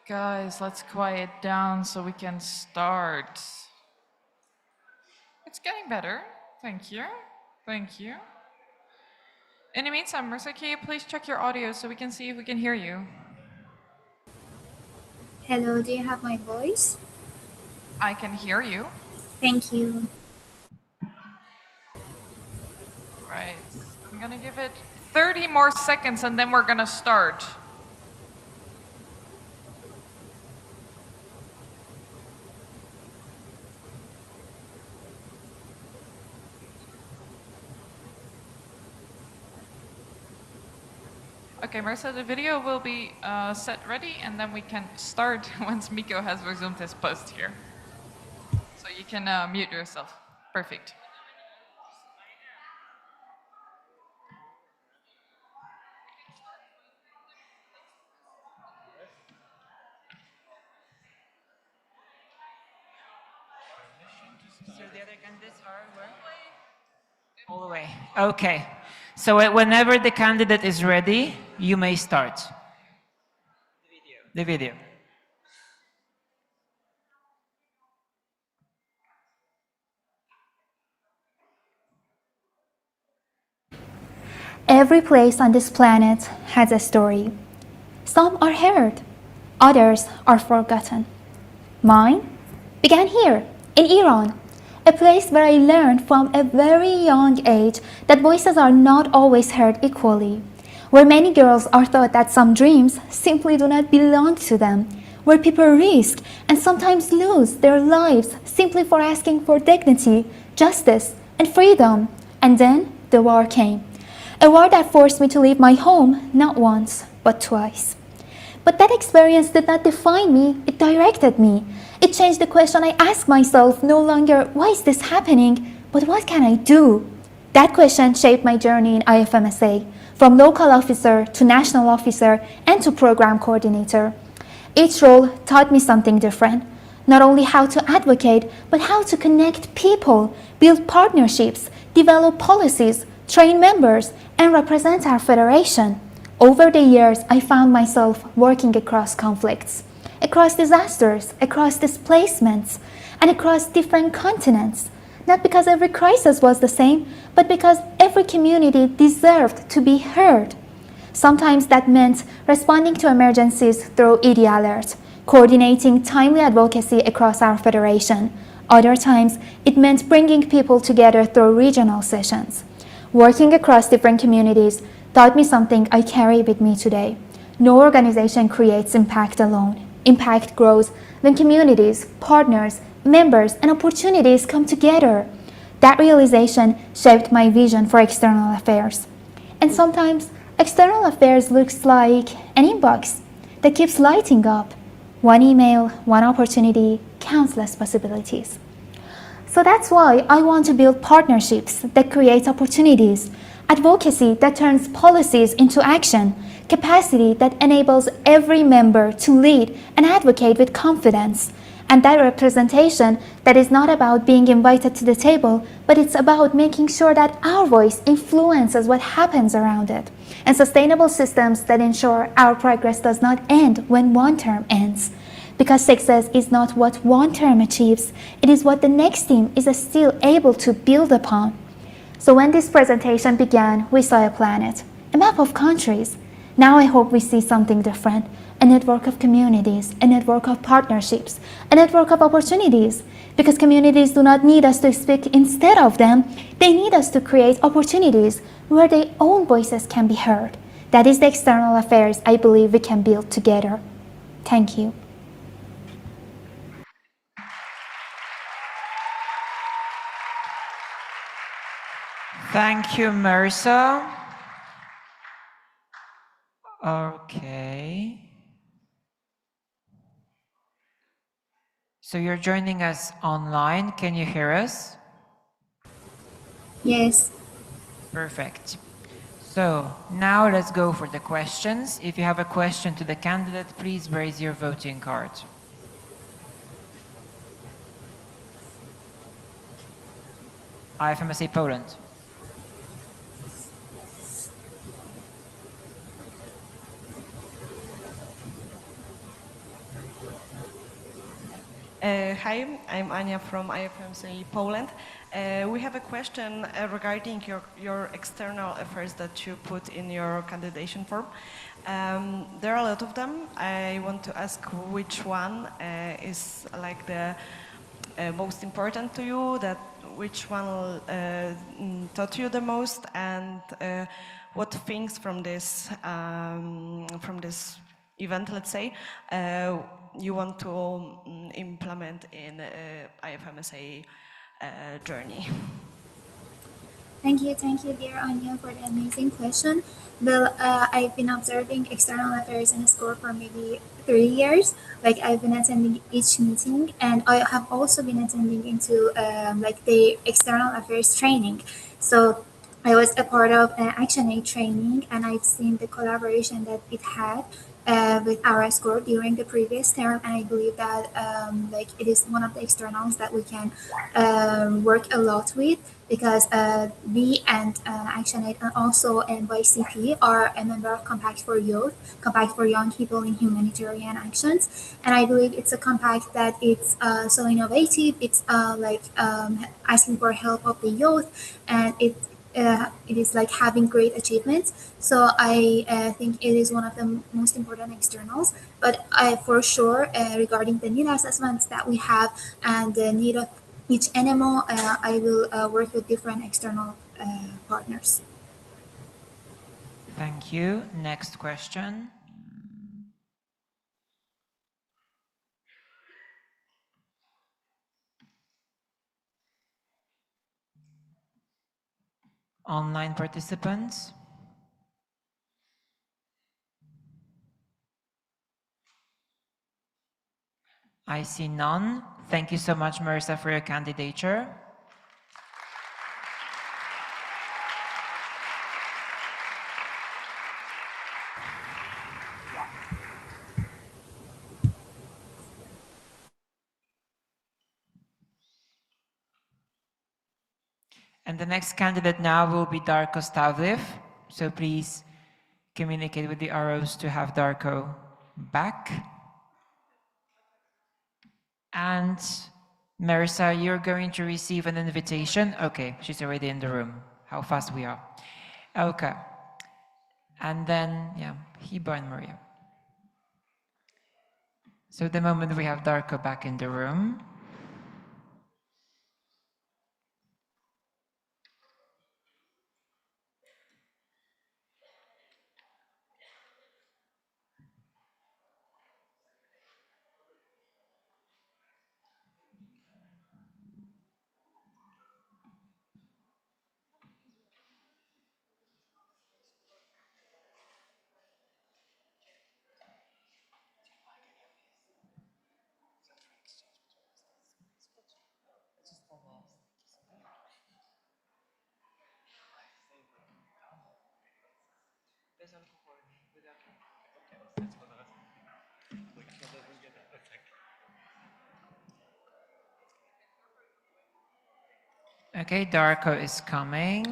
Guys, let's quiet down so we can start. It's getting better. Thank you. Thank you. In the meantime, Marissa, can you please check your audio so we can see if we can hear you?
Hello, do you have my voice?
I can hear you.
Thank you.
Right. I'm gonna give it 30 more seconds and then we're gonna start. Okay, Marissa, the video will be set ready and then we can start once Miko has resumed his post here. So you can mute yourself. Perfect.
So the other candidates are where? All the way. Okay. So whenever the candidate is ready, you may start. The video.
Every place on this planet has a story. Some are heard, others are forgotten. Mine began here, in Iran, a place where I learned from a very young age that voices are not always heard equally, where many girls are taught that some dreams simply do not belong to them, where people risk and sometimes lose their lives simply for asking for dignity, justice, and freedom. And then the war came. A war that forced me to leave my home not once, but twice. But that experience did not define me, it directed me. It changed the question I asked myself, no longer, why is this happening, but what can I do? That question shaped my journey in IFMSA, from local officer to national officer and to program coordinator. Each role taught me something different, not only how to advocate, but how to connect people, build partnerships, develop policies, train members, and represent our federation. Over the years, I found myself working across conflicts, across disasters, across displacements, and across different continents. Not because every crisis was the same, but because every community deserved to be heard. Sometimes that meant responding to emergencies through ED alerts, coordinating timely advocacy across our federation. Other times, it meant bringing people together through regional sessions. Working across different communities taught me something I carry with me today. No organization creates impact alone. Impact grows when communities, partners, members, and opportunities come together. That realization shaped my vision for external affairs. And sometimes, external affairs looks like an inbox that keeps lighting up. One email, one opportunity, countless possibilities. So that's why I want to build partnerships that create opportunities, advocacy that turns policies into action, capacity that enables every member to lead and advocate with confidence, and that representation that is not about being invited to the table, but it's about making sure that our voice influences what happens around it, and sustainable systems that ensure our progress does not end when one term ends. Because success is not what one term achieves, it is what the next team is still able to build upon. So when this presentation began, we saw a planet, a map of countries. Now I hope we see something different, a network of communities, a network of partnerships, a network of opportunities. Because communities do not need us to speak instead of them, they need us to create opportunities where their own voices can be heard. That is the external affairs I believe we can build together. Thank you.
Thank you, Marissa. Okay. So you're joining us online. Can you hear us?
Yes.
Perfect. So now let's go for the questions. If you have a question to the candidate, please raise your voting card. IFMSA Poland.
Hi, I'm Ania from IFMSA Poland. We have a question regarding your external affairs that you put in your candidation form. There are a lot of them. I want to ask which one is like the most important to you, that which one taught you the most, and what things from this event, let's say, you want to implement in IFMSA journey.
Thank you, dear Anya, for the amazing question. Well, I've been observing external affairs in a school for maybe 3 years. Like I've been attending each meeting, and I have also been attending into like the external affairs training. So I was a part of Action Aid training, and I've seen the collaboration that it had with our school during the previous term, and I believe that like it is one of the externals that we can work a lot with, because we and Action Aid and also NYCP are a member of Compact for Youth, Compact for Young People in Humanitarian Actions, and I believe it's a compact that it's so innovative. It's like asking for help of the youth, and it is like having great achievements. So I think it is one of the most important externals. But for sure, regarding the need assessments that we have and the need of each NMO, I will work with different external partners.
Thank you. Next question. Online participants. I see none. Thank you so much, Marissa, for your candidature. And the next candidate now will be Darko Stavliv. So please communicate with the ROs to have Darko back. And Marissa, you're going to receive an invitation. Okay, she's already in the room. How fast we are. Okay. And then, yeah, Hiba and Maria. So the moment we have Darko back in the room. Okay, Darko is coming.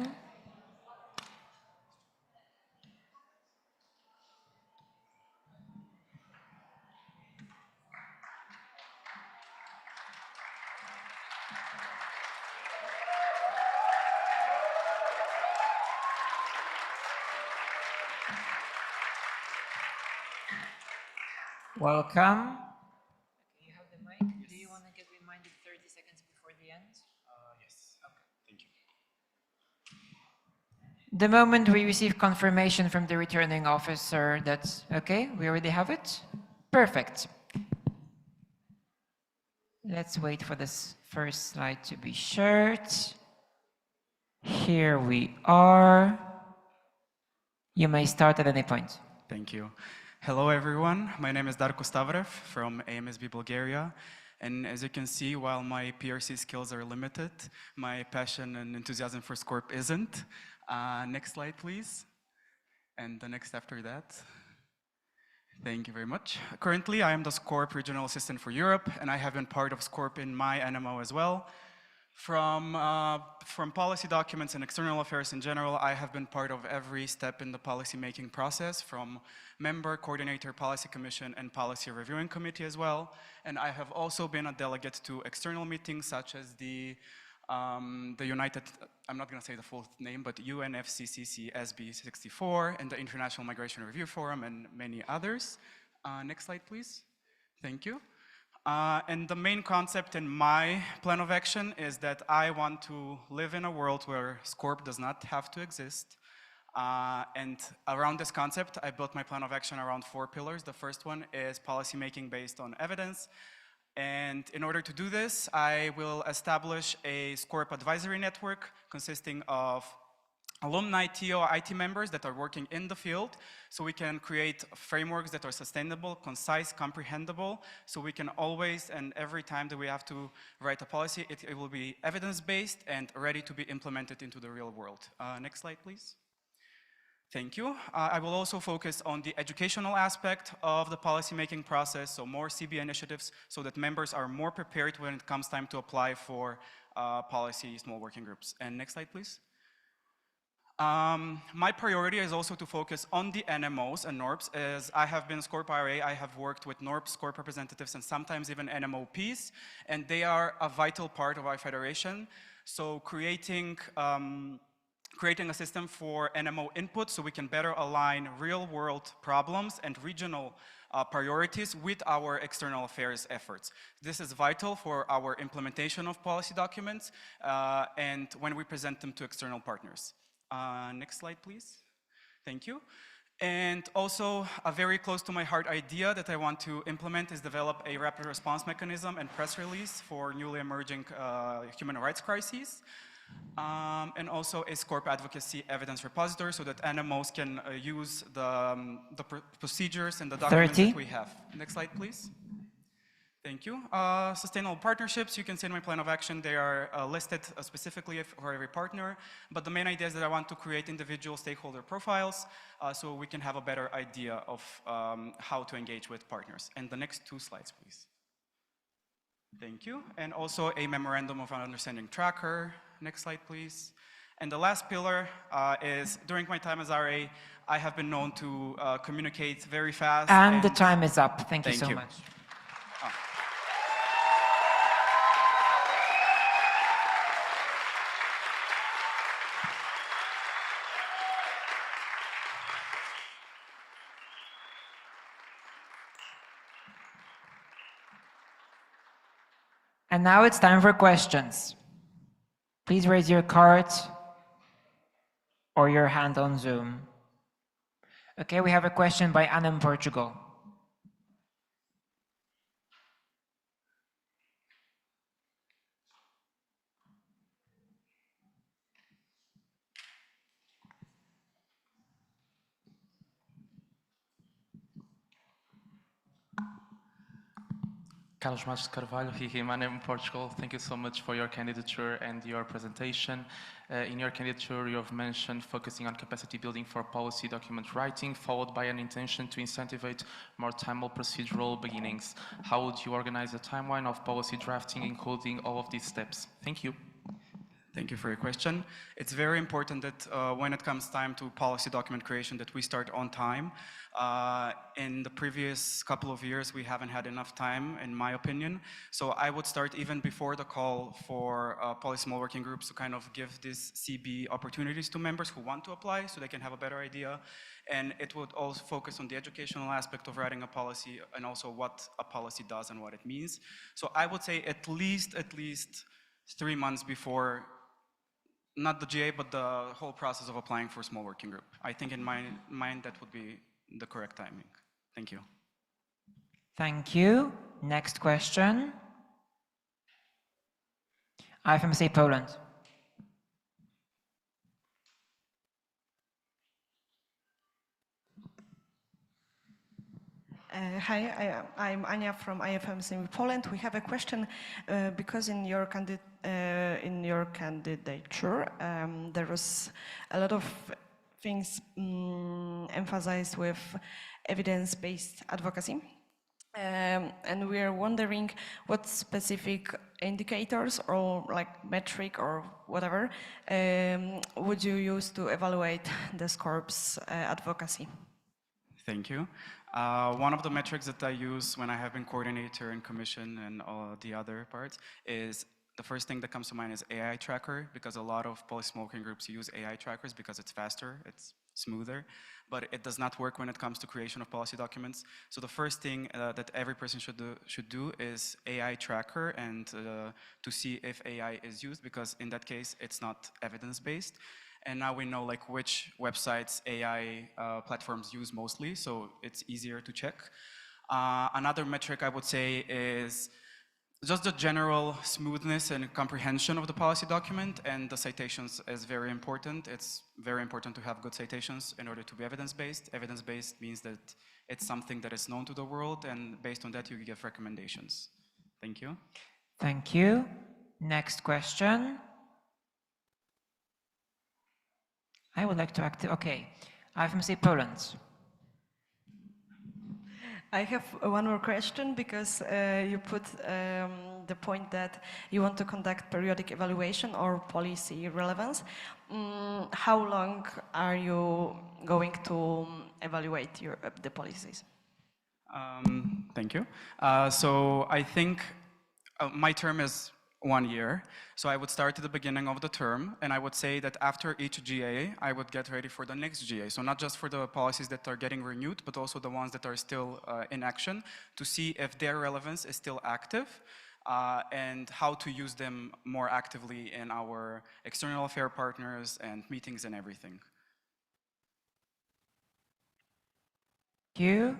Welcome. You have the mic. Do you want to get reminded 30 seconds before the end?
Yes. Okay. Thank you.
The moment we receive confirmation from the returning officer that's okay, we already have it. Perfect. Let's wait for this first slide to be shared. Here we are. You may start at any point.
Thank you. Hello, everyone. My name is Darko Stavrev from AMSB Bulgaria. And as you can see, while my PRC skills are limited, my passion and enthusiasm for SCORP isn't. Next slide, please. And the next after that. Thank you very much. Currently, I am the SCORP Regional Assistant for Europe, and I have been part of SCORP in my NMO as well. From policy documents and external affairs in general, I have been part of every step in the policy-making process, from member, coordinator, policy commission, and policy reviewing committee as well. And I have also been a delegate to external meetings such as the United, I'm not going to say the full name, but UNFCCC SB 64 and the International Migration Review Forum and many others. Next slide, please. Thank you. And the main concept in my plan of action is that I want to live in a world where SCORP does not have to exist. And around this concept, I built my plan of action around 4 pillars. The first one is policymaking based on evidence. And in order to do this, I will establish a SCORP advisory network consisting of alumni, TO, IT members that are working in the field, so we can create frameworks that are sustainable, concise, comprehensible, so we can always and every time that we have to write a policy, it will be evidence-based and ready to be implemented into the real world. Next slide, please. Thank you. I will also focus on the educational aspect of the policymaking process, so more CB initiatives so that members are more prepared when it comes time to apply for policy small working groups. And next slide, please. My priority is also to focus on the NMOs and NORPs. As I have been SCORP RA, I have worked with NORPs, SCORP representatives, and sometimes even NMOPs, and they are a vital part of our federation. So creating a system for NMO input so we can better align real-world problems and regional priorities with our external affairs efforts. This is vital for our implementation of policy documents and when we present them to external partners. Next slide, please. Thank you. And also, a very close to my heart idea that I want to implement is develop a rapid response mechanism and press release for newly emerging human rights crises. And also a SCORP advocacy evidence repository so that NMOs can use the procedures and the documents
30.
that we have. Next slide, please. Thank you. Sustainable partnerships, you can see in my plan of action, they are listed specifically for every partner, but the main idea is that I want to create individual stakeholder profiles so we can have a better idea of how to engage with partners. And the next 2 slides, please. Thank you. And also a memorandum of understanding tracker. Next slide, please. And the last pillar is, during my time as RA, I have been known to communicate very fast.
And the time is up. Thank you so much. And now it's time for questions. Please raise your card or your hand on Zoom. Okay, we have a question by Anna in Portugal.
Carlos Matos Carvalho, Hihimane in Portugal. Thank you so much for your candidature and your presentation. In your candidature, you have mentioned focusing on capacity building for policy document writing, followed by an intention to incentivize more timely procedural beginnings. How would you organize a timeline of policy drafting, including all of these steps? Thank you.
Thank you for your question. It's very important that when it comes time to policy document creation that we start on time. In the previous couple of years, we haven't had enough time, in my opinion. So I would start even before the call for policy small working groups to kind of give these CB opportunities to members who want to apply so they can have a better idea. And it would also focus on the educational aspect of writing a policy and also what a policy does and what it means. So I would say at least 3 months before, not the GA, but the whole process of applying for a small working group. I think in my mind that would be the correct timing. Thank you.
Thank you. Next question. IFMSA Poland.
Hi, I'm Ania from IFMSA Poland. We have a question because in your candidature there was a lot of things emphasized with evidence-based advocacy. And we are wondering what specific indicators or like metric or whatever would you use to evaluate the SCORP's advocacy?
Thank you. One of the metrics that I use when I have been coordinator and commission and all the other parts is the first thing that comes to mind is AI tracker, because a lot of policy small working groups use AI trackers because it's faster, it's smoother, but it does not work when it comes to creation of policy documents. So the first thing that every person should do is AI tracker and to see if AI is used, because in that case it's not evidence-based. And now we know like which websites AI platforms use mostly, so it's easier to check. Another metric I would say is just the general smoothness and comprehension of the policy document, and the citations is very important. It's very important to have good citations in order to be evidence-based. Evidence-based means that it's something that is known to the world, and based on that you give recommendations. Thank you.
Thank you. Next question. I would like to okay. IFMSA Poland.
I have one more question because you put the point that you want to conduct periodic evaluation or policy relevance. How long are you going to evaluate the policies?
Thank you. So I think my term is 1 year. So I would start at the beginning of the term, and I would say that after each GA, I would get ready for the next GA. So not just for the policies that are getting renewed, but also the ones that are still in action, to see if their relevance is still active and how to use them more actively in our external affair partners and meetings and everything.
Thank you.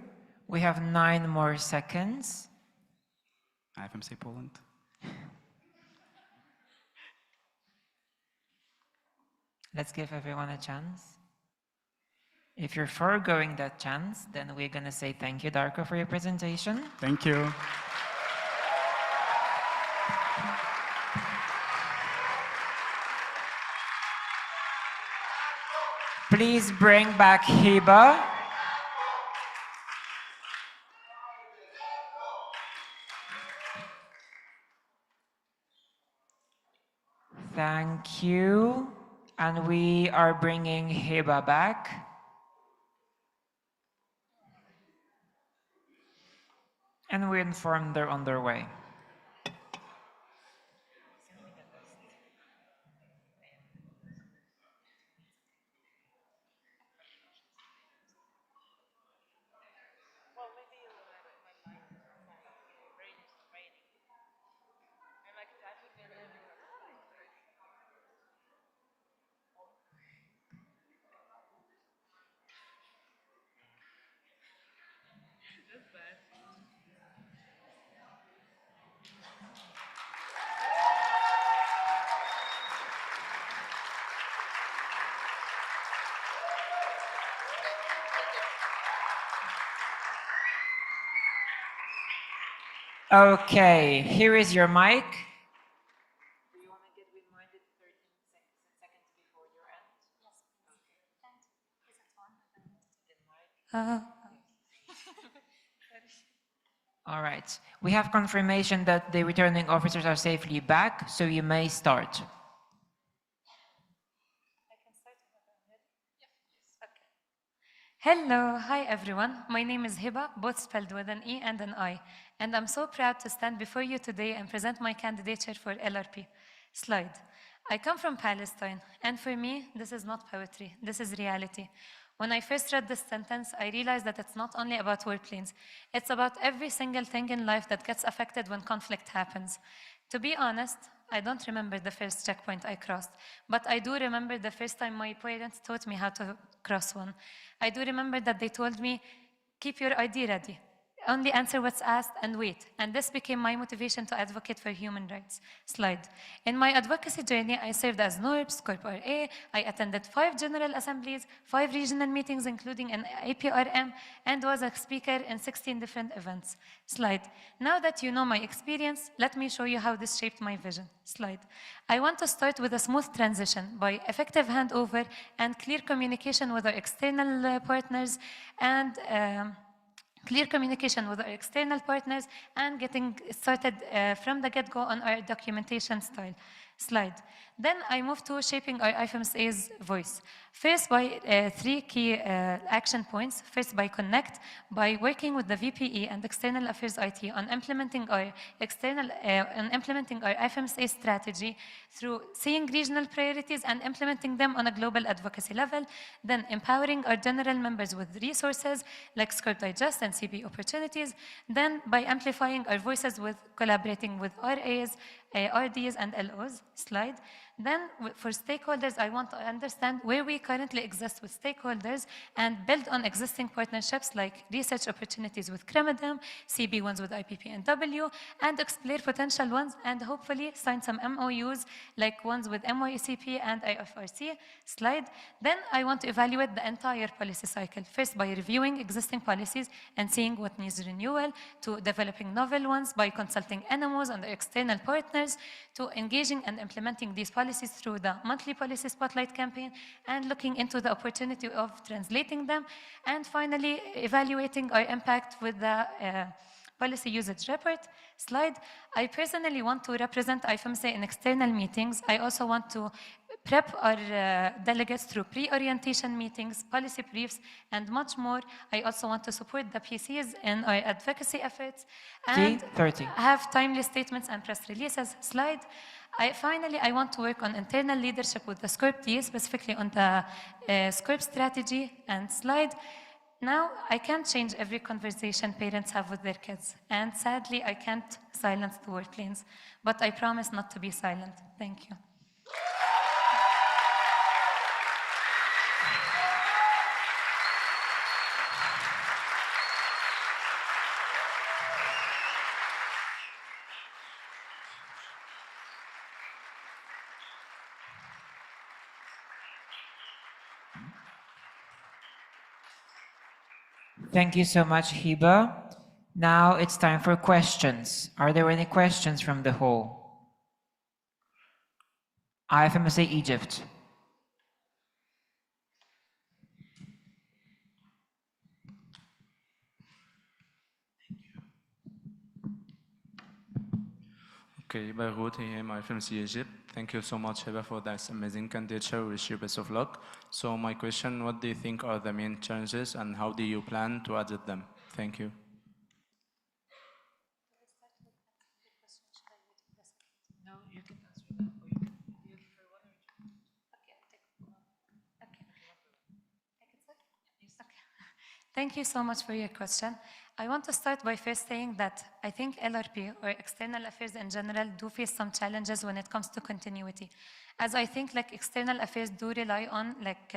We have 9 more seconds.
IFMSA Poland.
Let's give everyone a chance. If you're foregoing that chance, then we're going to say thank you, Darko, for your presentation.
Thank you.
Please bring back Hiba. Thank you. And we are bringing Hiba back. And we informed they're on their way. Okay, here is your mic. Do you want to get reminded 13 seconds before your end? Yes. All right. We have confirmation that the returning officers are safely back, so you may start.
Hello, hi everyone. My name is Hiba, both spelled with an E and an I, and I'm so proud to stand before you today and present my candidature for LRP. Slide. I come from Palestine, and for me, this is not poetry, this is reality. When I first read this sentence, I realized that it's not only about warplanes, it's about every single thing in life that gets affected when conflict happens. To be honest, I don't remember the first checkpoint I crossed, but I do remember the first time my parents taught me how to cross one. I do remember that they told me, keep your ID ready. Only answer what's asked and wait. And this became my motivation to advocate for human rights. Slide. In my advocacy journey, I served as NORBS, Corp RA. I attended 5 general assemblies, 5 regional meetings, including an APRM, and was a speaker in 16 different events. Slide. Now that you know my experience, let me show you how this shaped my vision. Slide. I want to start with a smooth transition by effective handover and clear communication with our external partners and clear communication with our external partners and getting started from the get-go on our documentation style. Slide. Then I move to shaping our IFMSA's voice. First by 3 key action points. First by Connect, by working with the VPE and External Affairs IT on implementing our IFMSA strategy through seeing regional priorities and implementing them on a global advocacy level. Then empowering our general members with resources like Scope Digest and CB opportunities. Then by amplifying our voices with collaborating with RAs, RDs and LOs. Slide. Then for stakeholders, I want to understand where we currently exist with stakeholders and build on existing partnerships like research opportunities with CREMADEM, CB ones with IPPNW, and explore potential ones and hopefully sign some MOUs like ones with MYCP and IFRC. Slide. Then I want to evaluate the entire policy cycle, first by reviewing existing policies and seeing what needs renewal, to developing novel ones by consulting NMOs and the external partners, to engaging and implementing these policies through the monthly policy spotlight campaign and looking into the opportunity of translating them, and finally evaluating our impact with the policy usage report. Slide. I personally want to represent IFMSA in external meetings. I also want to prep our delegates through pre-orientation meetings, policy briefs, and much more. I also want to support the PCs in our advocacy efforts and have timely statements and press releases. Slide. Finally, I want to work on internal leadership with the SCORP team, specifically on the SCORP strategy. And slide. Now, I can't change every conversation parents have with their kids. And sadly, I can't silence the warplanes. But I promise not to be silent. Thank you.
Thank you so much, Hiba. Now it's time for questions. Are there any questions from the hall? IFMSA Egypt.
Okay, Beirut, here, IFMSA Egypt. Thank you so much, Hiba, for this amazing candidature. Wish you best of luck. So my question, what do you think are the main challenges and how do you plan to address them? Thank you.
Thank you so much for your question. I want to start by first saying that I think LRP, or external affairs in general, do face some challenges when it comes to continuity. As I think like external affairs do rely on like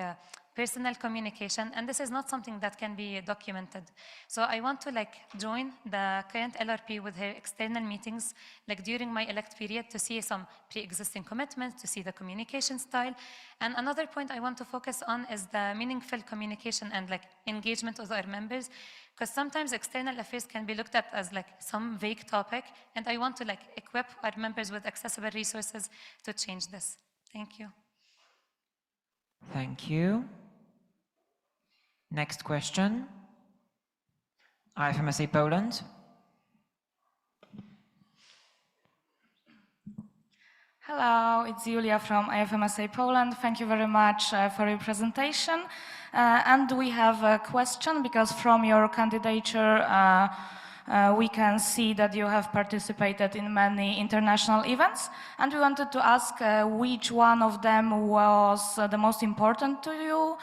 personal communication, and this is not something that can be documented. So I want to like join the current LRP with her external meetings, like during my elect period, to see some pre-existing commitments, to see the communication style. And another point I want to focus on is the meaningful communication and like engagement with our members, because sometimes external affairs can be looked at as like some vague topic, and I want to like equip our members with accessible resources to change this. Thank you.
Thank you. Next question. IFMSA Poland.
Hello, it's Julia from IFMSA Poland. Thank you very much for your presentation.
And we have a question because from your candidature, we can see that you have participated in many international events, and we wanted to ask which one of them was the most important to you,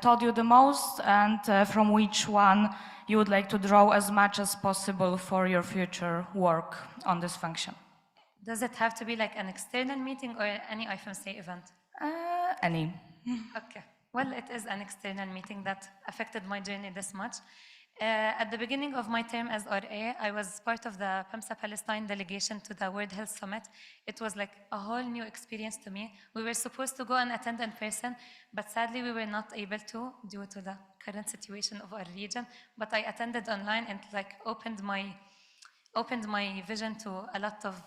taught you the most, and from which one you would like to draw as much as possible for your future work on this function.
Does it have to be like an external meeting or any IFMSA event?
Any.
Okay. Well, it is an external meeting that affected my journey this much. At the beginning of my term as RA, I was part of the PEMSA Palestine delegation to the World Health Summit. It was like a whole new experience to me. We were supposed to go and attend in person, but sadly we were not able to due to the current situation of our region. But I attended online and like opened my vision to a lot of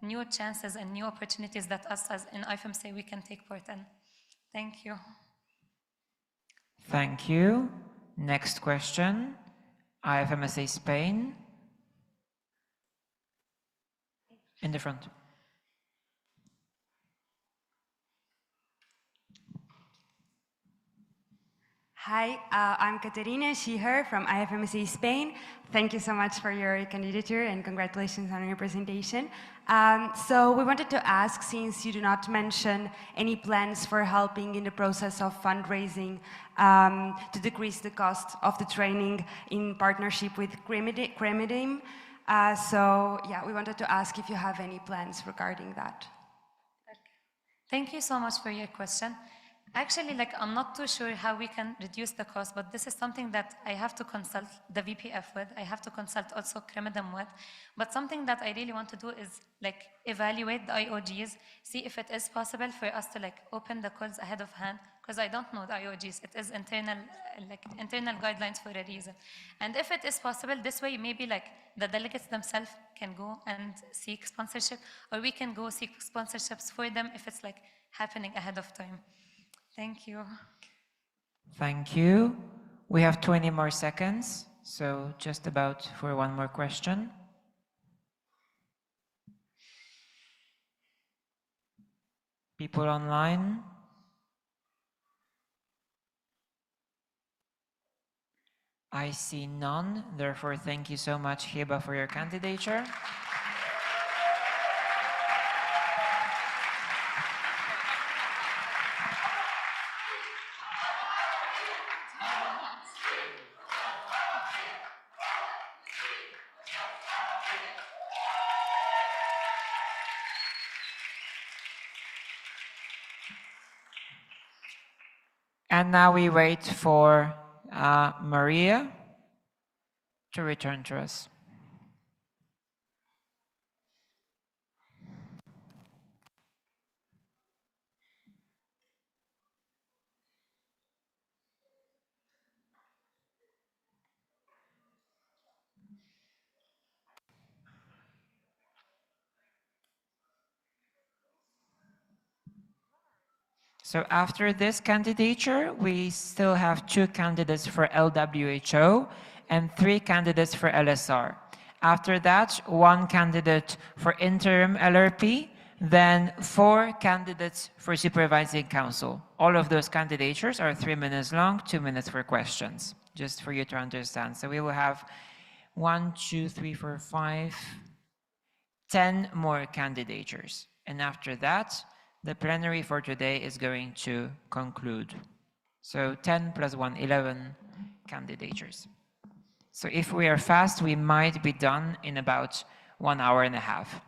new chances and new opportunities that us as in IFMSA we can take part in. Thank you.
Thank you. Next question, IFMSA Spain. In the front.
Hi, I'm Caterina Schiher from IFMSA Spain. Thank you so much for your candidature and congratulations on your presentation. So we wanted to ask, since you do not mention any plans for helping in the process of fundraising to decrease the cost of the training in partnership with Cremidim. So yeah, we wanted to ask if you have any plans regarding that.
Thank you so much for your question. Actually, I'm not too sure how we can reduce the cost, but this is something that I have to consult the VPF with. I have to consult also Cremidem with. But something that I really want to do is evaluate the IOGs, see if it is possible for us to open the calls ahead of hand, because I don't know the IOGs. It is internal guidelines for a reason. And if it is possible, this way maybe the delegates themselves can go and seek sponsorship, or we can go seek sponsorships for them if it's happening ahead of time. Thank you.
Thank you. We have 20 more seconds, so just about for one more question. People online? I see none, therefore thank you so much, Hiba, for your candidature. And now we wait for Maria to return to us. So after this candidature, we still have 2 candidates for LWHO and 3 candidates for LSR. After that, 1 candidate for interim LRP, then 4 candidates for supervising council. All of those candidatures are 3 minutes long, 2 minutes for questions, just for you to understand. So we will have 1, 2, 3, 4, 5, 10 more candidatures. And after that, the plenary for today is going to conclude. So 10 plus 1, 11 candidatures. So if we are fast, we might be done in about 1 hour and a half.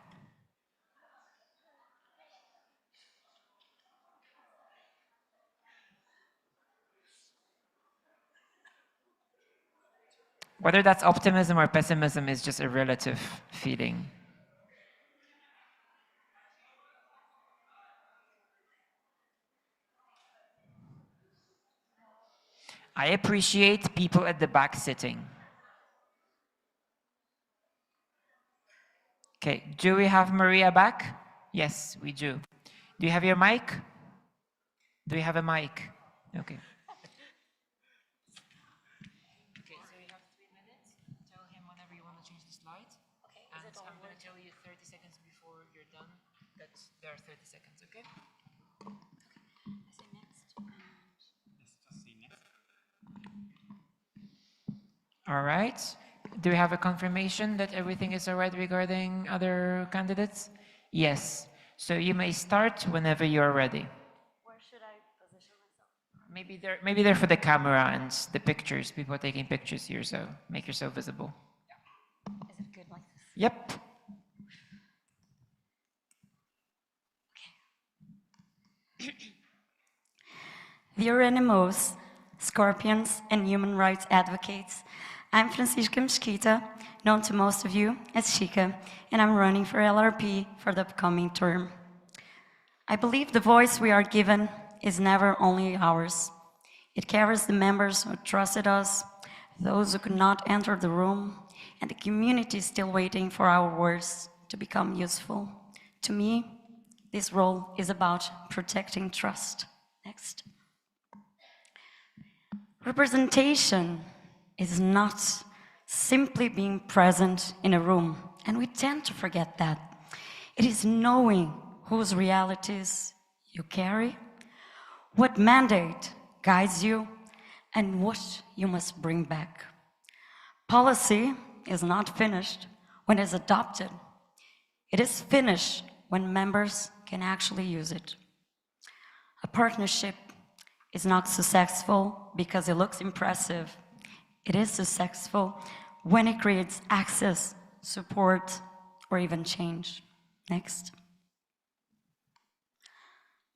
Whether that's optimism or pessimism is just a relative feeling. I appreciate people at the back sitting. Okay, do we have Maria back? Yes, we do. Do you have your mic? Do you have a mic? Okay. Okay, so you have 3 minutes. Tell him whenever you want to change the slide. Okay, and I'm going to tell you 30 seconds before you're done that there are 30 seconds, okay? All right. Do we have a confirmation that everything is all right regarding other candidates? Yes. So you may start whenever you're ready.
Where should I position myself?
Maybe they're for the camera and the pictures. People are taking pictures here, so make yourself visible.
Is it good like this?
Yep.
Dear NMOs, Scorpions, and human rights advocates, I'm Francisca Mesquita, known to most of you as Chica, and I'm running for LRP for the upcoming term. I believe the voice we are given is never only ours. It carries the members who trusted us, those who could not enter the room, and the community still waiting for our words to become useful. To me, this role is about protecting trust. Next. Representation is not simply being present in a room, and we tend to forget that. It is knowing whose realities you carry, what mandate guides you, and what you must bring back. Policy is not finished when it's adopted. It is finished when members can actually use it. A partnership is not successful because it looks impressive. It is successful when it creates access, support, or even change. Next.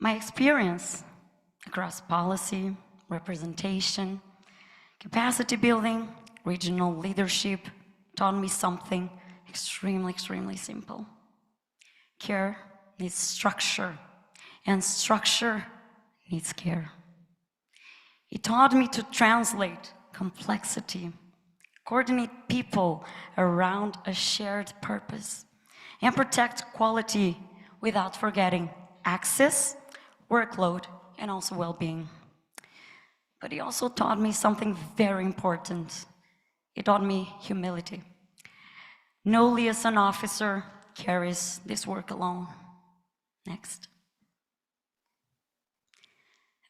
My experience across policy, representation, capacity building, regional leadership taught me something extremely simple. Care needs structure, and structure needs care. It taught me to translate complexity, coordinate people around a shared purpose, and protect quality without forgetting access, workload, and also well-being. But it also taught me something very important. It taught me humility. No liaison officer carries this work alone. Next.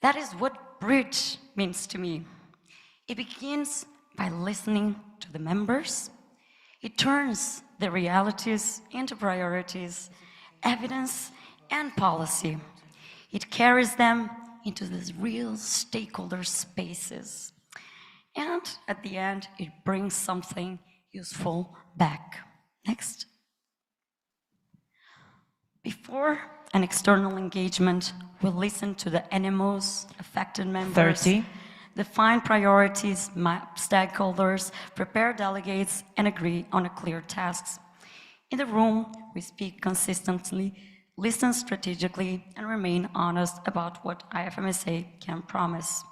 That is what bridge means to me. It begins by listening to the members. It turns the realities into priorities, evidence, and policy. It carries them into these real stakeholder spaces. And at the end, it brings something useful back. Next. Before an external engagement, we'll listen to the NMOs, affected members,
30.
define priorities, map stakeholders, prepare delegates, and agree on clear tasks. In the room, we speak consistently, listen strategically, and remain honest about what IFMSA can promise.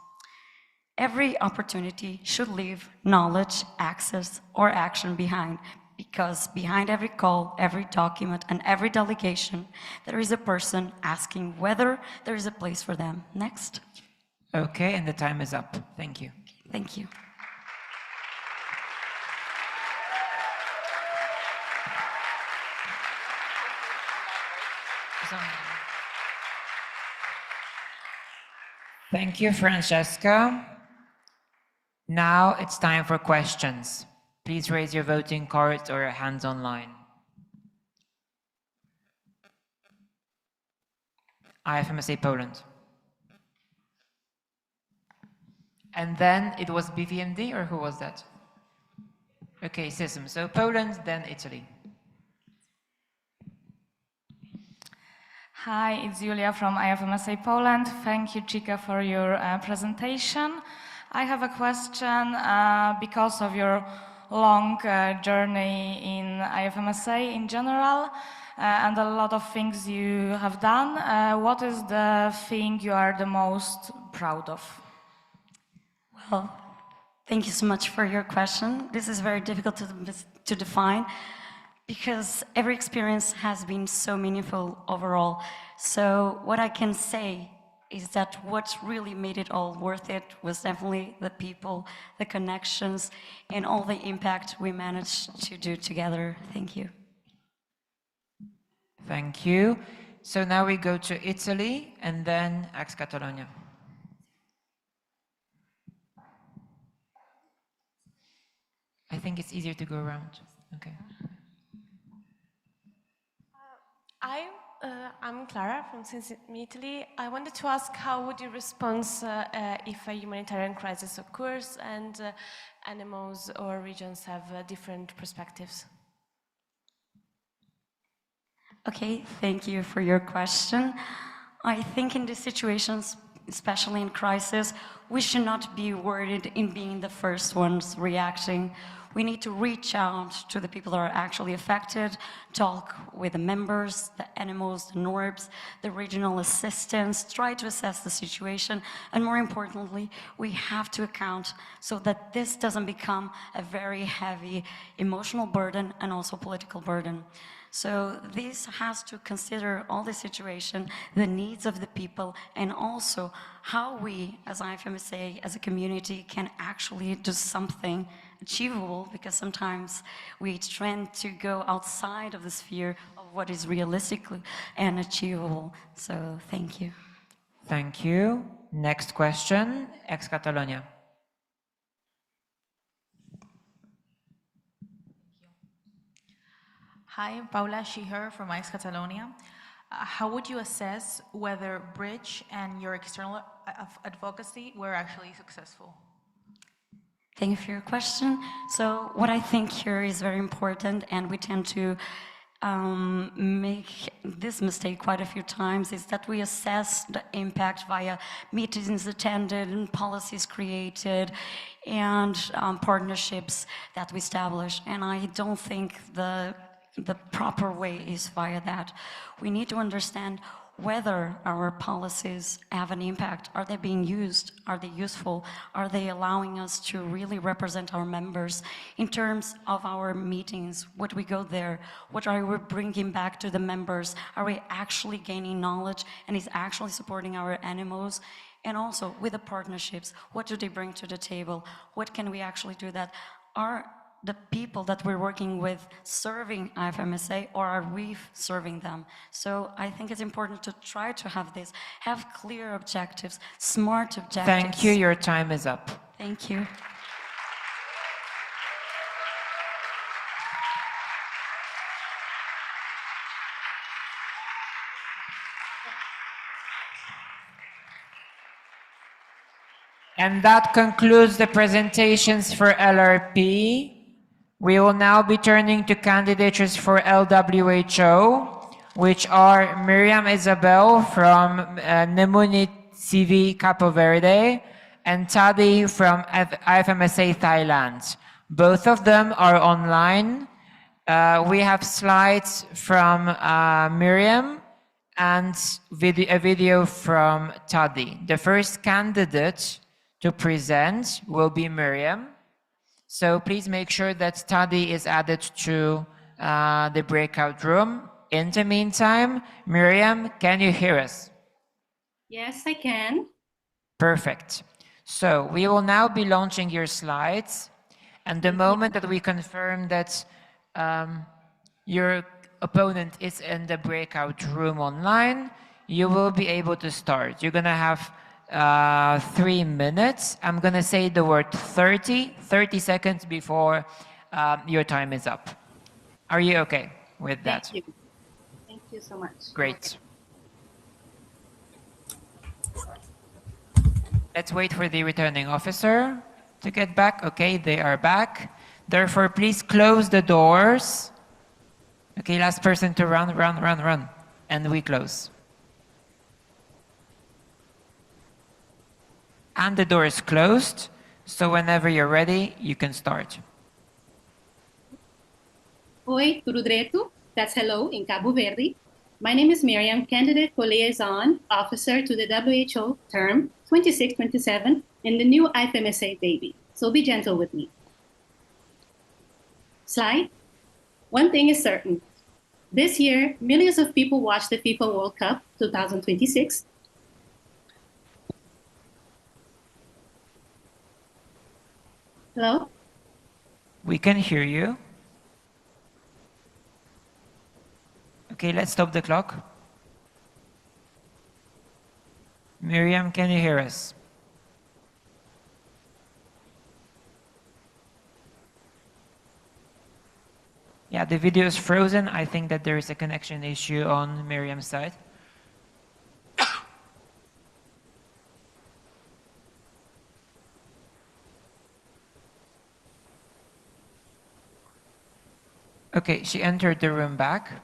Every opportunity should leave knowledge, access, or action behind, because behind every call, every document, and every delegation, there is a person asking whether there is a place for them. Next.
Okay, and the time is up. Thank you.
Thank you.
Thank you, Francesca. Now it's time for questions. Please raise your voting cards or your hands online. IFMSA Poland. And then it was BVMD, or who was that? Okay, system. So Poland, then Italy.
Hi, it's Julia from IFMSA Poland. Thank you, Chica, for your presentation. I have a question because of your long journey in IFMSA in general and a lot of things you have done. What is the thing you are the most proud of?
Well, thank you so much for your question. This is very difficult to define because every experience has been so meaningful overall. So what I can say is that what really made it all worth it was definitely the people, the connections, and all the impact we managed to do together. Thank you.
Thank you. So now we go to Italy and then ex-Catalonia. I think it's easier to go around. Okay.
I'm Clara from Italy. I wanted to ask how would you respond if a humanitarian crisis occurs and animals or regions have different perspectives?
Okay, thank you for your question. I think in these situations, especially in crisis, we should not be worried in being the first ones reacting. We need to reach out to the people that are actually affected, talk with the members, the animals, the NORBs, the regional assistants, try to assess the situation, and more importantly, we have to account so that this doesn't become a very heavy emotional burden and also political burden. So this has to consider all the situation, the needs of the people, and also how we, as IFMSA, as a community, can actually do something achievable, because sometimes we tend to go outside of the sphere of what is realistically and achievable. So thank you.
Thank you. Next question, ex-Catalonia.
Hi, Paula Schiher from ICE Catalonia. How would you assess whether Bridge and your external advocacy were actually successful?
Thank you for your question. So what I think here is very important, and we tend to make this mistake quite a few times, is that we assess the impact via meetings attended and policies created and partnerships that we establish. And I don't think the proper way is via that. We need to understand whether our policies have an impact. Are they being used? Are they useful? Are they allowing us to really represent our members in terms of our meetings? Would we go there? What are we bringing back to the members? Are we actually gaining knowledge and is actually supporting our animals? And also with the partnerships, what do they bring to the table? What can we actually do that? Are the people that we're working with serving IFMSA, or are we serving them? So I think it's important to try to have clear objectives, smart objectives.
Thank you, your time is up.
Thank you.
And that concludes the presentations for LRP. We will now be turning to candidatures for LWHO, which are Miriam Isabel from Nemuni CV Capo Verde and Tadi from IFMSA Thailand. Both of them are online. We have slides from Miriam and a video from Tadi. The first candidate to present will be Miriam. So please make sure that Tadi is added to the breakout room. In the meantime, Miriam, can you hear us?
Yes, I can.
Perfect. So we will now be launching your slides. And the moment that we confirm that your opponent is in the breakout room online, you will be able to start. You're going to have 3 minutes. I'm going to say the word 30 seconds before your time is up. Are you okay with that?
Thank you. Thank you so much.
Great. Let's wait for the returning officer to get back. Okay, they are back. Therefore, please close the doors. Okay, last person to run. And we close. And the door is closed, so whenever you're ready, you can start.
Oi, tudo direito? That's hello in Cabo Verde. My name is Miriam, candidate for liaison officer to the WHO term 26-27 in the new IFMSA baby. So be gentle with me. Slide. One thing is certain. This year, millions of people watched the FIFA World Cup 2026. Hello?
We can hear you. Okay, let's stop the clock. Miriam, can you hear us? Yeah, the video is frozen. I think that there is a connection issue on Miriam's side. Okay, she entered the room back.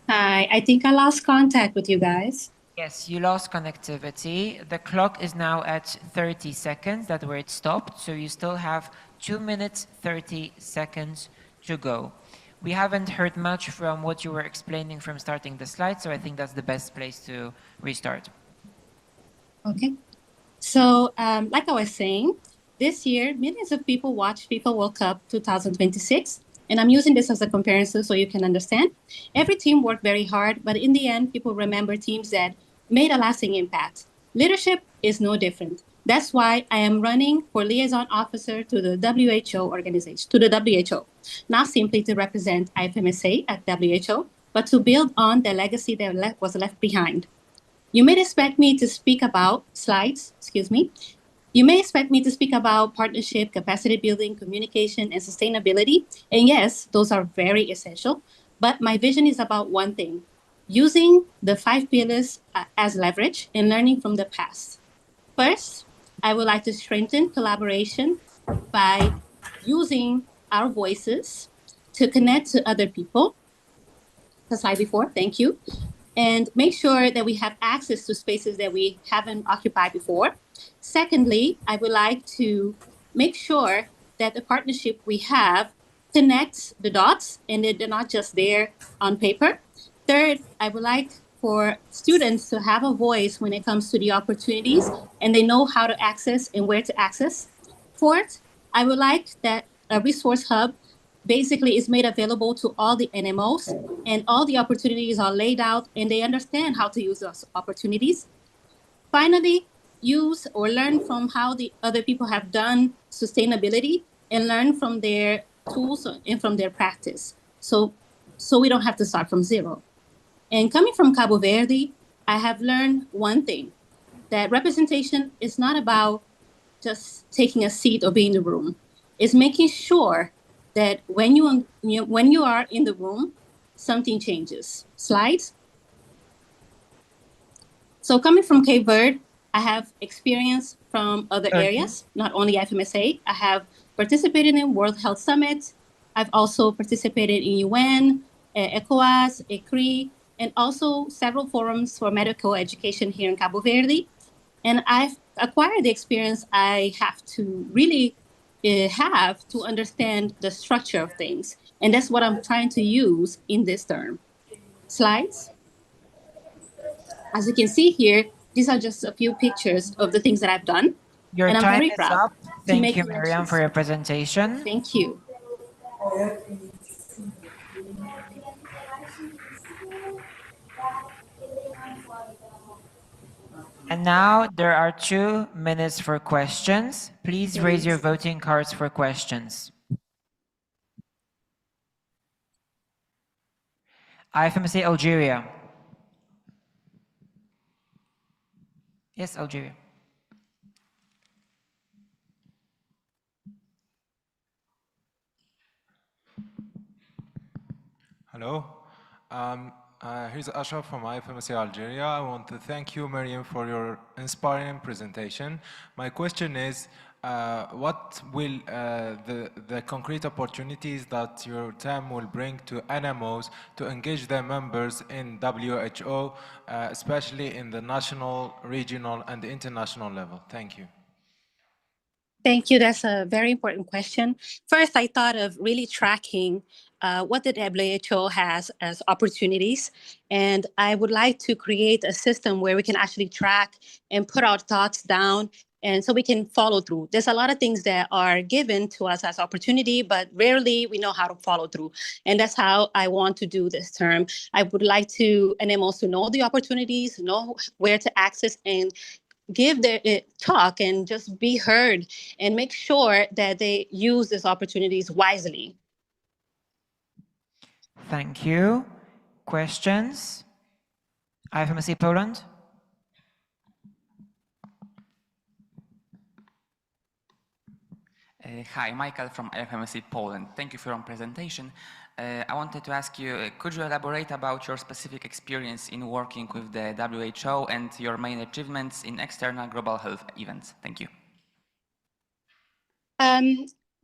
Hi, I think I lost contact with you guys.
Yes, you lost connectivity. The clock is now at 30 seconds, that's where it stopped. So you still have 2 minutes, 30 seconds to go. We haven't heard much from what you were explaining from starting the slide, so I think that's the best place to restart.
Okay. So, like I was saying, this year, millions of people watched FIFA World Cup 2026. And I'm using this as a comparison so you can understand. Every team worked very hard, but in the end, people remember teams that made a lasting impact. Leadership is no different. That's why I am running for liaison officer to the WHO organization, to the WHO, not simply to represent IFMSA at WHO, but to build on the legacy that was left behind. You may expect me to speak about slides, excuse me. You may expect me to speak about partnership, capacity building, communication, and sustainability. And yes, those are very essential. But my vision is about one thing, using the 5 pillars as leverage and learning from the past. First, I would like to strengthen collaboration by using our voices to connect to other people. The slide before, thank you. And make sure that we have access to spaces that we haven't occupied before. Secondly, I would like to make sure that the partnership we have connects the dots and they're not just there on paper. Third, I would like for students to have a voice when it comes to the opportunities and they know how to access and where to access. Fourth, I would like that a resource hub basically is made available to all the NMOs and all the opportunities are laid out and they understand how to use those opportunities. Finally, use or learn from how the other people have done sustainability and learn from their tools and from their practice. So we don't have to start from zero. And coming from Cabo Verde, I have learned one thing, that representation is not about just taking a seat or being in the room. It's making sure that when you are in the room, something changes. Slides. So coming from Cape Verde, I have experience from other areas, not only IFMSA. I have participated in World Health Summit. I've also participated in UN, ECOWAS, ECRI, and also several forums for medical education here in Cabo Verde. And I've acquired the experience I have to really have to understand the structure of things. And that's what I'm trying to use in this term. Slides. As you can see here, these are just a few pictures of the things that I've done.
Your
and I'm
time
very
is
proud
up.
to
Thank
make
you, Miriam, for your presentation.
Thank you.
And now there are 2 minutes for questions. Please raise your voting cards for questions. IFMSA Algeria. Yes, Algeria.
Hello. Here's Ashraf from IFMSA Algeria. I want to thank you, Miriam, for your inspiring presentation. My question is, what will the concrete opportunities that your team will bring to NMOs to engage their members in WHO, especially in the national, regional, and international level? Thank you.
Thank you. That's a very important question. First, I thought of really tracking what the WHO has as opportunities. And I would like to create a system where we can actually track and put our thoughts down and so we can follow through. There's a lot of things that are given to us as opportunity, but rarely we know how to follow through. And that's how I want to do this term. I would like to NMOs to know the opportunities, know where to access and give their talk and just be heard and make sure that they use these opportunities wisely.
Thank you. Questions? IFMSA Poland?
Hi, Michael from IFMSA Poland. Thank you for your presentation. I wanted to ask you, could you elaborate about your specific experience in working with the WHO and your main achievements in external global health events? Thank you.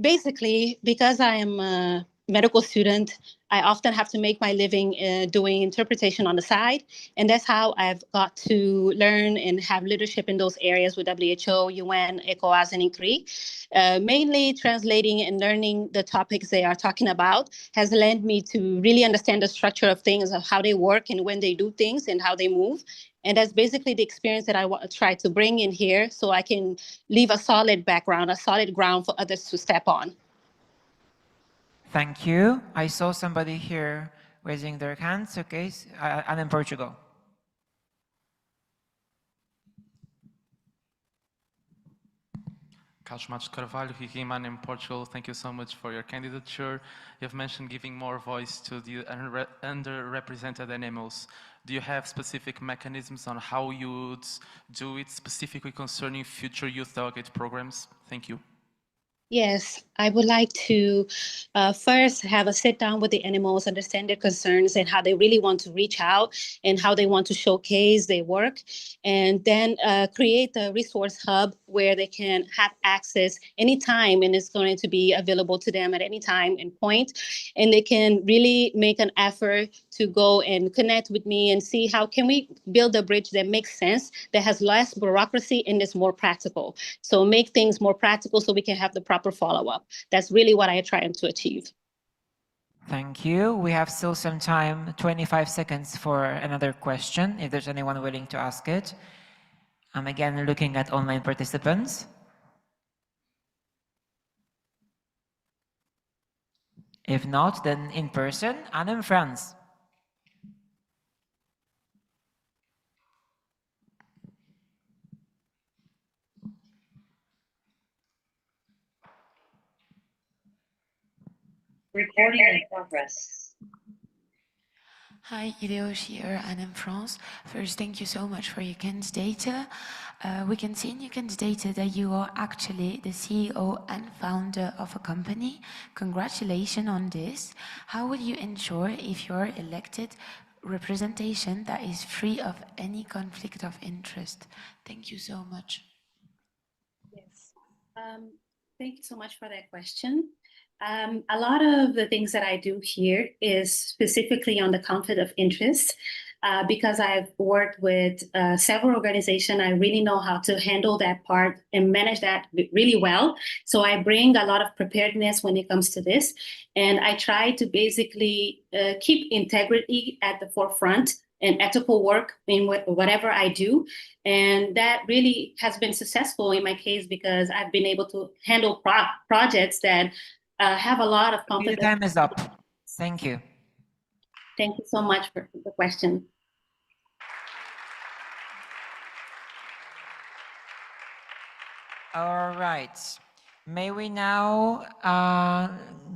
Basically, because I am a medical student, I often have to make my living doing interpretation on the side. And that's how I've got to learn and have leadership in those areas with WHO, UN, ECOWAS, and ICRI. Mainly translating and learning the topics they are talking about has led me to really understand the structure of things, of how they work and when they do things and how they move. And that's basically the experience that I want to try to bring in here so I can leave a solid background, a solid ground for others to step on.
Thank you. I saw somebody here raising their hands. Okay, I'm in Portugal.
Carlos Carvalho, Higiman in Portugal, thank you so much for your candidature. You've mentioned giving more voice to the underrepresented animals. Do you have specific mechanisms on how you would do it, specifically concerning future youth delegate programs? Thank you.
Yes, I would like to first have a sit down with the animals, understand their concerns and how they really want to reach out and how they want to showcase their work, and then create a resource hub where they can have access anytime and it's going to be available to them at any time and point. And they can really make an effort to go and connect with me and see how can we build a bridge that makes sense, that has less bureaucracy and is more practical. So make things more practical so we can have the proper follow-up. That's really what I try to achieve.
Thank you. We have still some time, 25 seconds for another question, if there's anyone willing to ask it. I'm again looking at online participants. If not, then in person, and in France.
Recording in progress.
Hi, Ileosh here, and in France. First, thank you so much for your candidature. We can see in your candidature that you are actually the CEO and founder of a company. Congratulations on this. How will you ensure, if you're elected, representation that is free of any conflict of interest? Thank you so much.
Yes. Thank you so much for that question. A lot of the things that I do here is specifically on the conflict of interest. Because I've worked with several organizations, I really know how to handle that part and manage that really well. So I bring a lot of preparedness when it comes to this. And I try to basically keep integrity at the forefront and ethical work in whatever I do. And that really has been successful in my case because I've been able to handle projects that have a lot of conflict.
Your time is up. Thank you.
Thank you so much for the question.
All right. May we now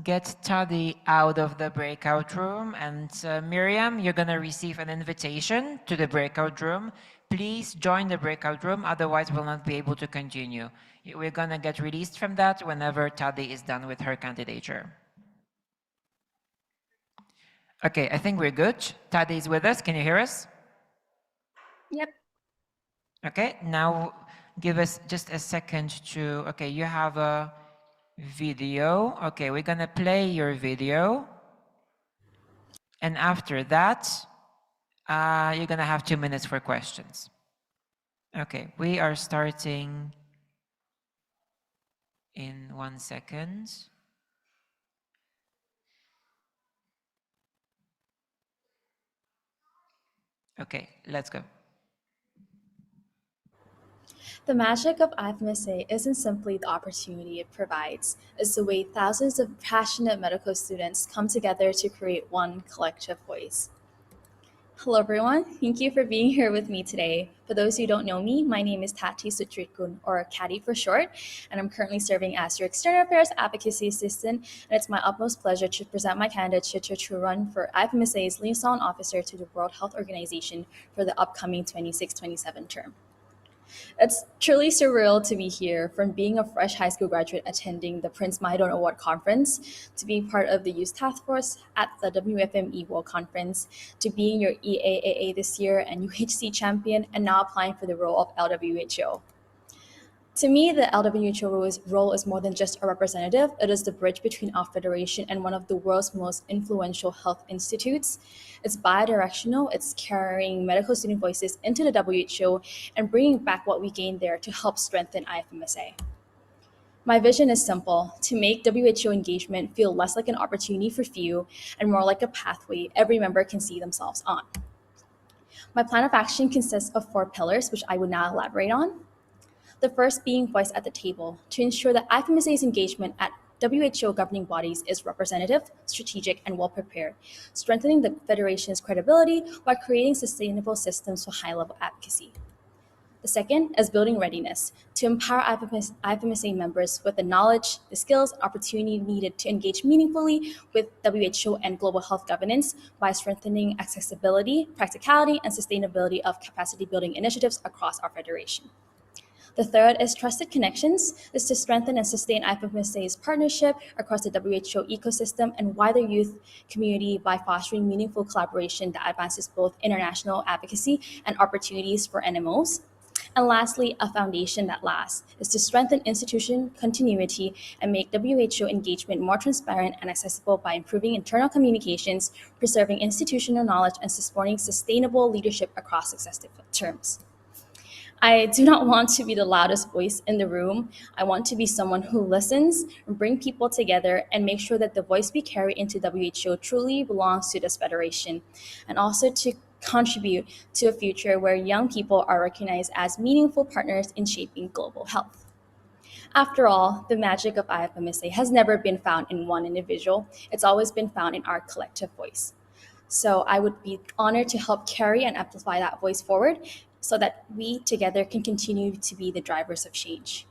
get Tadi out of the breakout room? And Miriam, you're going to receive an invitation to the breakout room. Please join the breakout room, otherwise we'll not be able to continue. We're going to get released from that whenever Tadi is done with her candidature. Okay, I think we're good. Tadi is with us. Can you hear us?
Yep.
Okay, now give us just a second to, okay, you have a video. Okay, we're gonna play your video. And after that, you're gonna have 2 minutes for questions. Okay, we are starting in 1 second. Okay, let's go.
The magic of IFMSA isn't simply the opportunity it provides, it's the way thousands of passionate medical students come together to create one collective voice. Hello everyone, thank you for being here with me today. For those who don't know me, my name is Tati Sutritkun, or Caddy for short, and I'm currently serving as your External Affairs Advocacy Assistant, and it's my utmost pleasure to present my candidature to run for IFMSA's Liaison Officer to the World Health Organization for the upcoming 26-27 term. It's truly surreal to be here, from being a fresh high school graduate attending the Prince Mahidol Award Conference, to being part of the Youth Task Force at the WFME World Conference, to being your EAAA this year and UHC champion, and now applying for the role of LWHO. To me, the LWHO role is more than just a representative. It is the bridge between our federation and one of the world's most influential health institutes. It's bidirectional. It's carrying medical student voices into the WHO and bringing back what we gained there to help strengthen IFMSA. My vision is simple: to make WHO engagement feel less like an opportunity for few and more like a pathway every member can see themselves on. My plan of action consists of 4 pillars, which I would now elaborate on. The first being voice at the table, to ensure that IFMSA's engagement at WHO governing bodies is representative, strategic, and well-prepared, strengthening the Federation's credibility while creating sustainable systems for high-level advocacy. The second is building readiness, to empower IFMSA members with the knowledge, the skills, and opportunity needed to engage meaningfully with WHO and global health governance by strengthening accessibility, practicality, and sustainability of capacity-building initiatives across our Federation. The third is trusted connections, is to strengthen and sustain IFMSA's partnership across the WHO ecosystem and wider youth community by fostering meaningful collaboration that advances both international advocacy and opportunities for NMOs. And lastly, a foundation that lasts, is to strengthen institution continuity and make WHO engagement more transparent and accessible by improving internal communications, preserving institutional knowledge, and supporting sustainable leadership across successive terms. I do not want to be the loudest voice in the room. I want to be someone who listens and bring people together and make sure that the voice we carry into WHO truly belongs to this federation, and also to contribute to a future where young people are recognized as meaningful partners in shaping global health. After all, the magic of IFMSA has never been found in one individual. It's always been found in our collective voice. So I would be honored to help carry and amplify that voice forward so that we together can continue to be the drivers of change.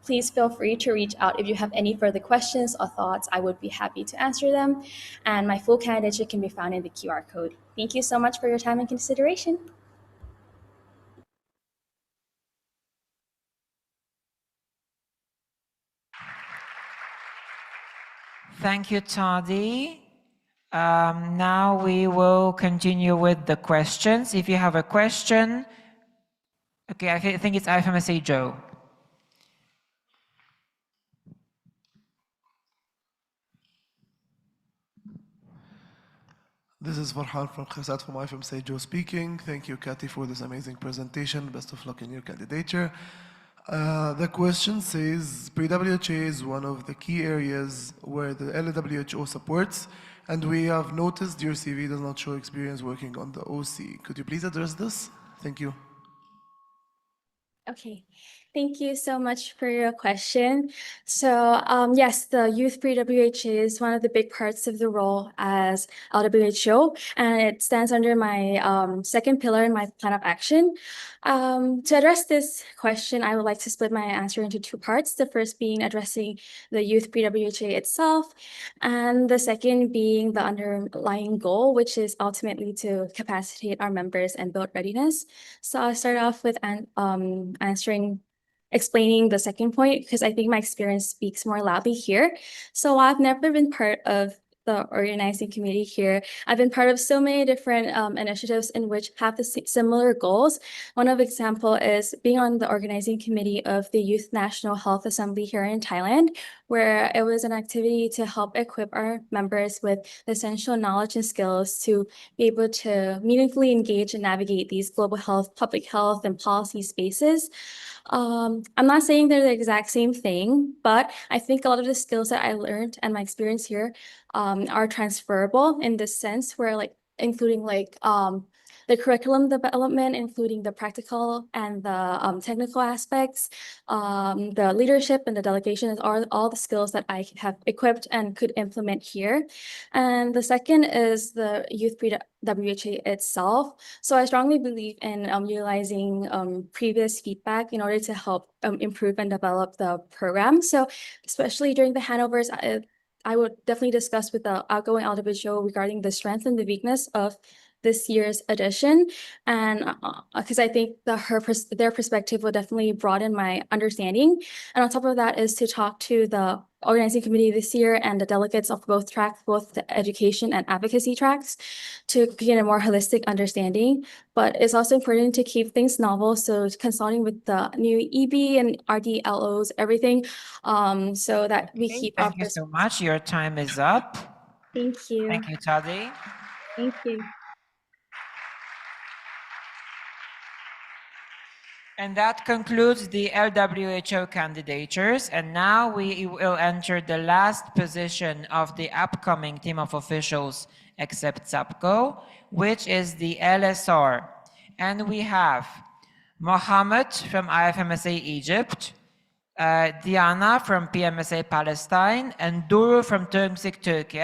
Please feel free to reach out if you have any further questions or thoughts. I would be happy to answer them. And my full candidature can be found in the QR code. Thank you so much for your time and consideration.
Thank you, Tadi. Now we will continue with the questions. If you have a question, okay, I think it's IFMSA Joe.
This is Farhan from Khasat from IFMSA Joe speaking. Thank you, Kathy, for this amazing presentation. Best of luck in your candidature. The question says, pre-WHA is one of the key areas where the LWHO supports, and we have noticed your CV does not show experience working on the OC. Could you please address this? Thank you.
Okay, thank you so much for your question. So yes, the youth pre-WHA is one of the big parts of the role as LWHO, and it stands under my second pillar in my plan of action. To address this question, I would like to split my answer into 2 parts. The first being addressing the youth pre-WHA itself, and the second being the underlying goal, which is ultimately to capacitate our members and build readiness. So I'll start off with explaining the second point, because I think my experience speaks more loudly here. So I've never been part of the organizing committee here. I've been part of so many different initiatives in which have the similar goals. One of example is being on the organizing committee of the Youth National Health Assembly here in Thailand, where it was an activity to help equip our members with the essential knowledge and skills to be able to meaningfully engage and navigate these global health, public health, and policy spaces. I'm not saying they're the exact same thing, but I think a lot of the skills that I learned and my experience here are transferable in this sense, where including the curriculum development, including the practical and the technical aspects, the leadership and the delegation are all the skills that I have equipped and could implement here. And the second is the youth pre-WHA itself. So I strongly believe in utilizing previous feedback in order to help improve and develop the program. So especially during the handovers, I would definitely discuss with the outgoing LWHO regarding the strength and the weakness of
this year's edition, and because I think their perspective will definitely broaden my understanding. And on top of that is to talk to the organizing committee this year and the delegates of both tracks, both the education and advocacy tracks, to gain a more holistic understanding. But it's also important to keep things novel, so consulting with the new EB and RDLOs, everything, so that we keep up.
Thank you so much. Your time is up.
Thank you.
Thank you, Tadi.
Thank you.
And that concludes the LWHO candidatures. And now we will enter the last position of the upcoming team of officials except SAPCO, which is the LSR. And we have Mohammed from IFMSA Egypt, Diana from PMSA Palestine, and Duru from Turmsik, Turkey.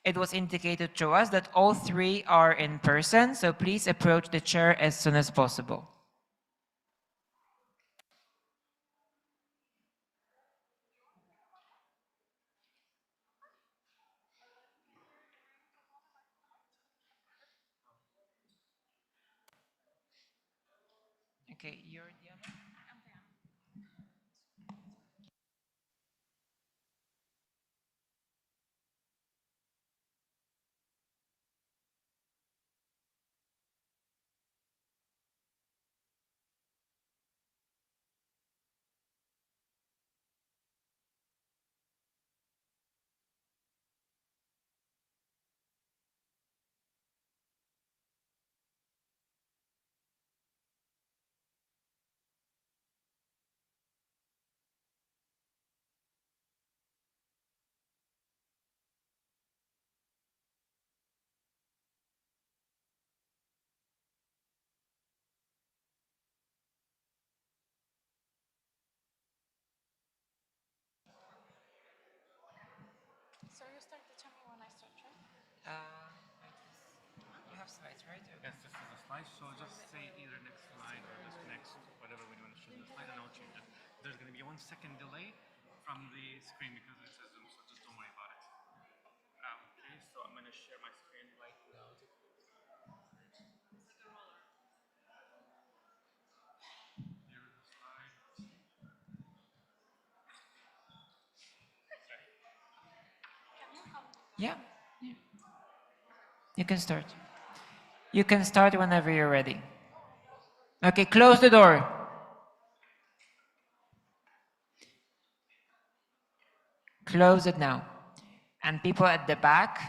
It was indicated to us that all three are in person, so please approach the chair as soon as possible. Okay, you're Diana?
So you start to tell me when I start, right?
You have slides, right?
Yes, this is a slide, so just say either next slide or just next, whatever we want to show the slide, and I'll change it. There's going to be a 1 second delay from the screen because it's a Zoom, so just don't worry about it. Okay, so I'm going to share my screen right now. Here's the slide.
Yeah. You can start. You can start whenever you're ready. Okay, close the door. Close it now. And people at the back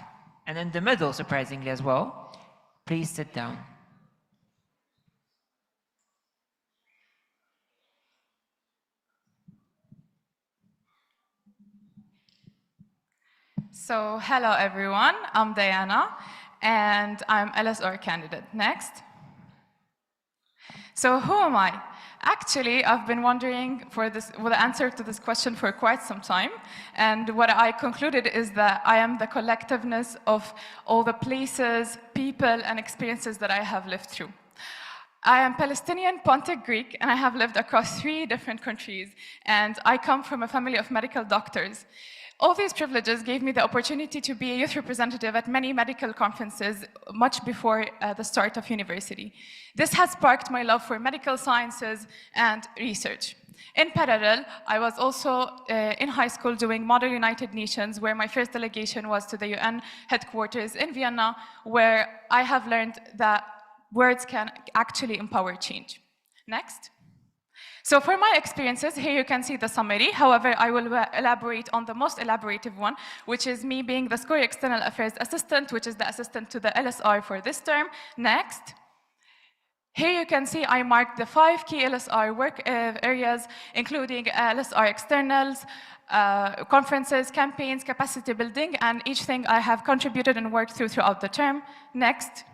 and in the middle, surprisingly as well, please sit down.
So, hello everyone, I'm Diana, and I'm LSR candidate. Next. So, who am I? Actually, I've been wondering for the answer to this question for quite some time, and what I concluded is that I am the collectiveness of all the places, people, and experiences that I have lived through. I am Palestinian, Pontic Greek, and I have lived across 3 different countries, and I come from a family of medical doctors. All these privileges gave me the opportunity to be a youth representative at many medical conferences much before the start of university. This has sparked my love for medical sciences and research. In parallel, I was also in high school doing Model United Nations, where my first delegation was to the UN headquarters in Vienna, where I have learned that words can actually empower change. Next. So for my experiences, here you can see the summary. However, I will elaborate on the most elaborative one, which is me being the SCORE External Affairs Assistant, which is the assistant to the LSR for this term. Next. Here you can see I marked the 5 key LSR work areas, including LSR externals, conferences, campaigns, capacity building, and each thing I have contributed and worked throughout the term. Next.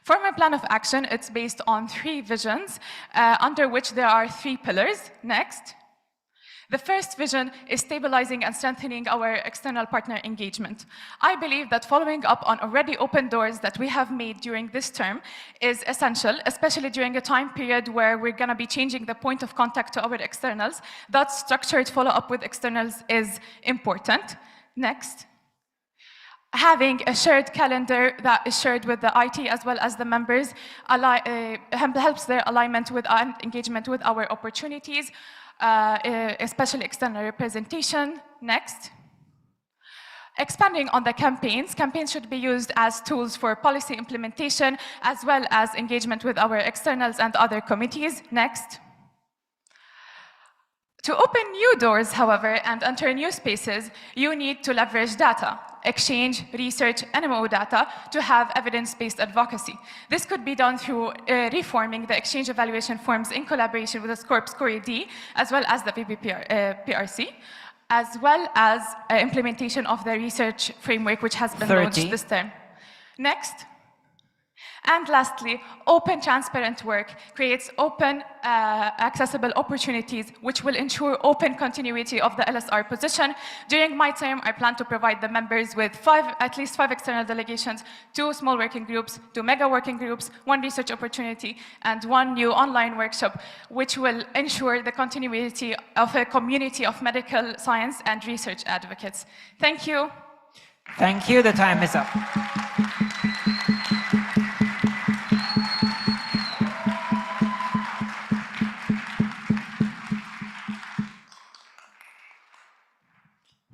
For my plan of action, it's based on 3 visions, under which there are 3 pillars. Next. The first vision is stabilizing and strengthening our external partner engagement. I believe that following up on already open doors that we have made during this term is essential, especially during a time period where we're going to be changing the point of contact to our externals. That structured follow-up with externals is important. Next. Having a shared calendar that is shared with the IT as well as the members helps their alignment with and engagement with our opportunities, especially external representation. Next. Expanding on the campaigns, campaigns should be used as tools for policy implementation as well as engagement with our externals and other committees. Next. To open new doors, however, and enter new spaces, you need to leverage data, exchange, research, NMO data to have evidence-based advocacy. This could be done through reforming the exchange evaluation forms in collaboration with the SCORP SCORE-D, as well as the PRC, as well as implementation of the research framework, which has been launched this term. Next. And lastly, open, transparent work creates open, accessible opportunities, which will ensure open continuity of the LSR position. During my term, I plan to provide the members with at least five external delegations, 2 small working groups, 2 mega working groups, 1 research opportunity, and 1 new online workshop, which will ensure the continuity of a community of medical science and research advocates. Thank you.
Thank you. The time is up.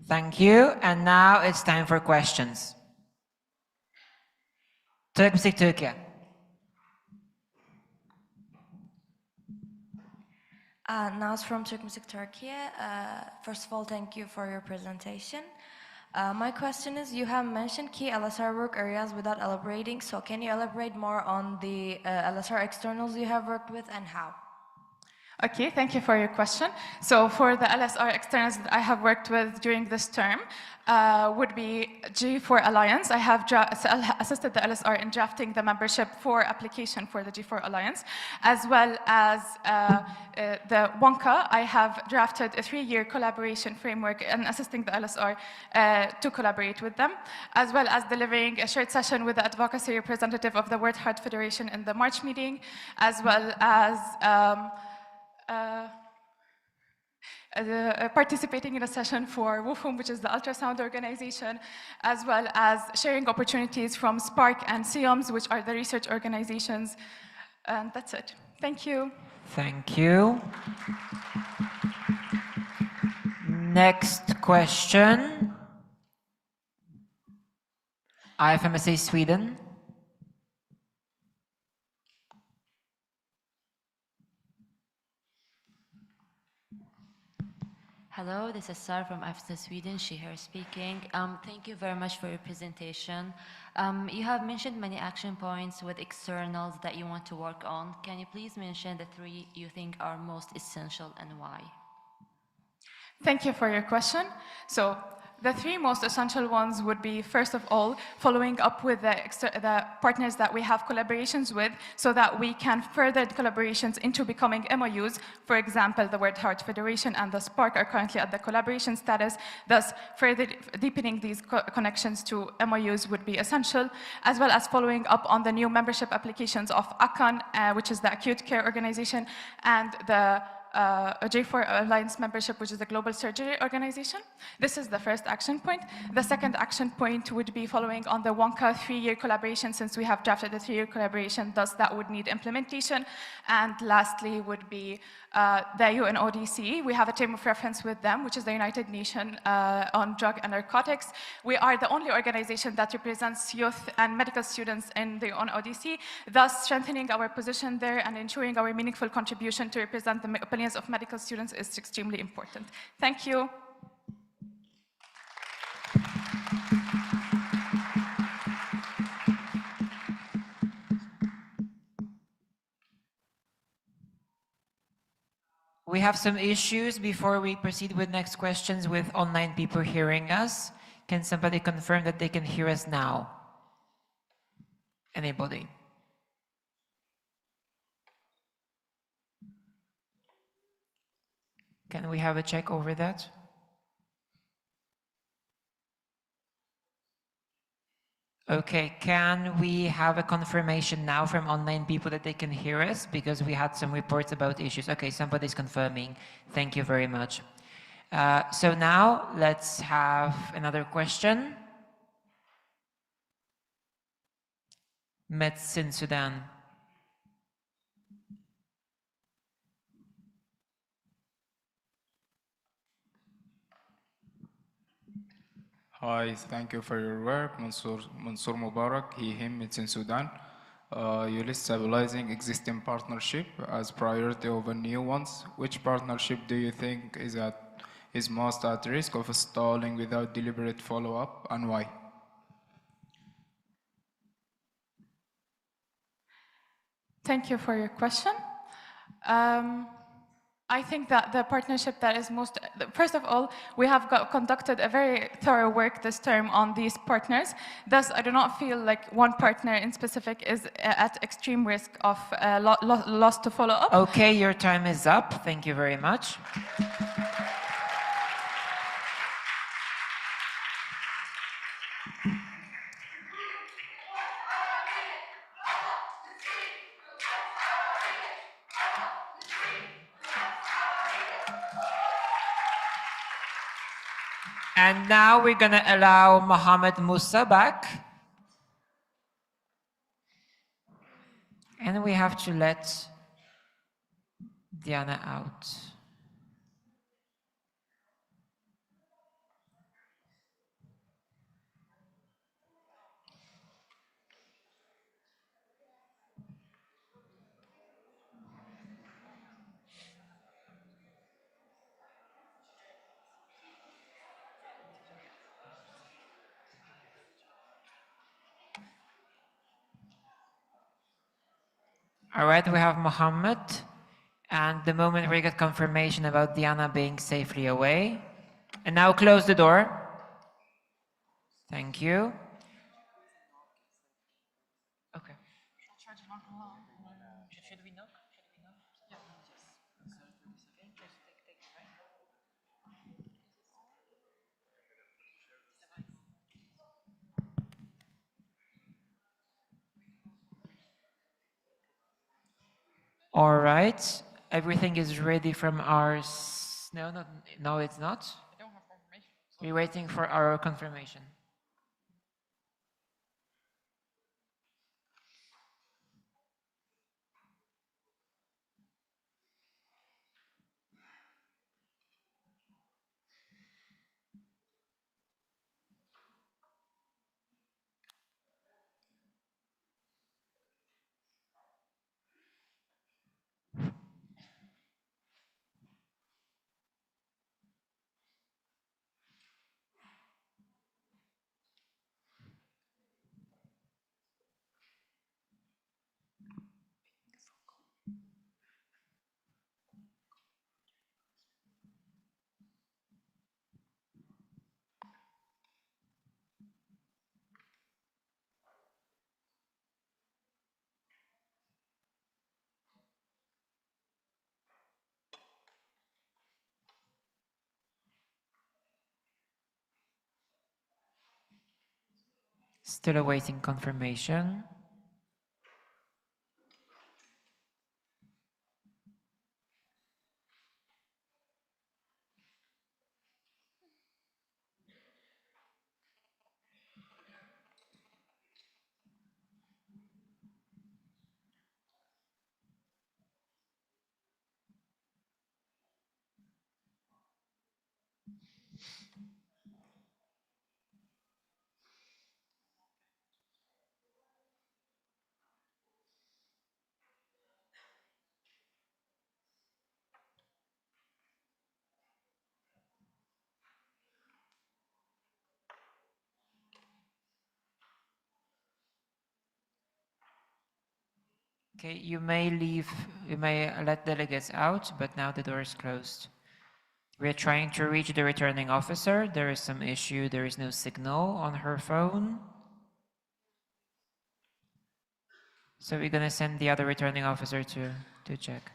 Thank you. And now it's time for questions. Turkey.
Naz from Turkey. First of all, thank you for your presentation. My question is, you have mentioned key LSR work areas without elaborating, so can you elaborate more on the LSR externals you have worked with and how?
Okay, thank you for your question. So for the LSR externals that I have worked with during this term would be G4 Alliance. I have assisted the LSR in drafting the membership for application for the G4 Alliance, as well as the WONCA. I have drafted a 3-year collaboration framework and assisting the LSR to collaborate with them, as well as delivering a shared session with the advocacy representative of the World Heart Federation in the March meeting, as well as participating in a session for WUFUM, which is the ultrasound organization, as well as sharing opportunities from SPARC and SIOMS, which are the research organizations. And that's it. Thank you.
Thank you. Next question. IFMSA Sweden.
Hello, this is Sarah from IFMSA Sweden, she, her speaking. Thank you very much for your presentation. You have mentioned many action points with externals that you want to work on. Can you please mention the 3 you think are most essential and why?
Thank you for your question. So the 3 most essential ones would be, first of all, following up with the partners that we have collaborations with so that we can further collaborations into becoming MOUs. For example, the World Heart Federation and the SPARC are currently at the collaboration status. Thus, further deepening these connections to MOUs would be essential, as well as following up on the new membership applications of ACAN, which is the Acute Care Organization, and the J4 Alliance membership, which is the Global Surgery Organization. This is the first action point. The second action point would be following on the WONCA 3-year collaboration, since we have drafted the 3-year collaboration, thus that would need implementation. And lastly would be the UNODC. We have a term of reference with them, which is the United Nations on Drug and Narcotics. We are the only organization that represents youth and medical students in the UNODC, thus strengthening our position there and ensuring our meaningful contribution to represent the opinions of medical students is extremely important. Thank you.
We have some issues before we proceed with next questions with online people hearing us. Can somebody confirm that they can hear us now? Anybody? Can we have a check over that? Okay, can we have a confirmation now from online people that they can hear us? Because we had some reports about issues. Okay, somebody's confirming. Thank you very much. So now let's have another question. Medicine Sudan.
Hi, thank you for your work. Mansour Mubarak, he, him, it's in Sudan. You list stabilizing existing partnership as priority over new ones. Which partnership do you think is most at risk of stalling without deliberate follow-up, and why?
Thank you for your question. I think that the partnership that is most, first of all, we have conducted a very thorough work this term on these partners. Thus, I do not feel like one partner in specific is at extreme risk of loss to follow up.
Okay, your time is up. Thank you very much. And now we're going to allow Mohammed Musa back. And we have to let Diana out. All right, we have Mohammed. And the moment we get confirmation about Diana being safely away. And now close the door. Thank you. Okay. All right, everything is ready from our... No, it's not. We're waiting for our confirmation. Still awaiting confirmation. Okay, you may leave, you may let delegates out, but now the door is closed. We're trying to reach the returning officer. There is some issue, there is no signal on her phone. So we're gonna send the other returning officer to check.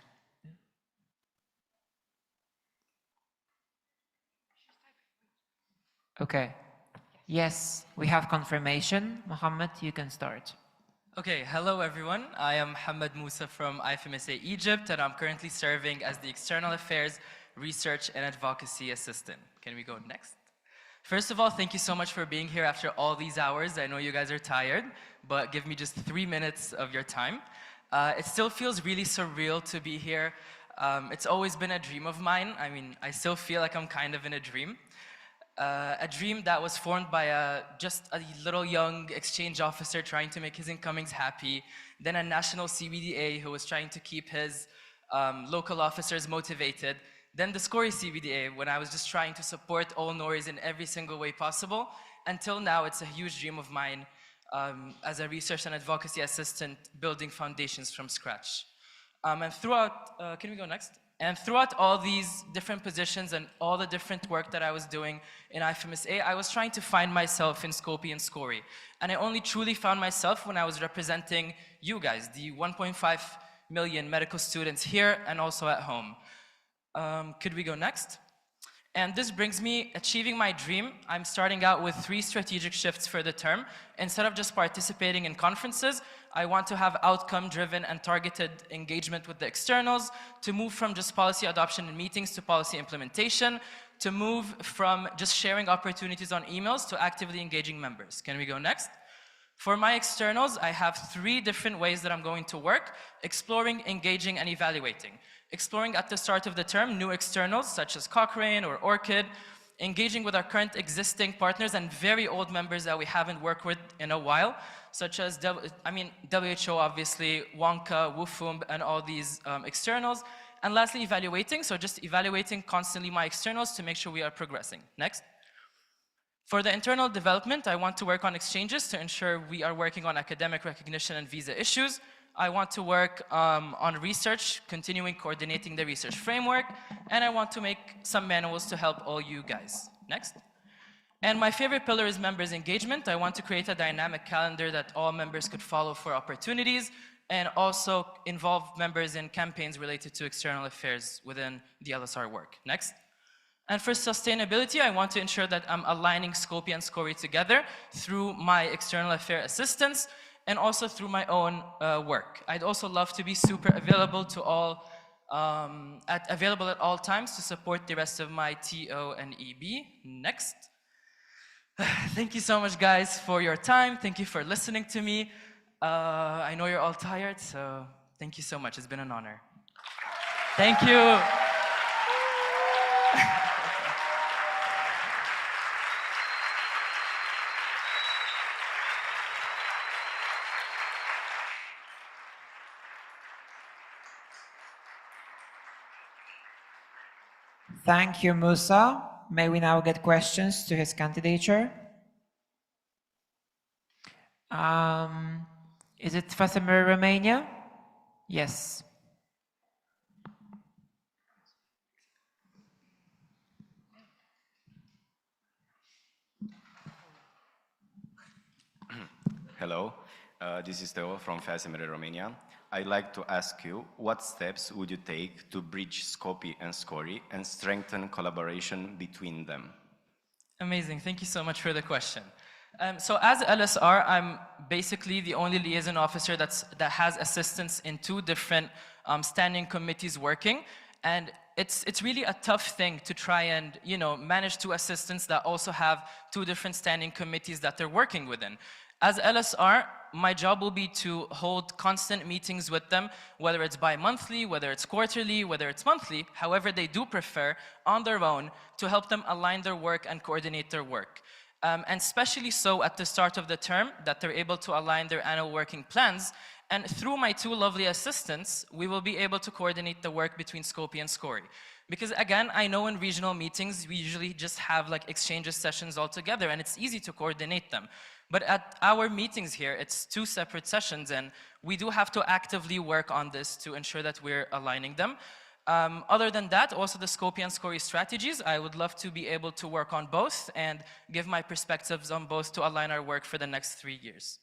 Okay. Yes, we have confirmation. Mohammed, you can start.
Okay, hello everyone. I am Mohammed Musa from IFMSA Egypt, and I'm currently serving as the External Affairs Research and Advocacy Assistant. Can we go next? First of all, thank you so much for being here after all these hours. I know you guys are tired, but give me just 3 minutes of your time. It still feels really surreal to be here. It's always been a dream of mine. I mean, I still feel like I'm kind of in a dream. A dream that was formed by just a little young exchange officer trying to make his incomings happy, then a national CBDA who was trying to keep his local officers motivated, then the SCORI CBDA when I was just trying to support all Noris in every single way possible. Until now, it's a huge dream of mine as a research and advocacy assistant building foundations from scratch. And throughout, can we go next? And throughout all these different positions and all the different work that I was doing in IFMSA, I was trying to find myself in Skopje and SCORI. And I only truly found myself when I was representing you guys, the 1.5 million medical students here and also at home. Could we go next? And this brings me achieving my dream. I'm starting out with 3 strategic shifts for the term. Instead of just participating in conferences, I want to have outcome-driven and targeted engagement with the externals, to move from just policy adoption in meetings to policy implementation, to move from just sharing opportunities on emails to actively engaging members. Can we go next? For my externals, I have 3 different ways that I'm going to work: exploring, engaging, and evaluating. Exploring at the start of the term new externals such as Cochrane or Orchid, engaging with our current existing partners and very old members that we haven't worked with in a while, such as WHO obviously, WONCA, WFUMB, and all these externals. And lastly, evaluating, so just evaluating constantly my externals to make sure we are progressing. Next. For the internal development, I want to work on exchanges to ensure we are working on academic recognition and visa issues. I want to work on research, continuing coordinating the research framework, and I want to make some manuals to help all you guys. Next. And my favorite pillar is members' engagement. I want to create a dynamic calendar that all members could follow for opportunities, and also involve members in campaigns related to external affairs within the LSR work. Next. And for sustainability, I want to ensure that I'm aligning Skopje and SCORI together through my external affair assistance and also through my own work. I'd also love to be super available to all, available at all times to support the rest of my TO and EB. Next. Thank you so much, guys, for your time. Thank you for listening to me. I know you're all tired, so thank you so much. It's been an honor. Thank you.
Thank you, Musa. May we now get questions to his candidature? Is it Fatima, Romania? Yes.
Hello, this is Theo from Plenary, Romania. I'd like to ask you, what steps would you take to bridge Skopje and SCORI and strengthen collaboration between them?
Amazing, thank you so much for the question. So as LSR, I'm basically the only liaison officer that has assistants in 2 different standing committees working. And it's really a tough thing to try and manage 2 assistants that also have 2 different standing committees that they're working within. As LSR, my job will be to hold constant meetings with them, whether it's bi-monthly, whether it's quarterly, whether it's monthly, however they do prefer, on their own, to help them align their work and coordinate their work. And especially so at the start of the term, that they're able to align their annual working plans. And through my 2 lovely assistants, we will be able to coordinate the work between Skopje and SCORI. Because again, I know in regional meetings, we usually just have like exchanges sessions all together, and it's easy to coordinate them. But at our meetings here, it's 2 separate sessions, and we do have to actively work on this to ensure that we're aligning them. Other than that, also the Skopje and SCORI strategies, I would love to be able to work on both and give my perspectives on both to align our work for the next 3 years.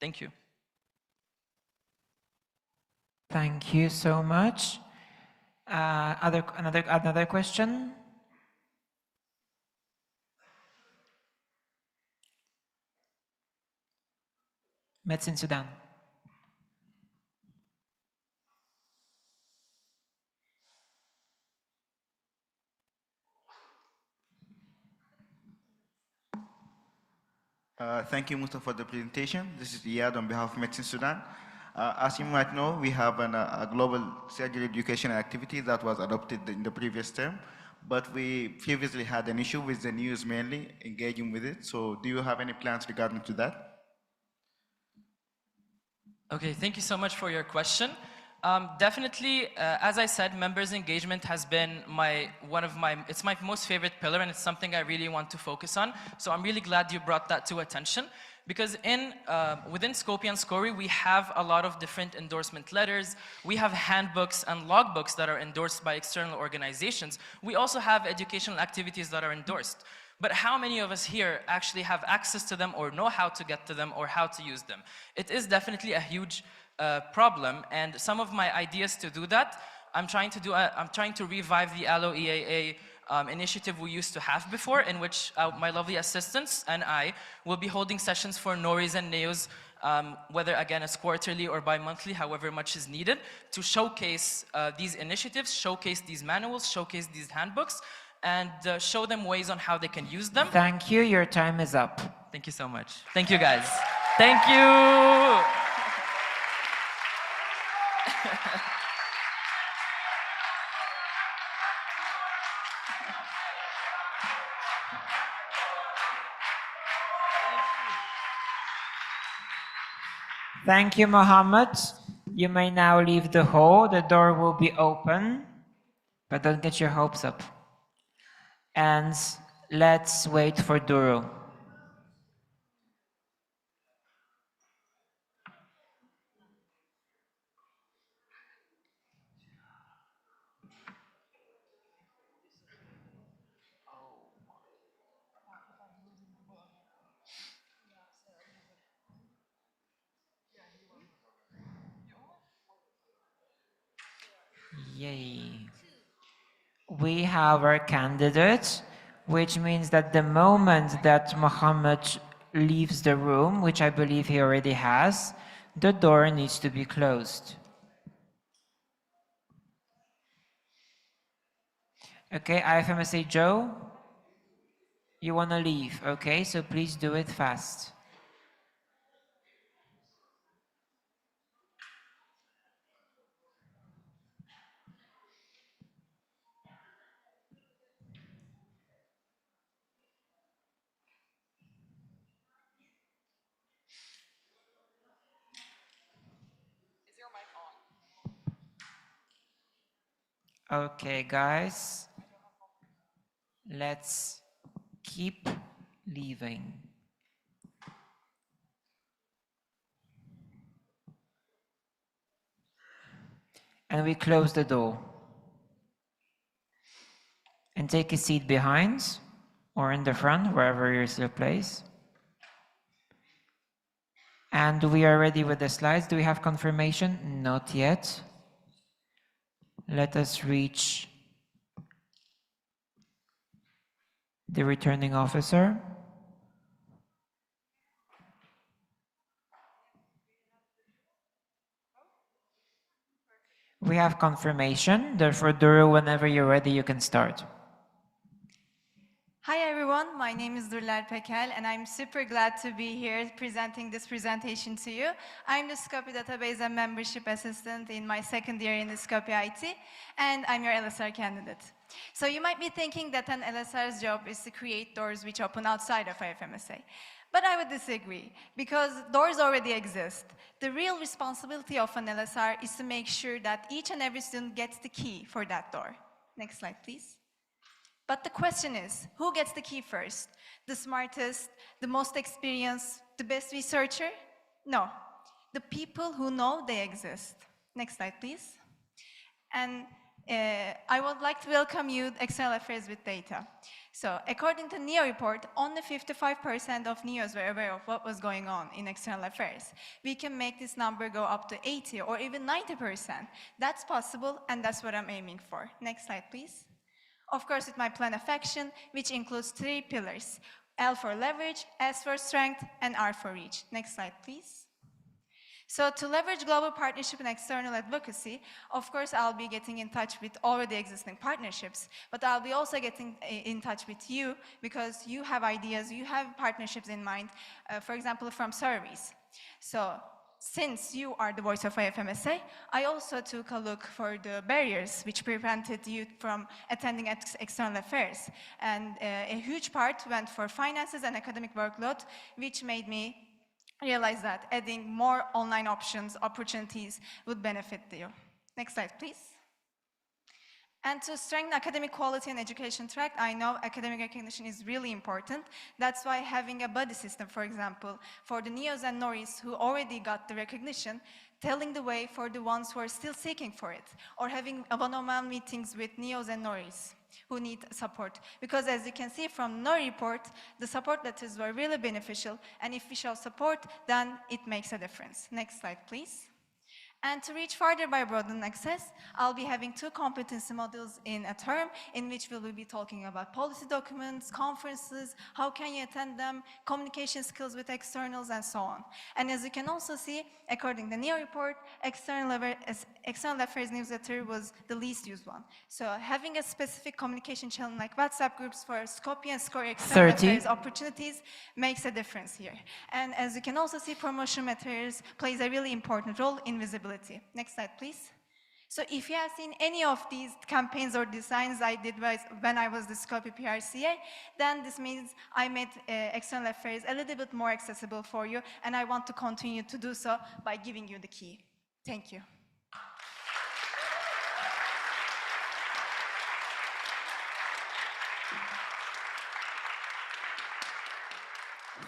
Thank you.
Thank you so much. Another question? Medicine Sudan.
Thank you, Mustafa, for the presentation. This is Iyad on behalf of Medicine Sudan. As you might know, we have a global surgery education activity that was adopted in the previous term, but we previously had an issue with the news mainly engaging with it. So do you have any plans regarding to that?
Okay, thank you so much for your question. Definitely, as I said, members engagement has been it's my most favorite pillar, and it's something I really want to focus on. So I'm really glad you brought that to attention, because within Skopje and Skori, we have a lot of different endorsement letters. We have handbooks and logbooks that are endorsed by external organizations. We also have educational activities that are endorsed. But how many of us here actually have access to them, or know how to get to them, or how to use them? It is definitely a huge problem, and some of my ideas to do that, I'm trying to revive the ALO EAA initiative we used to have before, in which my lovely assistants and I will be holding sessions for NORIs and NEOs, whether again it's quarterly or bi-monthly, however much is needed, to showcase these initiatives, showcase these manuals, showcase these handbooks, and show them ways on how they can use them.
Thank you, your time is up.
Thank you so much. Thank you, guys. Thank you.
Thank you, Mohammed. You may now leave the hall. The door will be open, but don't get your hopes up. And let's wait for Duru. Yay. We have our candidate, which means that the moment that Mohammed leaves the room, which I believe he already has, the door needs to be closed. Okay, IFMSA Joe, you want to leave, okay? So please do it fast. Okay, guys, let's keep leaving. And we close the door. And take a seat behind or in the front, wherever is your place. And we are ready with the slides. Do we have confirmation? Not yet. Let us reach the returning officer. We have confirmation. Therefore, Duru, whenever you're ready, you can start.
Hi everyone, my name is Durlar Pekel and I'm super glad to be here presenting this presentation to you. I'm the Skopje Database and Membership Assistant in my second year in the Skopje IT, and I'm your LSR candidate. So you might be thinking that an LSR's job is to create doors which open outside of IFMSA. But I would disagree, because doors already exist. The real responsibility of an LSR is to make sure that each and every student gets the key for that door. Next slide, please. But the question is, who gets the key first? The smartest, the most experienced, the best researcher? No, the people who know they exist. Next slide, please. And I would like to welcome you to External Affairs with Data. So according to NEO report, only 55% of NEOs were aware of what was going on in external affairs. We can make this number go up to 80 or even 90%. That's possible, and that's what I'm aiming for. Next slide, please. Of course, with my plan of action, which includes 3 pillars: L for leverage, S for strength, and R for reach. Next slide, please. So to leverage global partnership and external advocacy, of course, I'll be getting in touch with already existing partnerships, but I'll be also getting in touch with you because you have ideas, you have partnerships in mind, for example, from surveys. So since you are the voice of IFMSA, I also took a look for the barriers which prevented you from attending external affairs. And a huge part went for finances and academic workload, which made me realize that adding more online options, opportunities would benefit you. Next slide, please. And to strengthen academic quality and education track, I know academic recognition is really important. That's why having a buddy system, for example, for the NEOs and NORIs who already got the recognition, telling the way for the ones who are still seeking for it, or having one-on-one meetings with NEOs and NORIs who need support. Because as you can see from NORI report, the support letters were really beneficial, and if we show support, then it makes a difference. Next slide, please. And to reach further by broadening access, I'll be having 2 competency modules in a term in which we will be talking about policy documents, conferences, how can you attend them, communication skills with externals, and so on. And as you can also see, according to the NEO report, external affairs newsletter was the least used one. So having a specific communication channel like WhatsApp groups for Skopje and SCORE external affairs opportunities makes a difference here. And as you can also see, promotion materials plays a really important role in visibility. Next slide, please. So if you have seen any of these campaigns or designs I did when I was the Skopje PRCA, then this means I made external affairs a little bit more accessible for you, and I want to continue to do so by giving you the key. Thank you.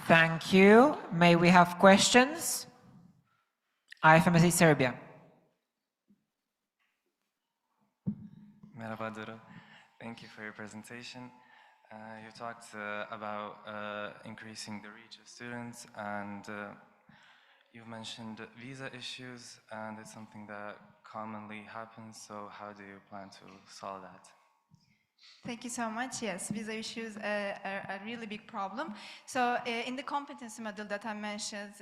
Thank you. May we have questions? IFMSA Serbia.
Merhaba Duru. Thank you for your presentation. You talked about increasing the reach of students, and you've mentioned visa issues, and it's something that commonly happens, so how do you plan to solve that?
Thank you so much. Yes, visa issues are a really big problem. So in the competency model that I mentioned,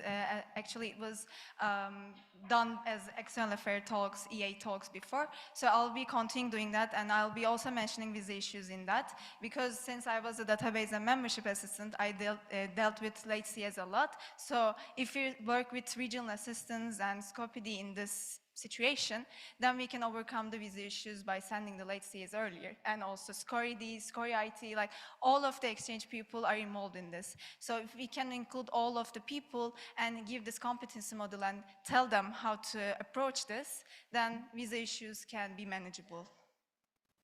actually it was done as external affair talks, EA talks before. So I'll be continuing doing that, and I'll be also mentioning visa issues in that, because since I was a database and membership assistant, I dealt with late CS a lot. So if you work with regional assistants and Skopje in this situation, then we can overcome the visa issues by sending the late CS earlier. And also SCORE-D, SCORE-IT, like all of the exchange people are involved in this. So if we can include all of the people and give this competency model and tell them how to approach this, then visa issues can be manageable.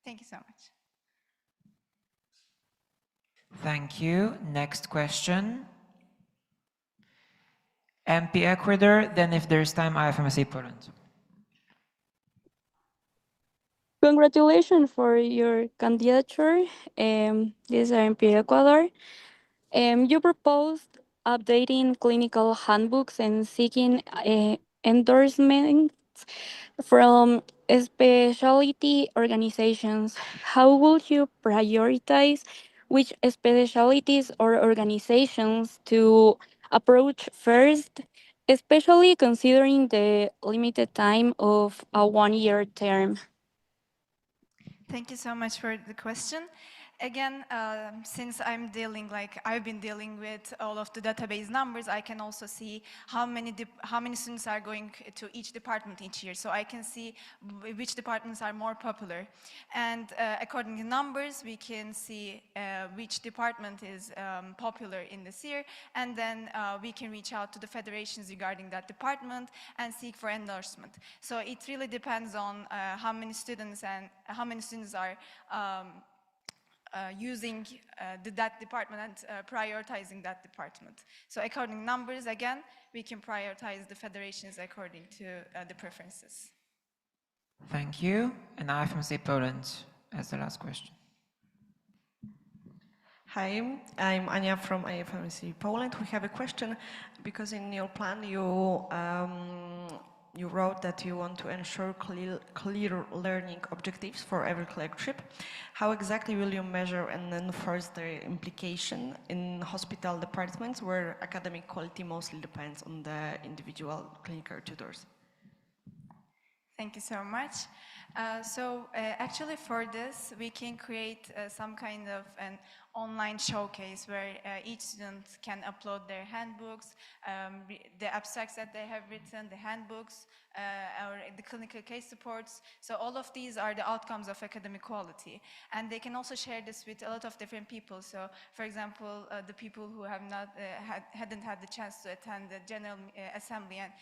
Thank you so much.
Thank you. Next question. MP Ecuador, then if there's time, IFMSA Poland.
Congratulations for your candidature. This is MP Ecuador. You proposed updating clinical handbooks and seeking endorsements from specialty organizations. How would you prioritize which specialties or organizations to approach first, especially considering the limited time of a one-year term?
Thank you so much for the question. Again, since I've been dealing with all of the database numbers, I can also see how many students are going to each department each year. So I can see which departments are more popular. And according to numbers, we can see which department is popular in this year. And then we can reach out to the federations regarding that department and seek for endorsement. So it really depends on how many students are using that department and prioritizing that department. So according to numbers, again, we can prioritize the federations according to the preferences.
Thank you. And IFMSA Poland as the last question.
Hi, I'm Ania from IFMSA Poland. We have a question because in your plan you
you wrote that you want to ensure clear learning objectives for every clerkship. How exactly will you measure and enforce their implication in hospital departments where academic quality mostly depends on the individual clinical tutors?
Thank you so much. Actually for this, we can create some kind of an online showcase where each student can upload their handbooks, the abstracts that they have written, the handbooks, or the clinical case reports. So all of these are the outcomes of academic quality. And they can also share this with a lot of different people. So for example, the people who have not hadn't had the chance to attend the General Assembly and,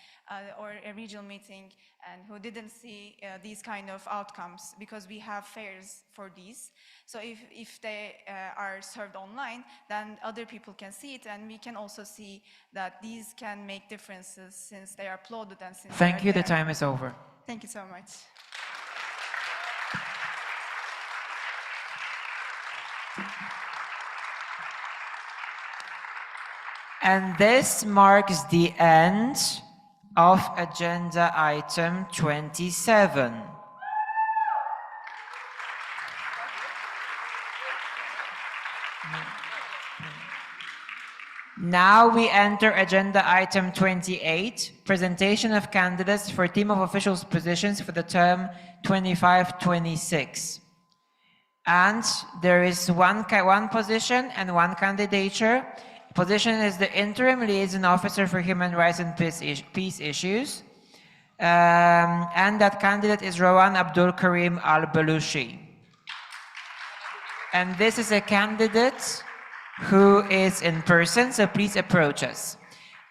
or a regional meeting and who didn't see these kind of outcomes, because we have fairs for these. So if they are served online, then other people can see it, and we can also see that these can make differences since they are uploaded and since
Thank you, the
there.
time is over.
Thank you so much.
And this marks the end of agenda item 27. Now we enter agenda item 28, presentation of candidates for team of officials positions for the term 25-26. And there is one position and one candidature. Position is the interim liaison officer for human rights and peace issues. And that candidate is Rowan Abdul Karim Al-Balushi. And this is a candidate who is in person, so please approach us.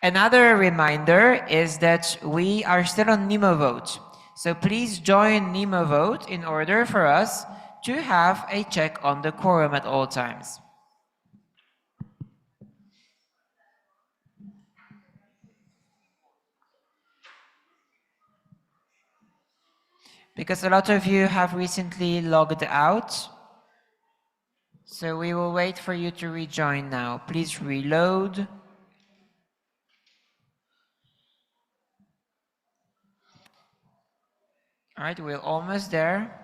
Another reminder is that we are still on NemoVote. So please join NemoVote in order for us to have a check on the quorum at all times. Because a lot of you have recently logged out, so we will wait for you to rejoin now. Please reload. All right, we're almost there.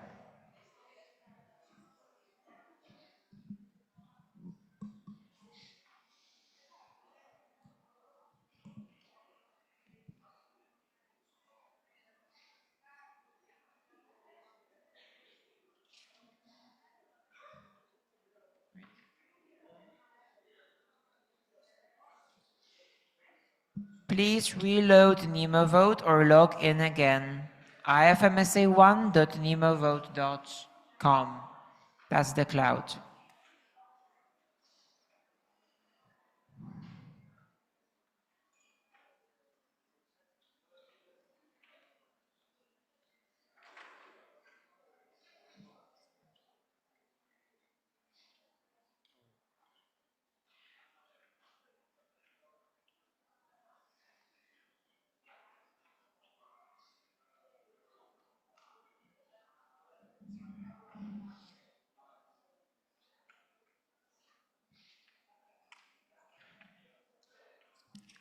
Please reload NemoVote or log in again. ifmsa1.nemovote.com. That's the cloud.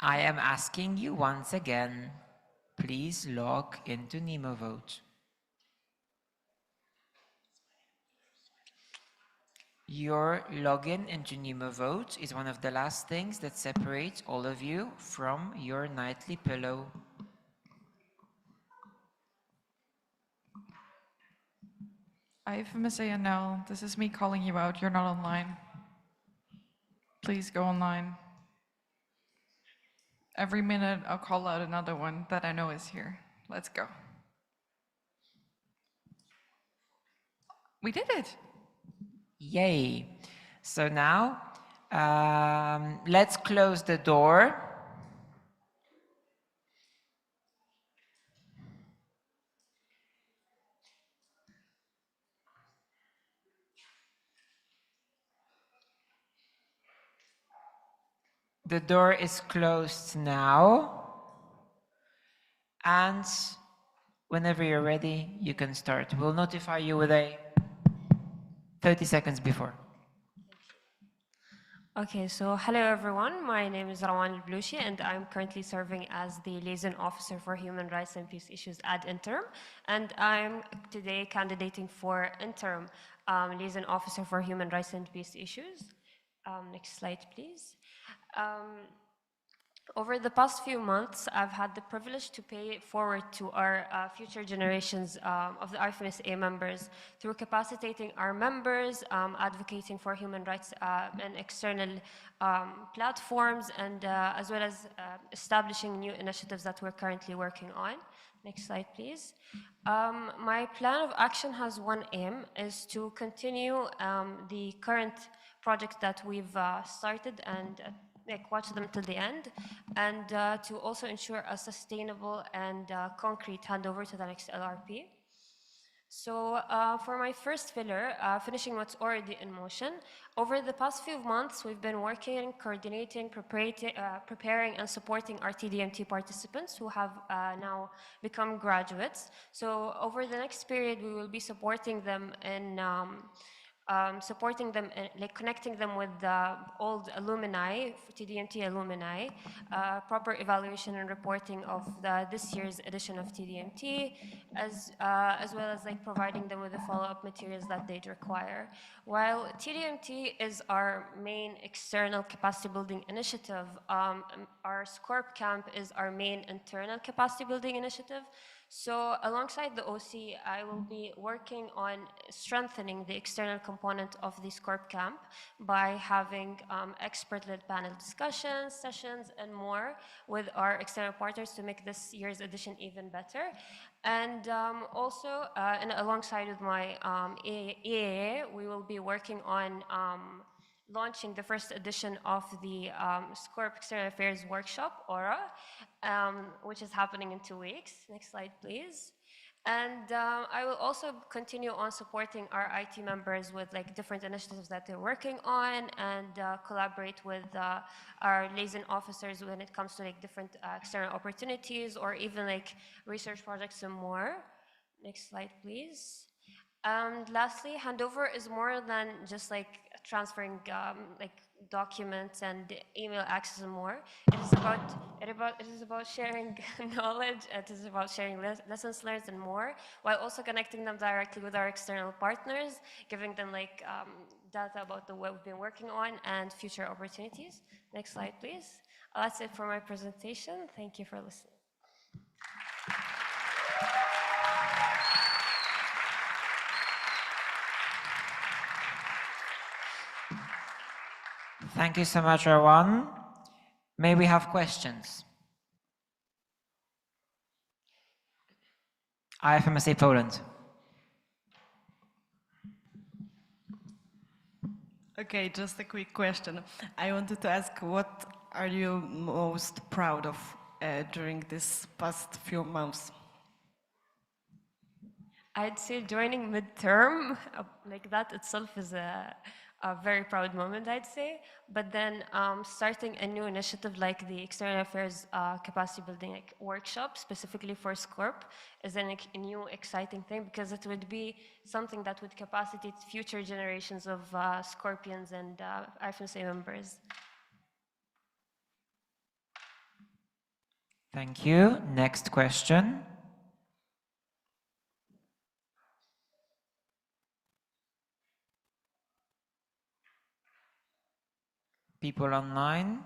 I am asking you once again, please log into NemoVote. Your login into NemoVote is one of the last things that separates all of you from your nightly pillow.
IFMSA NL, this is me calling you out. You're not online. Please go online. Every minute, I'll call out another one that I know is here. Let's go. We did it.
Yay. So now, let's close the door. The door is closed now. And whenever you're ready, you can start. We'll notify you with a 30 seconds before.
Okay, so hello everyone. My name is Rawan Al-Blushi and I'm currently serving as the liaison officer for human rights and peace issues at Interim. And I'm today candidating for Interim liaison officer for human rights and peace issues. Next slide, please. Over the past few months, I've had the privilege to pay it forward to our future generations of the IFMSA members through capacitating our members, advocating for human rights and external platforms, and as well as establishing new initiatives that we're currently working on. Next slide, please. My plan of action has one aim, is to continue the current project that we've started and watch them till the end, and to also ensure a sustainable and concrete handover to the next LRP. So for my first pillar, finishing what's already in motion, over the past few months, we've been working, coordinating, preparing and supporting our TDMT participants who have now become graduates. So over the next period, we will be supporting them in like connecting them with the old alumni, TDMT alumni, proper evaluation and reporting of this year's edition of TDMT, as well as like providing them with the follow-up materials that they'd require. While TDMT is our main external capacity building initiative, our SCORP camp is our main internal capacity building initiative. So alongside the OC, I will be working on strengthening the external component of the SCORP camp by having expert-led panel discussions, sessions, and more with our external partners to make this year's edition even better. And also, and alongside with my EAA, we will be working on launching the first edition of the SCORP External Affairs Workshop, AURA, which is happening in 2 weeks. Next slide, please. And I will also continue on supporting our IT members with like different initiatives that they're working on, and collaborate with our liaison officers when it comes to like different external opportunities or even like research projects and more. Next slide, please. And lastly, handover is more than just like transferring like documents and email access and more. It is about sharing knowledge. It is about sharing lessons learned and more, while also connecting them directly with our external partners, giving them like data about what we've been working on and future opportunities. Next slide, please. That's it for my presentation. Thank you for listening.
Thank you so much, Rawan. May we have questions? IFMSA Poland.
Okay, just a quick question. I wanted to ask, what are you most proud of during this past few months?
I'd say joining midterm, like that itself is a very proud moment, I'd say. But then starting a new initiative like the External Affairs Capacity Building Workshop, specifically for SCORP, is a new exciting thing, because it would be something that would capacitate future generations of Scorpions and IFMSA members.
Thank you. Next question. People online?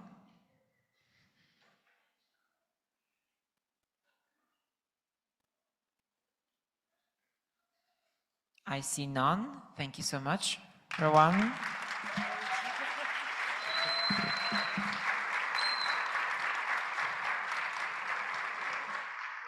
I see none. Thank you so much, Rawan.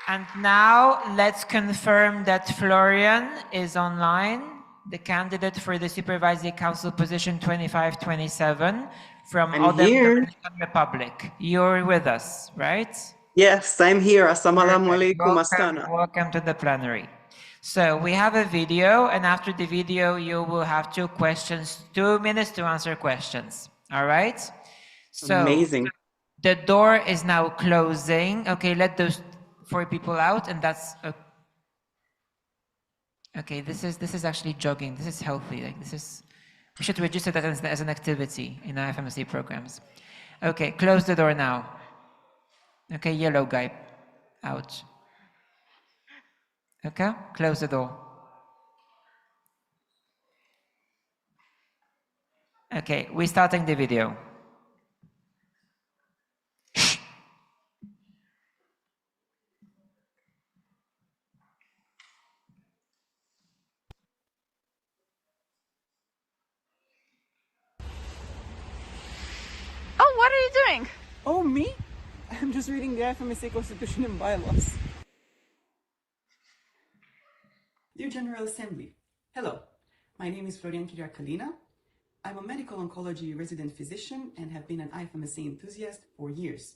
And now let's confirm that Florian is online, the candidate for the Supervisory Council position 2527 from Dominican Republic. You're with us, right?
Yes, I'm here. Assalamu alaikum, Astana.
Welcome to the plenary. So we have a video, and after the video, you will have 2 questions, 2 minutes to answer questions. All right? So
amazing.
The door is now closing. Okay, let those 4 people out, and that's okay. This is actually jogging. This is healthy. Like this is We should register that as an activity in IFMSA programs. Okay, close the door now. Okay, yellow guy, out. Okay, close the door. Okay, we're starting the video.
Oh, what are you doing?
Oh, me? I'm just reading the IFMSA Constitution and bylaws. Dear General Assembly, hello. My name is Florian Kyriakalina. I'm a medical oncology resident physician and have been an IFMSA enthusiast for years.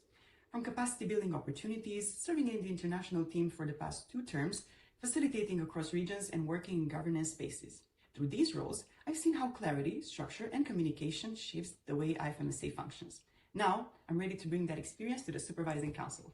From capacity building opportunities, serving in the international team for the past 2 terms, facilitating across regions and working in governance spaces. Through these roles, I've seen how clarity, structure, and communication shapes the way IFMSA functions. Now, I'm ready to bring that experience to the Supervising Council.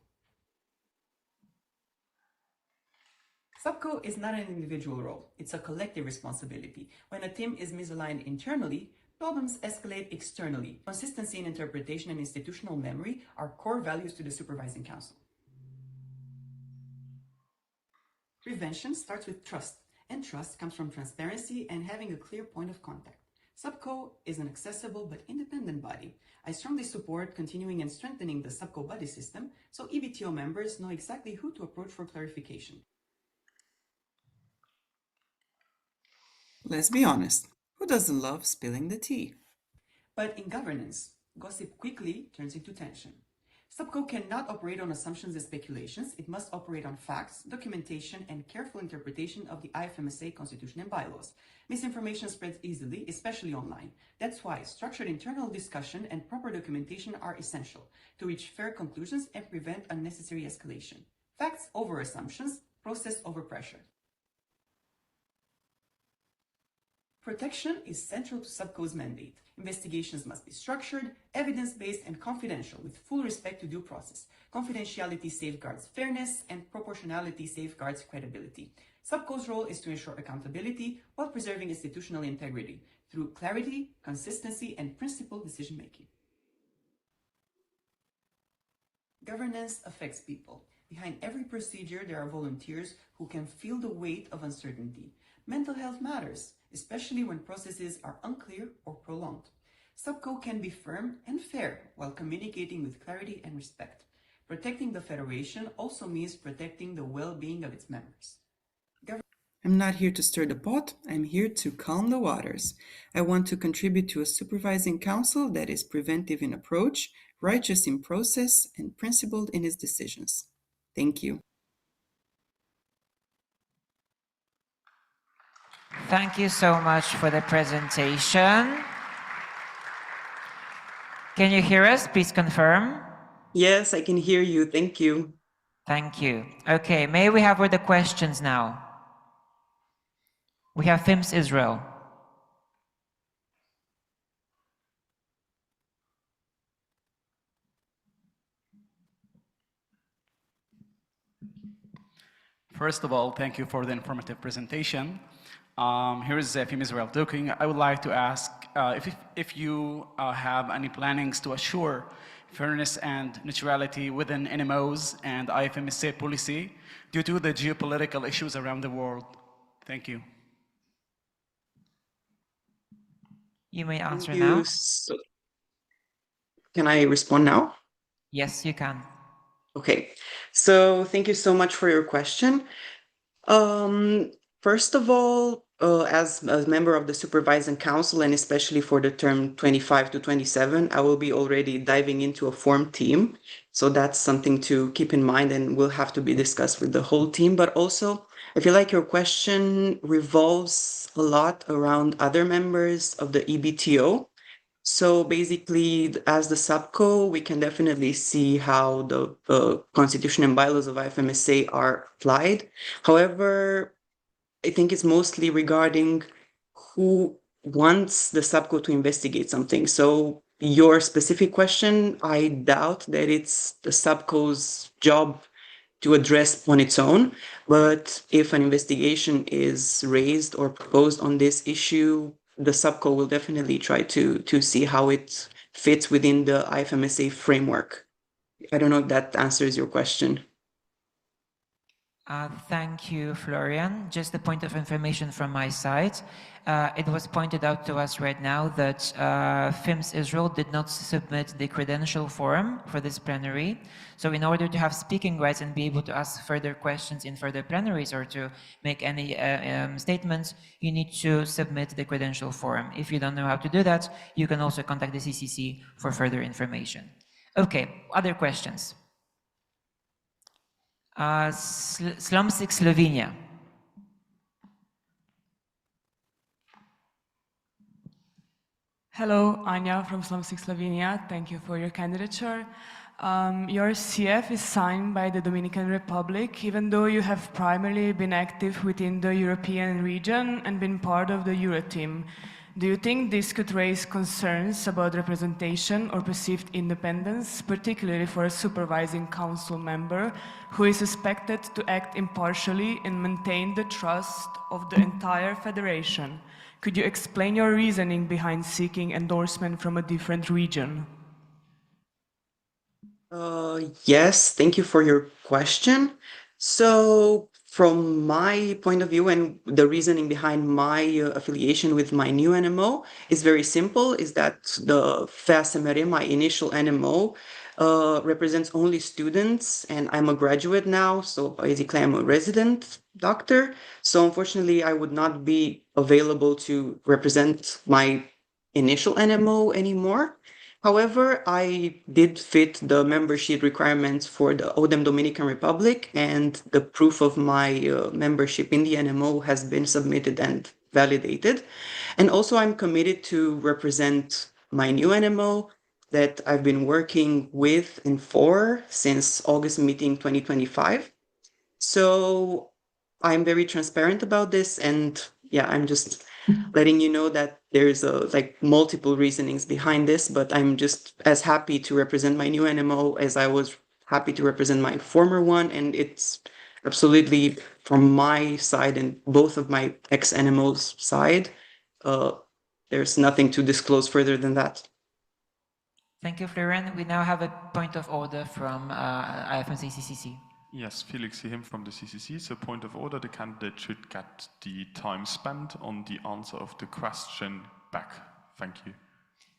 SUBCO is not an individual role, it's a collective responsibility. When a team is misaligned internally, problems escalate externally. Consistency in interpretation and institutional memory are core values to the Supervising Council. Prevention starts with trust, and trust comes from transparency and having a clear point of contact. SUBCO is an accessible but independent body. I strongly support continuing and strengthening the SUBCO buddy system so EBTO members know exactly who to approach for clarification.
Let's be honest, who doesn't love spilling the tea?
But in governance, gossip quickly turns into tension. SUBCO cannot operate on assumptions and speculations. It must operate on facts, documentation, and careful interpretation of the IFMSA Constitution and bylaws. Misinformation spreads easily, especially online. That's why structured internal discussion and proper documentation are essential to reach fair conclusions and prevent unnecessary escalation. Facts over assumptions, process over pressure. Protection is central to SUBCO's mandate. Investigations must be structured, evidence-based, and confidential with full respect to due process. Confidentiality safeguards fairness, and proportionality safeguards credibility. SUBCO's role is to ensure accountability while preserving institutional integrity through clarity, consistency, and principled decision-making. Governance affects people. Behind every procedure, there are volunteers who can feel the weight of uncertainty. Mental health matters, especially when processes are unclear or prolonged. SUBCO can be firm and fair while communicating with clarity and respect. Protecting the Federation also means protecting the well-being of its members.
I'm not here to stir the pot, I'm here to calm the waters. I want to contribute to a supervising council that is preventive in approach, righteous in process, and principled in its decisions. Thank you.
Thank you so much for the presentation. Can you hear us? Please confirm.
Yes, I can hear you. Thank you.
Thank you. Okay, may we have the questions now? We have FIMS Israel.
First of all, thank you for the informative presentation. Here is FIMS Israel talking. I would like to ask if you have any plannings to assure fairness and neutrality within NMOs and IFMSA policy due to the geopolitical issues around the world. Thank you.
You may answer now.
So, can I respond now?
Yes, you can.
Okay, so thank you so much for your question. First of all, as a member of the Supervising Council, and especially for the term 25 to 27, I will be already diving into a form team. So that's something to keep in mind and will have to be discussed with the whole team. But also, I feel like your question revolves a lot around other members of the EBTO. So basically, as the SUBCO, we can definitely see how the Constitution and bylaws of IFMSA are applied. However, I think it's mostly regarding who wants the SUBCO to investigate something. So your specific question, I doubt that it's the SUBCO's job to address on its own. But if an investigation is raised or proposed on this issue, the subco will definitely try to see how it fits within the IFMSA framework. I don't know if that answers your question.
Thank you, Florian. Just a point of information from my side. It was pointed out to us right now that FIMS Israel did not submit the credential form for this plenary. So in order to have speaking rights and be able to ask further questions in further plenaries or to make any statements, you need to submit the credential form. If you don't know how to do that, you can also contact the CCC for further information. Okay, other questions? Slumsic Slovenia.
Hello, Anya from Slumsic Slovenia. Thank you for your candidature. Your CF is signed by the Dominican Republic, even though you have primarily been active within the European region and been part of the Euro team. Do you think this could raise concerns about representation or perceived independence, particularly for a supervising council member who is expected to act impartially and maintain the trust of the entire federation? Could you explain your reasoning behind seeking endorsement from a different region?
Yes, thank you for your question. So from my point of view and the reasoning behind my affiliation with my new NMO is very simple, is that the FASMR, my initial NMO, represents only students, and I'm a graduate now, so basically I'm a resident doctor. So unfortunately, I would not be available to represent my initial NMO anymore. However, I did fit the membership requirements for the ODEM Dominican Republic, and the proof of my membership in the NMO has been submitted and validated. And also, I'm committed to represent my new NMO that I've been working with and for since August meeting 2025. So I'm very transparent about this, and yeah, I'm just letting you know that there's like multiple reasonings behind this, but I'm just as happy to represent my new NMO as I was happy to represent my former one, and it's absolutely from my side and both of my ex-NMO's side, there's nothing to disclose further than that.
Thank you, Florian. We now have a point of order from IFMSA CCC.
Yes, Felix Him from the CCC. So point of order, the candidate should get the time spent on the answer of the question back. Thank you.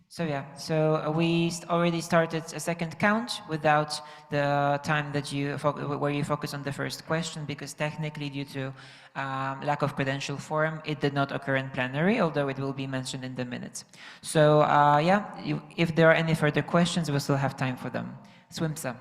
So yeah, so we already started a second count without the time that where you focus on the first question, because technically due to lack of credential form, it did not occur in plenary, although it will be mentioned in the minutes. So yeah, if there are any further questions, we still have time for them. Swimsa.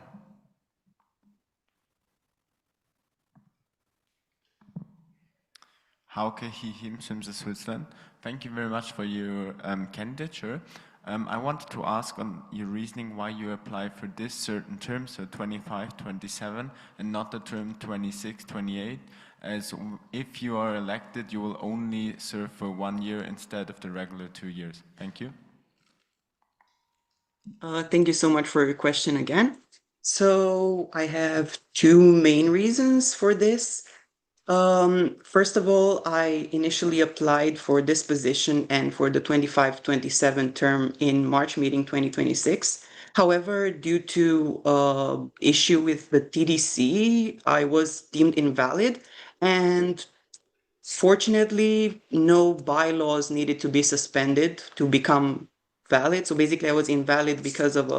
Hauke Hihim, Swimsa Switzerland. Thank you very much for your candidature. I wanted to ask on your reasoning why you apply for this certain term, so 25, 27, and not the term 26, 28, as if you are elected, you will only serve for 1 year instead of the regular 2 years. Thank you.
Thank you so much for your question again. So I have two main reasons for this. First of all, I initially applied for this position and for the 25-27 term in March meeting 2026. However, due to issue with the TDC, I was deemed invalid, and fortunately, no bylaws needed to be suspended to become valid. So basically, I was invalid because of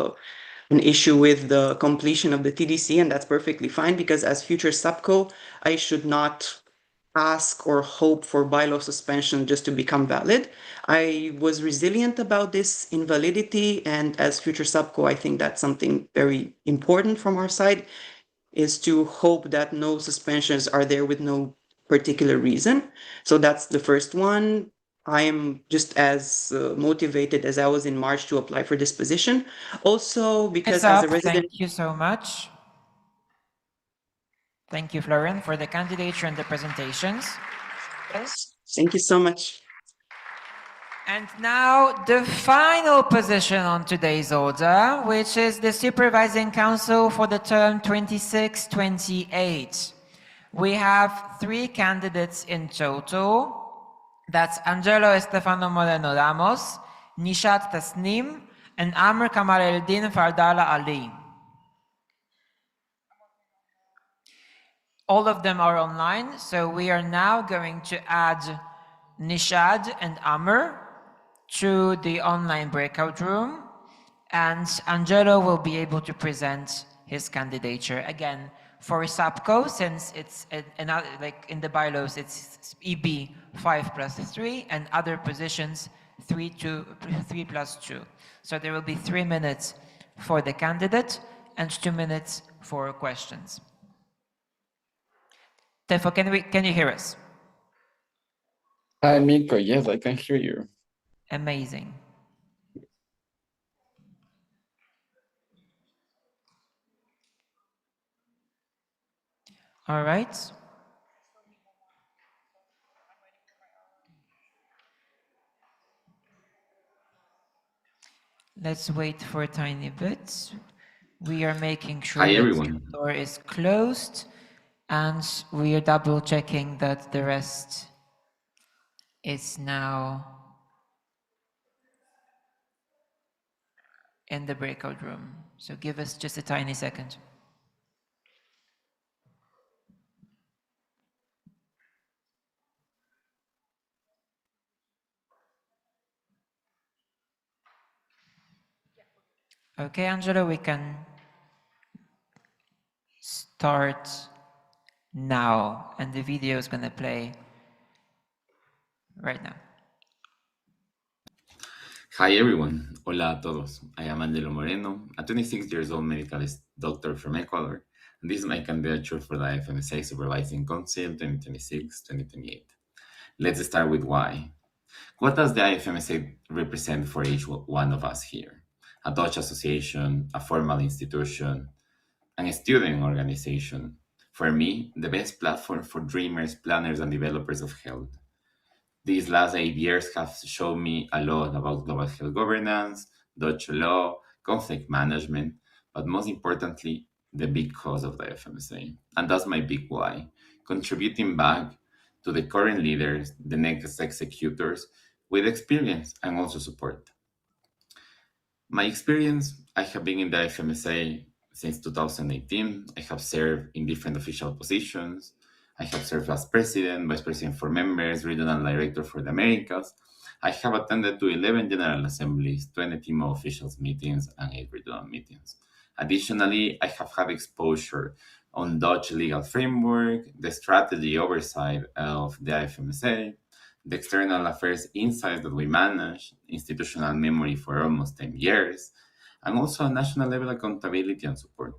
an issue with the completion of the TDC, and that's perfectly fine because as future subco, I should not ask or hope for bylaw suspension just to become valid. I was resilient about this invalidity, and as future subco, I think that's something very important from our side, is to hope that no suspensions are there with no particular reason. So that's the first one. I am just as motivated as I was in March to apply for this position. Also, because as a resident...
Thank you so much. Thank you, Florian, for the candidature and the presentations.
Thank you so much.
And now the final position on today's order, which is the Supervising Council for the term 26-28. We have 3 candidates in total. That's Angelo Estefano Moreno Ramos, Nishat Tasnim, and Amr Kamaluddin Fardala Ali. All of them are online, so we are now going to add Nishad and Amr to the online breakout room, and Angelo will be able to present his candidature. Again, for SAPCO, since it's another, like in the bylaws, it's EB 5+3, and other positions 3+2. So there will be 3 minutes for the candidate and 2 minutes for questions. Tefo, can you hear us?
Hi, Miko. Yes, I can hear you.
Amazing. All right. Let's wait for a tiny bit. We are making sure
Hi,
that
everyone.
the door is closed, and we are double checking that the rest is now in the breakout room. So give us just a tiny second. Okay, Angelo, we can start now, and the video is going to play right now.
Hi everyone, hola a todos. I am Angelo Moreno, a 26 years old medical doctor from Ecuador, and this is my candidature for the IFMSA Supervising Council 2026-2028. Let's start with why. What does the IFMSA represent for each one of us here? A Dutch association, a formal institution, and a student organization. For me, the best platform for dreamers, planners, and developers of health. These last 8 years have shown me a lot about global health governance, Dutch law, conflict management, but most importantly, the big cause of the FMSA. And that's my big why, contributing back to the current leaders, the next executors, with experience and also support. My experience, I have been in the FMSA since 2018. I have served in different official positions. I have served as president, vice president for members, regional director for the Americas. I have attended to 11 general assemblies, 20 team of officials meetings, and 8 regional meetings. Additionally, I have had exposure on Dutch legal framework, the strategy oversight of the IFMSA, the external affairs insights that we manage, institutional memory for almost 10 years, and also national level accountability and support.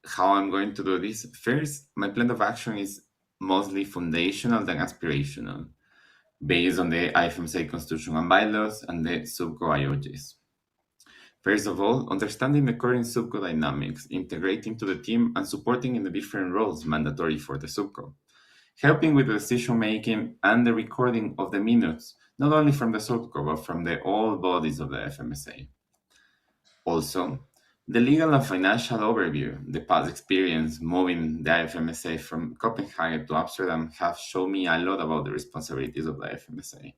How I'm going to do this? First, my plan of action is mostly foundational than aspirational, based on the IFMSA Constitution and bylaws and the SUBCO IOGs. First of all, understanding the current SUBCO dynamics, integrating to the team and supporting in the different roles mandatory for the SUBCO. Helping with the decision-making and the recording of the minutes, not only from the SUBCO, but from all bodies of the FMSA. Also, the legal and financial overview, the past experience moving the FMSA from Copenhagen to Amsterdam have shown me a lot about the responsibilities of the FMSA.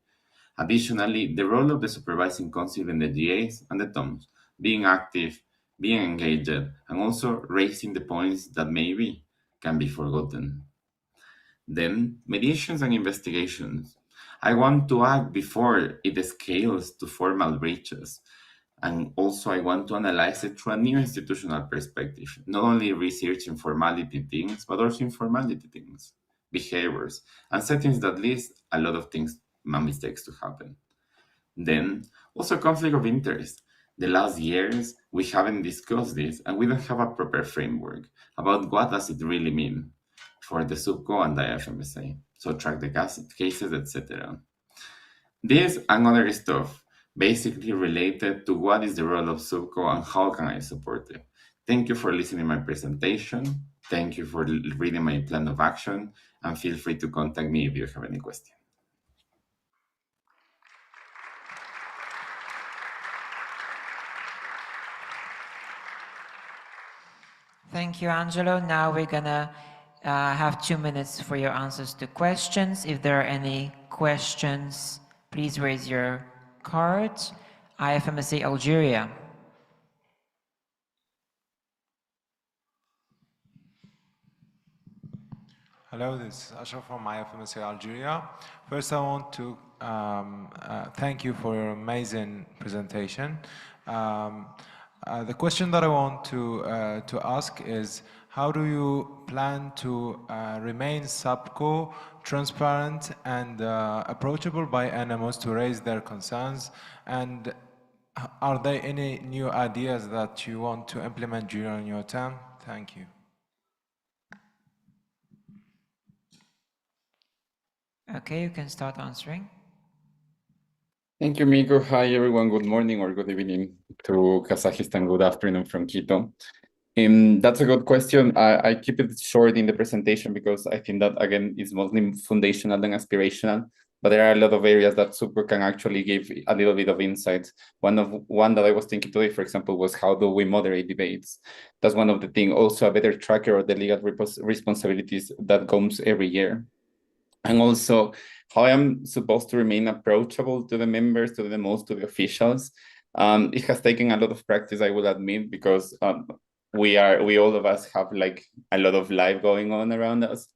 Additionally, the role of the supervising council in the GAs and the TOMs, being active, being engaged, and also raising the points that maybe can be forgotten. Then, mediations and investigations. I want to act before it scales to formal breaches. And also I want to analyze it through a new institutional perspective, not only researching formality things, but also informality things, behaviors, and settings that lead a lot of things and mistakes to happen. Then, also conflict of interest. The last years, we haven't discussed this, and we don't have a proper framework about what does it really mean for the SUBCO and the FMSA. So track the cases, etc. This and other stuff basically related to what is the role of SUBCO and how can I support it. Thank you for listening to my presentation. Thank you for reading my plan of action, and feel free to contact me if you have any questions.
Thank you, Angelo. Now we're gonna have 2 minutes for your answers to questions. If there are any questions, please raise your card. IFMSA Algeria.
Hello, this is Ashraf from IFMSA Algeria. First, I want to thank you for your amazing presentation. The question that I want to ask is, how do you plan to remain SAPCO transparent and approachable by NMOs to raise their concerns? And are there any new ideas that you want to implement during your term? Thank you.
Okay, you can start answering.
Thank you, Miko. Hi, everyone. Good morning or good evening to Kazakhstan. Good afternoon from Quito. That's a good question. I keep it short in the presentation because I think that, again, is mostly foundational and aspirational, but there are a lot of areas that Super can actually give a little bit of insight. One that I was thinking today, for example, was how do we moderate debates? That's one of the things. Also, a better tracker of the legal responsibilities that comes every year. And also how I am supposed to remain approachable to the members, to the officials. It has taken a lot of practice, I will admit, because we all of us have like a lot of life going on around us.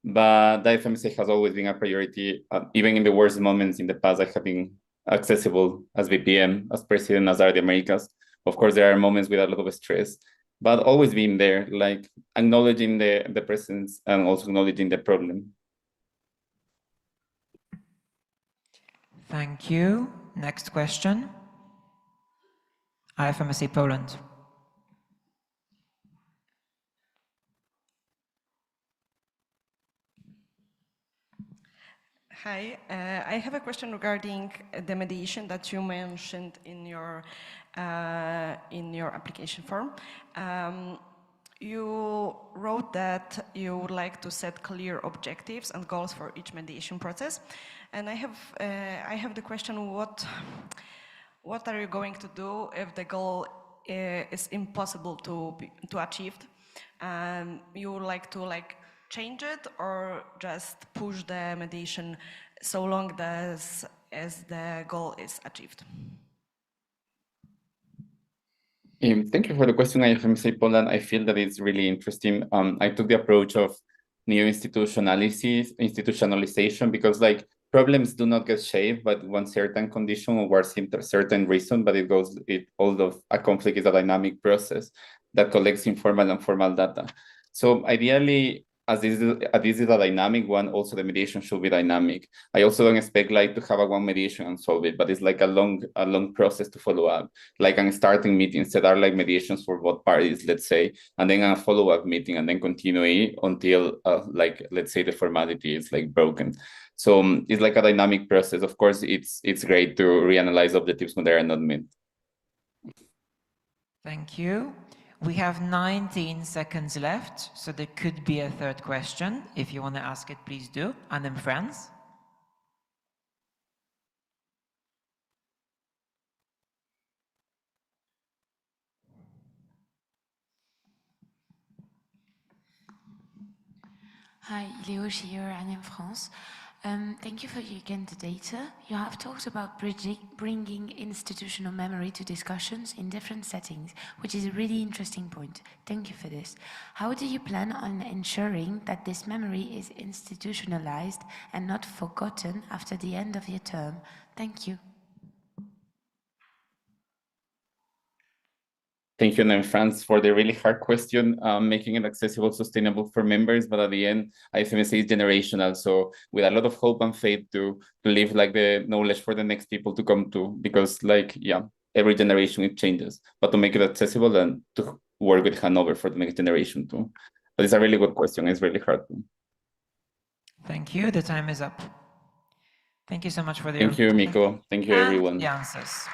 But the IFMSA has always been a priority. Even in the worst moments in the past, I have been accessible as VPM, as president, as are the Americas. Of course, there are moments with a lot of stress, but always being there, like acknowledging the presence and also acknowledging the problem.
Thank you. Next question. IFMSA Poland.
Hi, I have a question regarding the mediation that you mentioned in your application form. You wrote that you would like to set clear objectives and goals for each mediation process, and I have the question: what are you going to do if the goal is impossible to achieve? You would like to change it or just push the mediation so long as the goal is achieved?
Thank you for the question, IFMSA Poland. I feel that it's really interesting. I took the approach of institutionalization because problems do not get shaped by one certain condition or one certain reason, but a conflict is a dynamic process that collects informal and formal data. So ideally, as this is a dynamic one, also the mediation should be dynamic. I also don't expect to have one mediation and solve it, but it's like a long process to follow up. Like a starting meetings that are like mediations for both parties, let's say, and then a follow-up meeting and then continue until let's say the formality is broken. So it's like a dynamic process. Of course, it's great to reanalyze objectives when they are not met.
Thank you. We have 19 seconds left, so there could be a third question. If you want to ask it, please do. And then friends.
Hi, Léoche here, IFM France. Thank you for again the data. You have talked about bringing institutional memory to discussions in different settings, which is a really interesting point. Thank you for this. How do you plan on ensuring that this memory is institutionalized and not forgotten after the end of your term? Thank you.
Thank you, and Franz, for the really hard question, making it accessible, sustainable for members. But at the end, IFMSA is generational. So with a lot of hope and faith to leave the knowledge for the next people to come to, because every generation it changes. But to make it accessible and to work with Hanover for the next generation too. But it's a really good question. It's really hard.
Thank you. The time is up. Thank you so much for the
Thank you, Miko. Thank you, everyone.
The answers.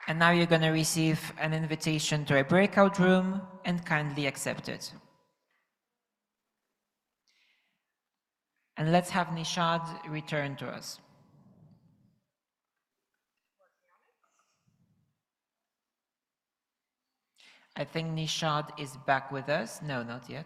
And now you're going to receive an invitation to a breakout room and kindly accept it. And let's have Nishad return to us. I think Nishad is back with us. No, not yet.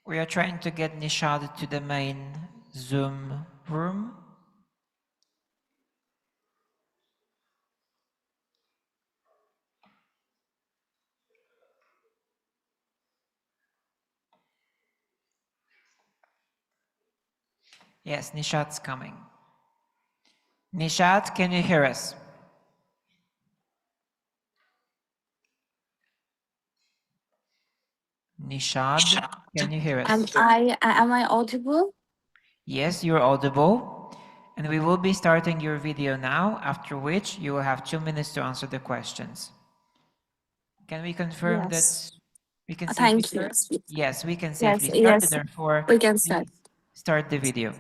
We are trying to get Nishad to the main Zoom room. Yes, Nishad's coming. Nishad, can you hear us? Nishad, can you hear us?
Am I audible?
Yes, you're audible. And we will be starting your video now, after which you will have 2 minutes to answer the questions. Can we confirm that
Yes.
we can safely
Thank you.
start? Yes, we can
Yes,
safely start,
yes.
and therefore
We can start.
please start the video.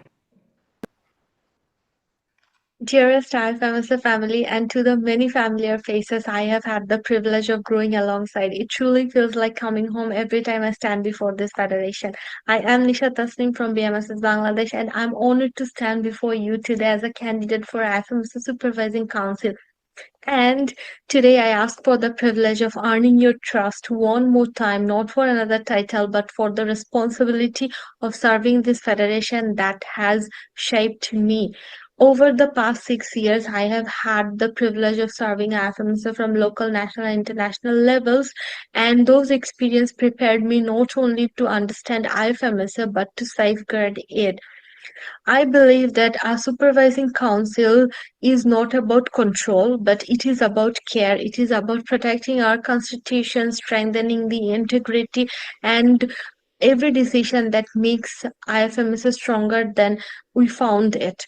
Dearest IFMSA family, and to the many familiar faces I have had the privilege of growing alongside, it truly feels like coming home every time I stand before this federation. I am Nisha Tasnim from BMSS Bangladesh, and I'm honored to stand before you today as a candidate for IFMSA Supervising Council. And today I ask for the privilege of earning your trust one more time, not for another title, but for the responsibility of serving this federation that has shaped me. Over the past 6 years, I have had the privilege of serving IFMSA from local, national, and international levels, and those experiences prepared me not only to understand IFMSA but to safeguard it. I believe that a supervising council is not about control, but it is about care. It is about protecting our constitution, strengthening the integrity, and every decision that makes IFMS stronger than we found it.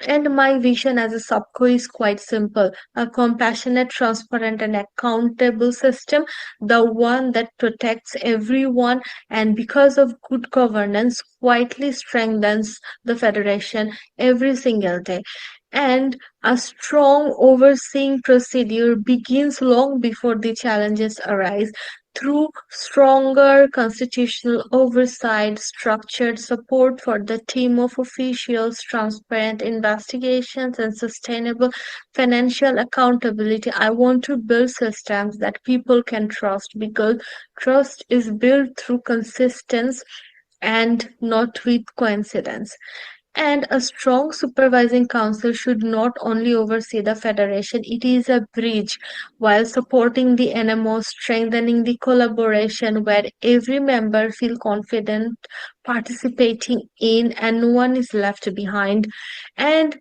And my vision as a subco is quite simple: a compassionate, transparent, and accountable system, the one that protects everyone and, because of good governance, quietly strengthens the Federation every single day. And a strong overseeing procedure begins long before the challenges arise. Through stronger constitutional oversight, structured support for the team of officials, transparent investigations, and sustainable financial accountability, I want to build systems that people can trust, because trust is built through consistency and not with coincidence. And a strong supervising council should not only oversee the federation, it is a bridge while supporting the NMO, strengthening the collaboration where every member feel confident participating in and no one is left behind. And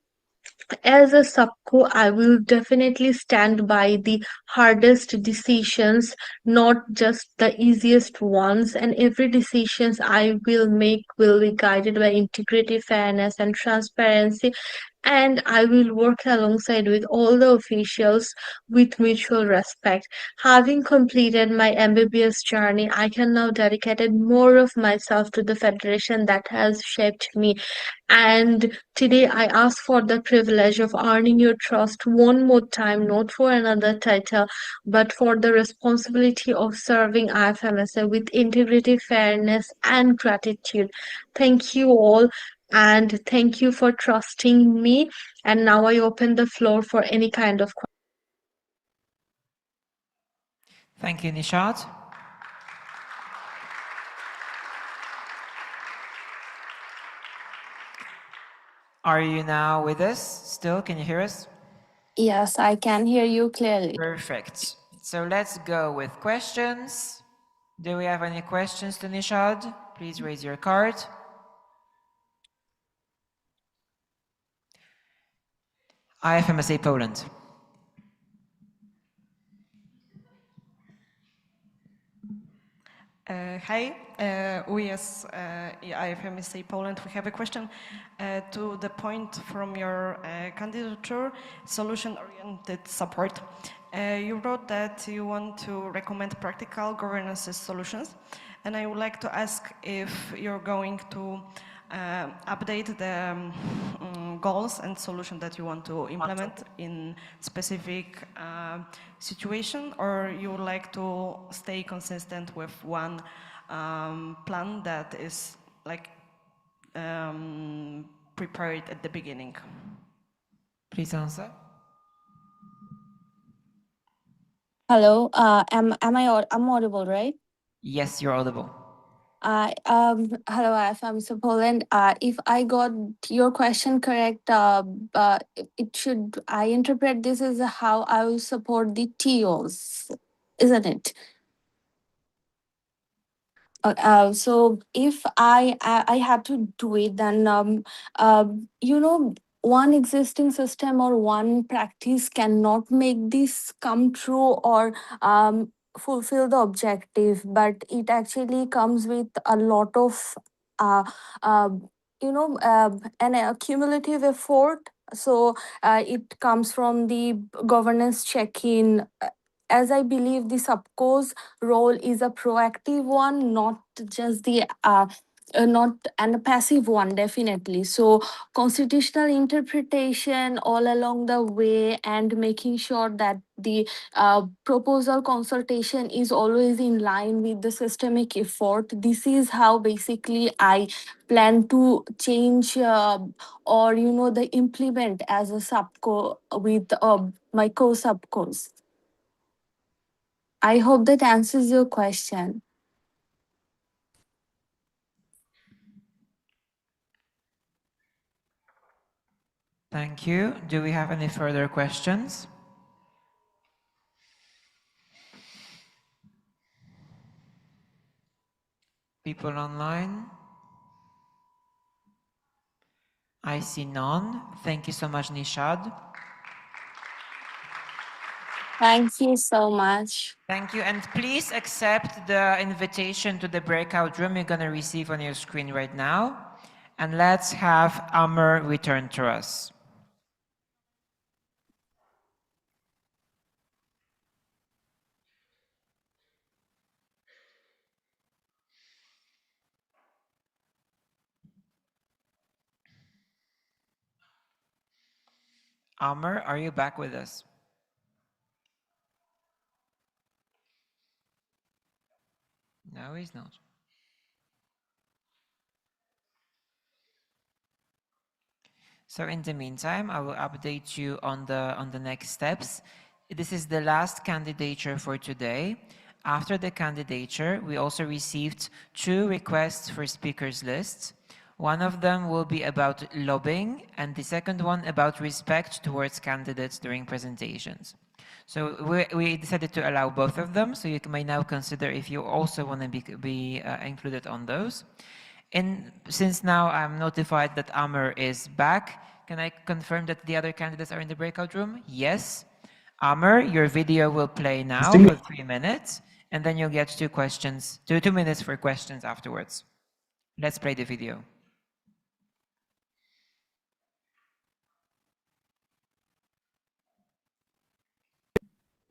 as a subco, I will definitely stand by the hardest decisions, not just the easiest ones. And every decisions I will make will be guided by integrity, fairness, and transparency. And I will work alongside with all the officials with mutual respect. Having completed my MBBS journey, I can now dedicate more of myself to the federation that has shaped me. And today I ask for the privilege of earning your trust one more time, not for another title, but for the responsibility of serving IFMSA with integrity, fairness, and gratitude. Thank you all, and thank you for trusting me. And now I open the floor for any kind of question.
Thank you, Nishad. Are you now with us still? Can you hear us?
Yes, I can hear you clearly.
Perfect. So let's go with questions. Do we have any questions to Nishad? Please raise your card. IFMSA Poland.
Hi, we as IFMSA Poland, we have a question to the point from your candidature, solution-oriented support. You wrote that you want to recommend practical governance solutions, and I would like to ask if you're going to update the goals and solutions that you want to implement in specific situation, or you would like to stay consistent with one plan that is like prepared at the beginning?
Please answer.
Hello, I'm audible, right?
Yes, you're audible.
Hello, IFMSA Poland. If I got your question correct, it should, I interpret this as how I will support the TOs, isn't it? So if I had to do it, then you know, one existing system or one practice cannot make this come true or fulfill the objective, but it actually comes with a lot of uh, uh, an accumulative effort. So it comes from the governance check-in. As I believe the subco's role is a proactive one, not just the not and a passive one, definitely. So constitutional interpretation all along the way and making sure that the proposal consultation is always in line with the systemic effort. This is how basically I plan to change or the implement as a subco with my co-subcos. I hope that answers your question.
Thank you. Do we have any further questions? People online? I see none. Thank you so much, Nishad.
Thank you so much.
Thank you, and please accept the invitation to the breakout room you're going to receive on your screen right now. And let's have Amr return to us. Amr, are you back with us? No, he's not. So in the meantime, I will update you on the next steps. This is the last candidature for today. After the candidature, we also received 2 requests for speakers lists. One of them will be about lobbying, and the second one about respect towards candidates during presentations. So we decided to allow both of them, so you may now consider if you also want to be included on those. And since now I'm notified that Amr is back, can I confirm that the other candidates are in the breakout room? Yes. Amr, your video will play now for 3 minutes, and then you'll get 2 minutes for questions afterwards. Let's play the video.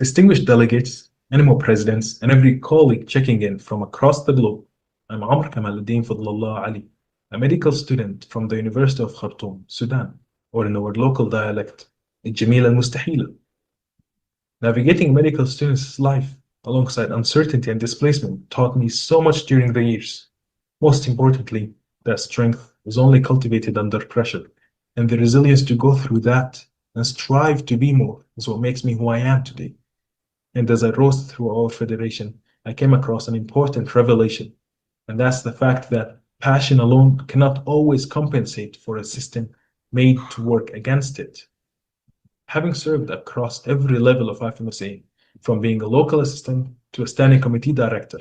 Distinguished delegates, animal presidents, and every colleague checking in from across the globe, I'm Amr Kamaluddin Fadlallah Ali, a medical student from the University of Khartoum, Sudan, or in our local dialect, الجميلة المستحيلة. Navigating medical students' life alongside uncertainty and displacement taught me so much during the years. Most importantly, that strength is only cultivated under pressure, and the resilience to go through that and strive to be more is what makes me who I am today. And as I rose through our federation, I came across an important revelation, and that's the fact that passion alone cannot always compensate for a system made to work against it. Having served across every level of IFMSA, from being a local assistant to a standing committee director,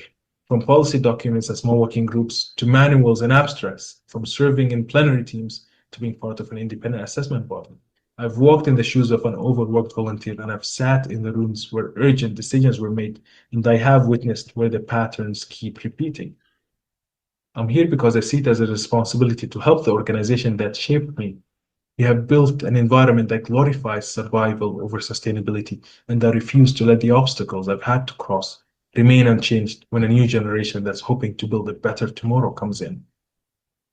from policy documents and small working groups to manuals and abstracts, from serving in plenary teams to being part of an independent assessment body. I've walked in the shoes of an overworked volunteer, and I've sat in the rooms where urgent decisions were made, and I have witnessed where the patterns keep repeating. I'm here because I see it as a responsibility to help the organization that shaped me. We have built an environment that glorifies survival over sustainability, and I refuse to let the obstacles I've had to cross remain unchanged when a new generation that's hoping to build a better tomorrow comes in.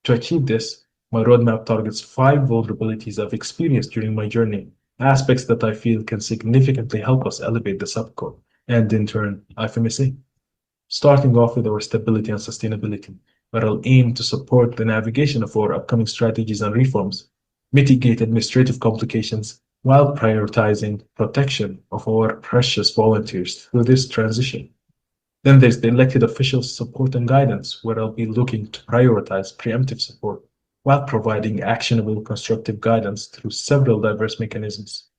To achieve this, my roadmap targets 5 vulnerabilities I've experienced during my journey, aspects that I feel can significantly help us elevate the subcode and, in turn, IFMSA. Starting off with our stability and sustainability, where I'll aim to support the navigation of our upcoming strategies and reforms, mitigate administrative complications, while prioritizing protection of our precious volunteers through this transition. Then there's the elected officials' support and guidance, where I'll be looking to prioritize preemptive support while providing actionable constructive guidance through several diverse mechanisms.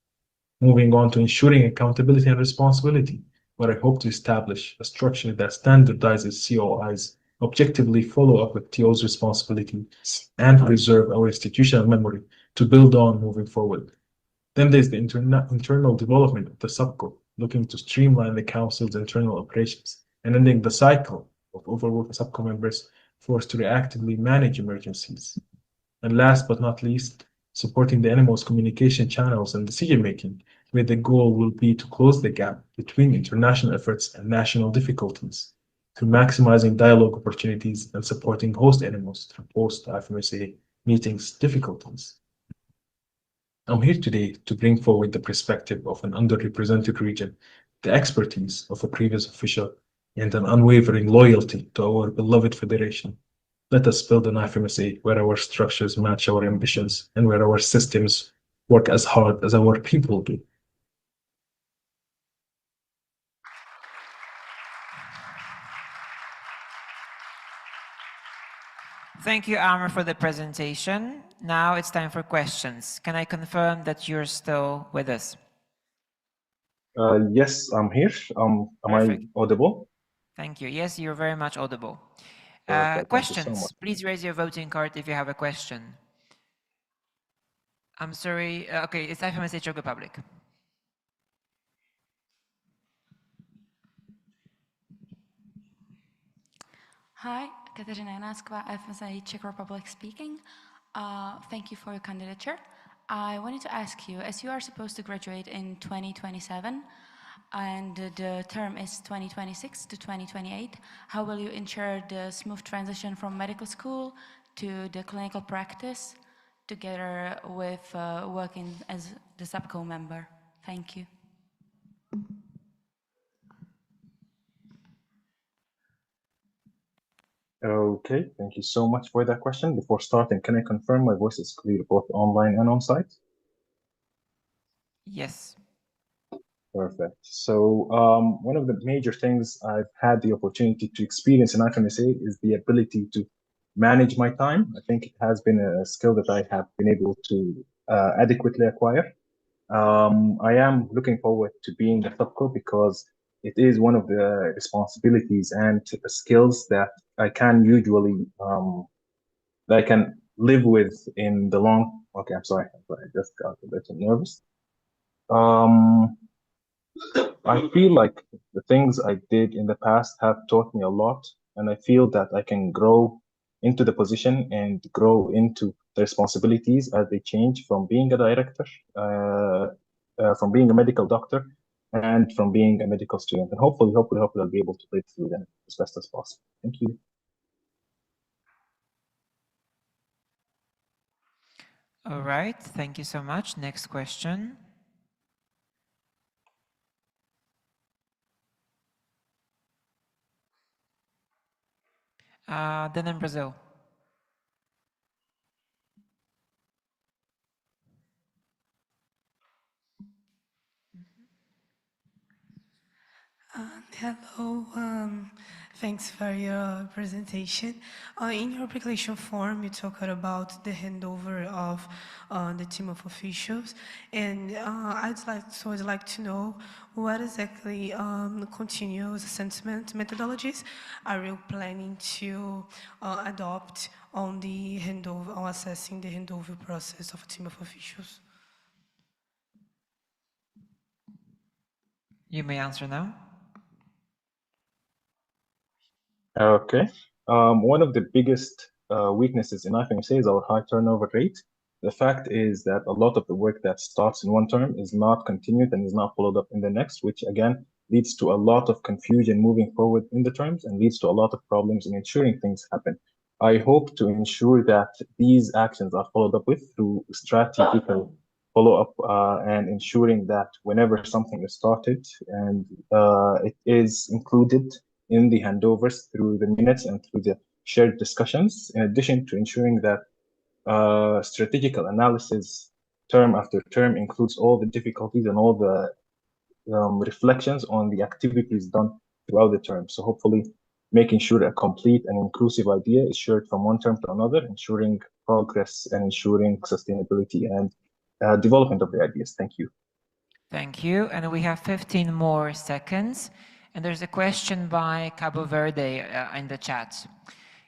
Moving on to ensuring accountability and responsibility, where I hope to establish a structure that standardizes COIs, objectively follow up with TO's responsibilities, and preserve our institutional memory to build on moving forward. Then there's the internal development of the subco, looking to streamline the council's internal operations and ending the cycle of overworked subco members forced to reactively manage emergencies. And last but not least, supporting the NMO's communication channels and decision-making, where the goal will be to close the gap between international efforts and national difficulties, through maximizing dialogue opportunities and supporting host NMOs through post-IFMSA meetings difficulties. I'm here today to bring forward the perspective of an underrepresented region, the expertise of a previous official, and an unwavering loyalty to our beloved federation. Let us build an IFMSA where our structures match our ambitions and where our systems work as hard as our people do.
Thank you, Amr, for the presentation. Now it's time for questions. Can I confirm that you're still with us?
Yes, I'm here. Am I audible?
Thank you. Yes, you're very much audible.
Perfect. Thank you so
Questions.
much.
Please raise your voting card if you have a question. I'm sorry. Okay, it's IFMSA Czech Republic.
Hi, Kateřina Janásková, IFMSA Czech Republic speaking. Thank you for your candidature. I wanted to ask you, as you are supposed to graduate in 2027, and the term is 2026 to 2028, how will you ensure the smooth transition from medical school to the clinical practice, together with working as the subco member? Thank you.
Okay, thank you so much for that question. Before starting, can I confirm my voice is clear both online and on site?
Yes.
Perfect. So one of the major things I've had the opportunity to experience in IFMSA is the ability to manage my time. I think it has been a skill that I have been able to adequately acquire. I am looking forward to being a subco because it is one of the responsibilities and skills that I can usually that I can live with in the long. Okay, I'm sorry, I just got a bit nervous. I feel like the things I did in the past have taught me a lot, and I feel that I can grow into the position and grow into the responsibilities as they change from being a director, from being a medical doctor, and from being a medical student. And hopefully, I'll be able to break through them as best as possible. Thank you.
All right. Thank you so much. Next question. Then in Brazil.
Hello,
Thanks for your presentation. In your application form, you talked about the handover of the team of officials, and I'd like to know what exactly continuous assessment methodologies are you planning to adopt on the handover, on assessing the handover process of a team of officials?
You may answer now.
Okay. One of the biggest weaknesses in IFMSA is our high turnover rate. The fact is that a lot of the work that starts in one term is not continued and is not followed up in the next, which again leads to a lot of confusion moving forward in the terms and leads to a lot of problems in ensuring things happen. I hope to ensure that these actions are followed up with through strategical follow-up and ensuring that whenever something is started and it is included in the handovers through the minutes and through the shared discussions, in addition to ensuring that strategical analysis term after term includes all the difficulties and all the reflections on the activities done throughout the term. So hopefully making sure a complete and inclusive idea is shared from one term to another, ensuring progress and ensuring sustainability and development of the ideas. Thank you.
Thank you. And we have 15 more seconds. And there's a question by Cabo Verde in the chat.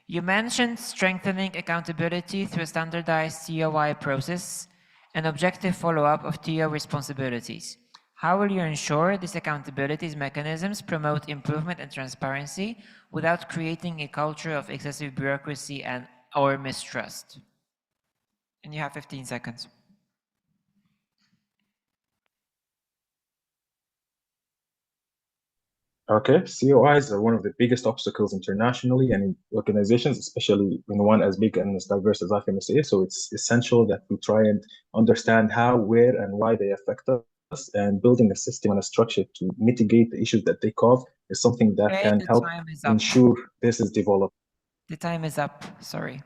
You mentioned strengthening accountability through a standardized TOI process and objective follow-up of TO responsibilities. How will you ensure these accountability mechanisms promote improvement and transparency without creating a culture of excessive bureaucracy or mistrust? And you have 15 seconds.
Okay, COIs are one of the biggest obstacles internationally and in organizations, especially in one as big and as diverse as IFMSA. So it's essential that we try and understand how, where, and why they affect us, and building a system and a structure to mitigate the issues that they cause is something that can help ensure this is developed.
The time is up, sorry.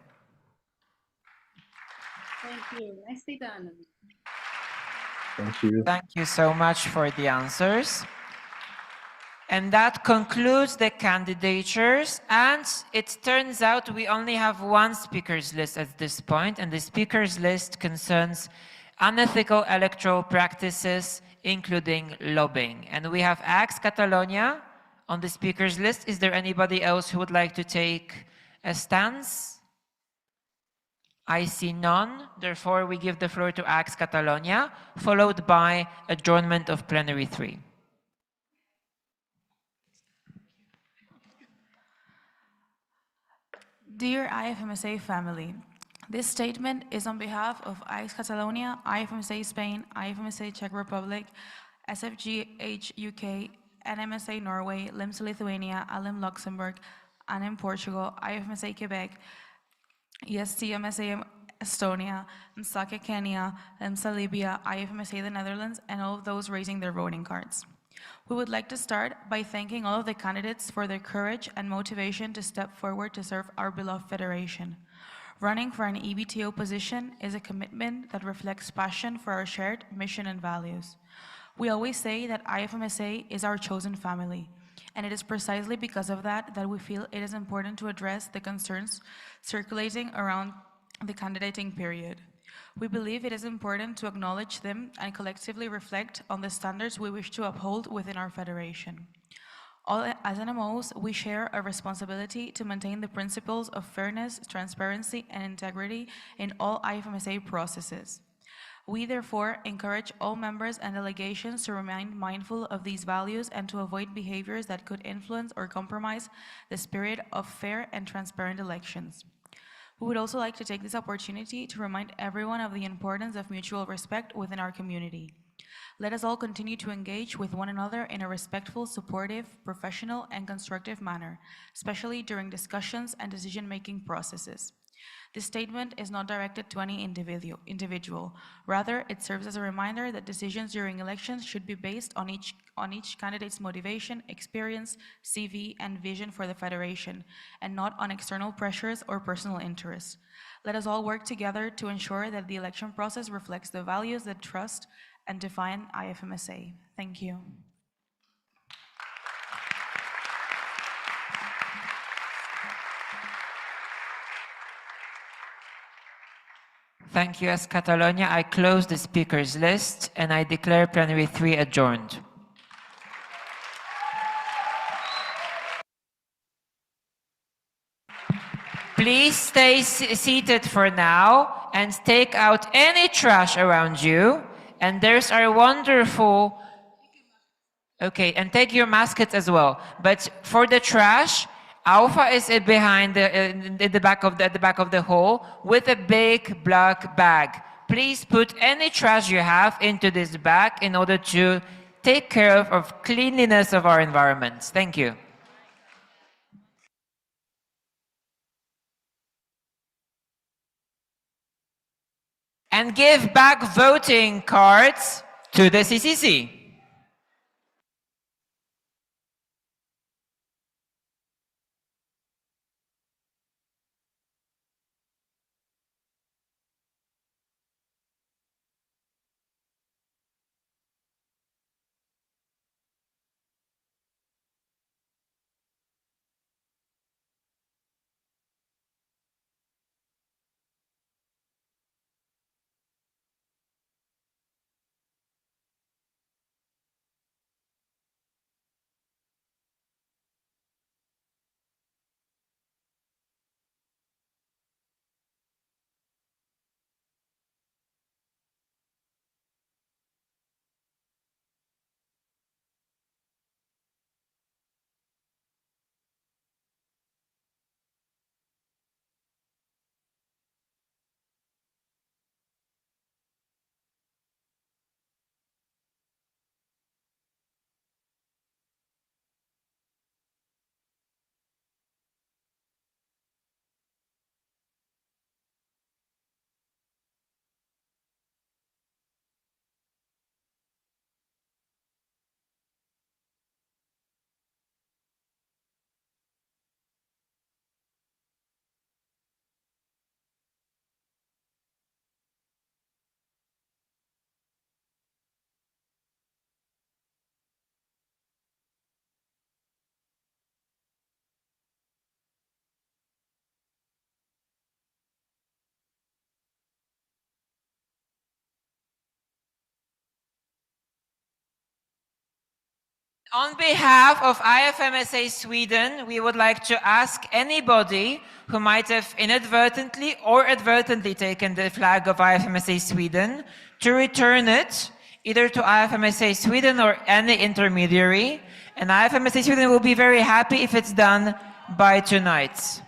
Thank you. Nicely done.
Thank you.
Thank you so much for the answers. And that concludes the candidatures. And it turns out we only have one speakers list at this point, and the speakers list concerns unethical electoral practices, including lobbying. And we have Axe Catalonia on the speakers list. Is there anybody else who would like to take a stance? I see none. Therefore, we give the floor to Axe Catalonia, followed by adjournment of Plenary 3.
Dear IFMSA family, this statement is on behalf of ICE Catalonia, IFMSA Spain, IFMSA Czech Republic, SFGH UK, NMSA Norway, LIMS Lithuania, ALIM Luxembourg, ANIM Portugal, IFMSA Quebec, ESTMSA Estonia, MSACA Kenya, LIMSA Libya, IFMSA the Netherlands, and all of those raising their voting cards. We would like to start by thanking all of the candidates for their courage and motivation to step forward to serve our beloved federation. Running for an EBTO position is a commitment that reflects passion for our shared mission and values. We always say that IFMSA is our chosen family, and it is precisely because of that that we feel it is important to address the concerns circulating around the candidating period. We believe it is important to acknowledge them and collectively reflect on the standards we wish to uphold within our federation. As NMOs, we share a responsibility to maintain the principles of fairness, transparency, and integrity in all IFMSA processes. We therefore encourage all members and delegations to remain mindful of these values and to avoid behaviors that could influence or compromise the spirit of fair and transparent elections. We would also like to take this opportunity to remind everyone of the importance of mutual respect within our community. Let us all continue to engage with one another in a respectful, supportive, professional, and constructive manner, especially during discussions and decision-making processes. This statement is not directed to any individual. Rather, it serves as a reminder that decisions during elections should be based on each candidate's motivation, experience, CV, and vision for the federation, and not on external pressures or personal interests. Let us all work together to ensure that the election process reflects the values that trust and define IFMSA. Thank you.
Thank you, as Catalonia. I close the speakers list and I declare Plenary 3 adjourned. Please stay seated for now and take out any trash around you. And there's our wonderful... Okay, and take your maskets as well. But for the trash, Alpha is behind in the back of the hall with a big black bag. Please put any trash you have into this bag in order to take care of cleanliness of our environments. Thank you. And give back voting cards to the CCC. On behalf of IFMSA Sweden, we would like to ask anybody who might have inadvertently or advertently taken the flag of IFMSA Sweden to return it either to IFMSA Sweden or any intermediary. And IFMSA Sweden will be very happy if it's done by tonight.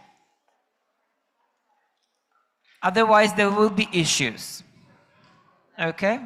Otherwise, there will be issues. Okay?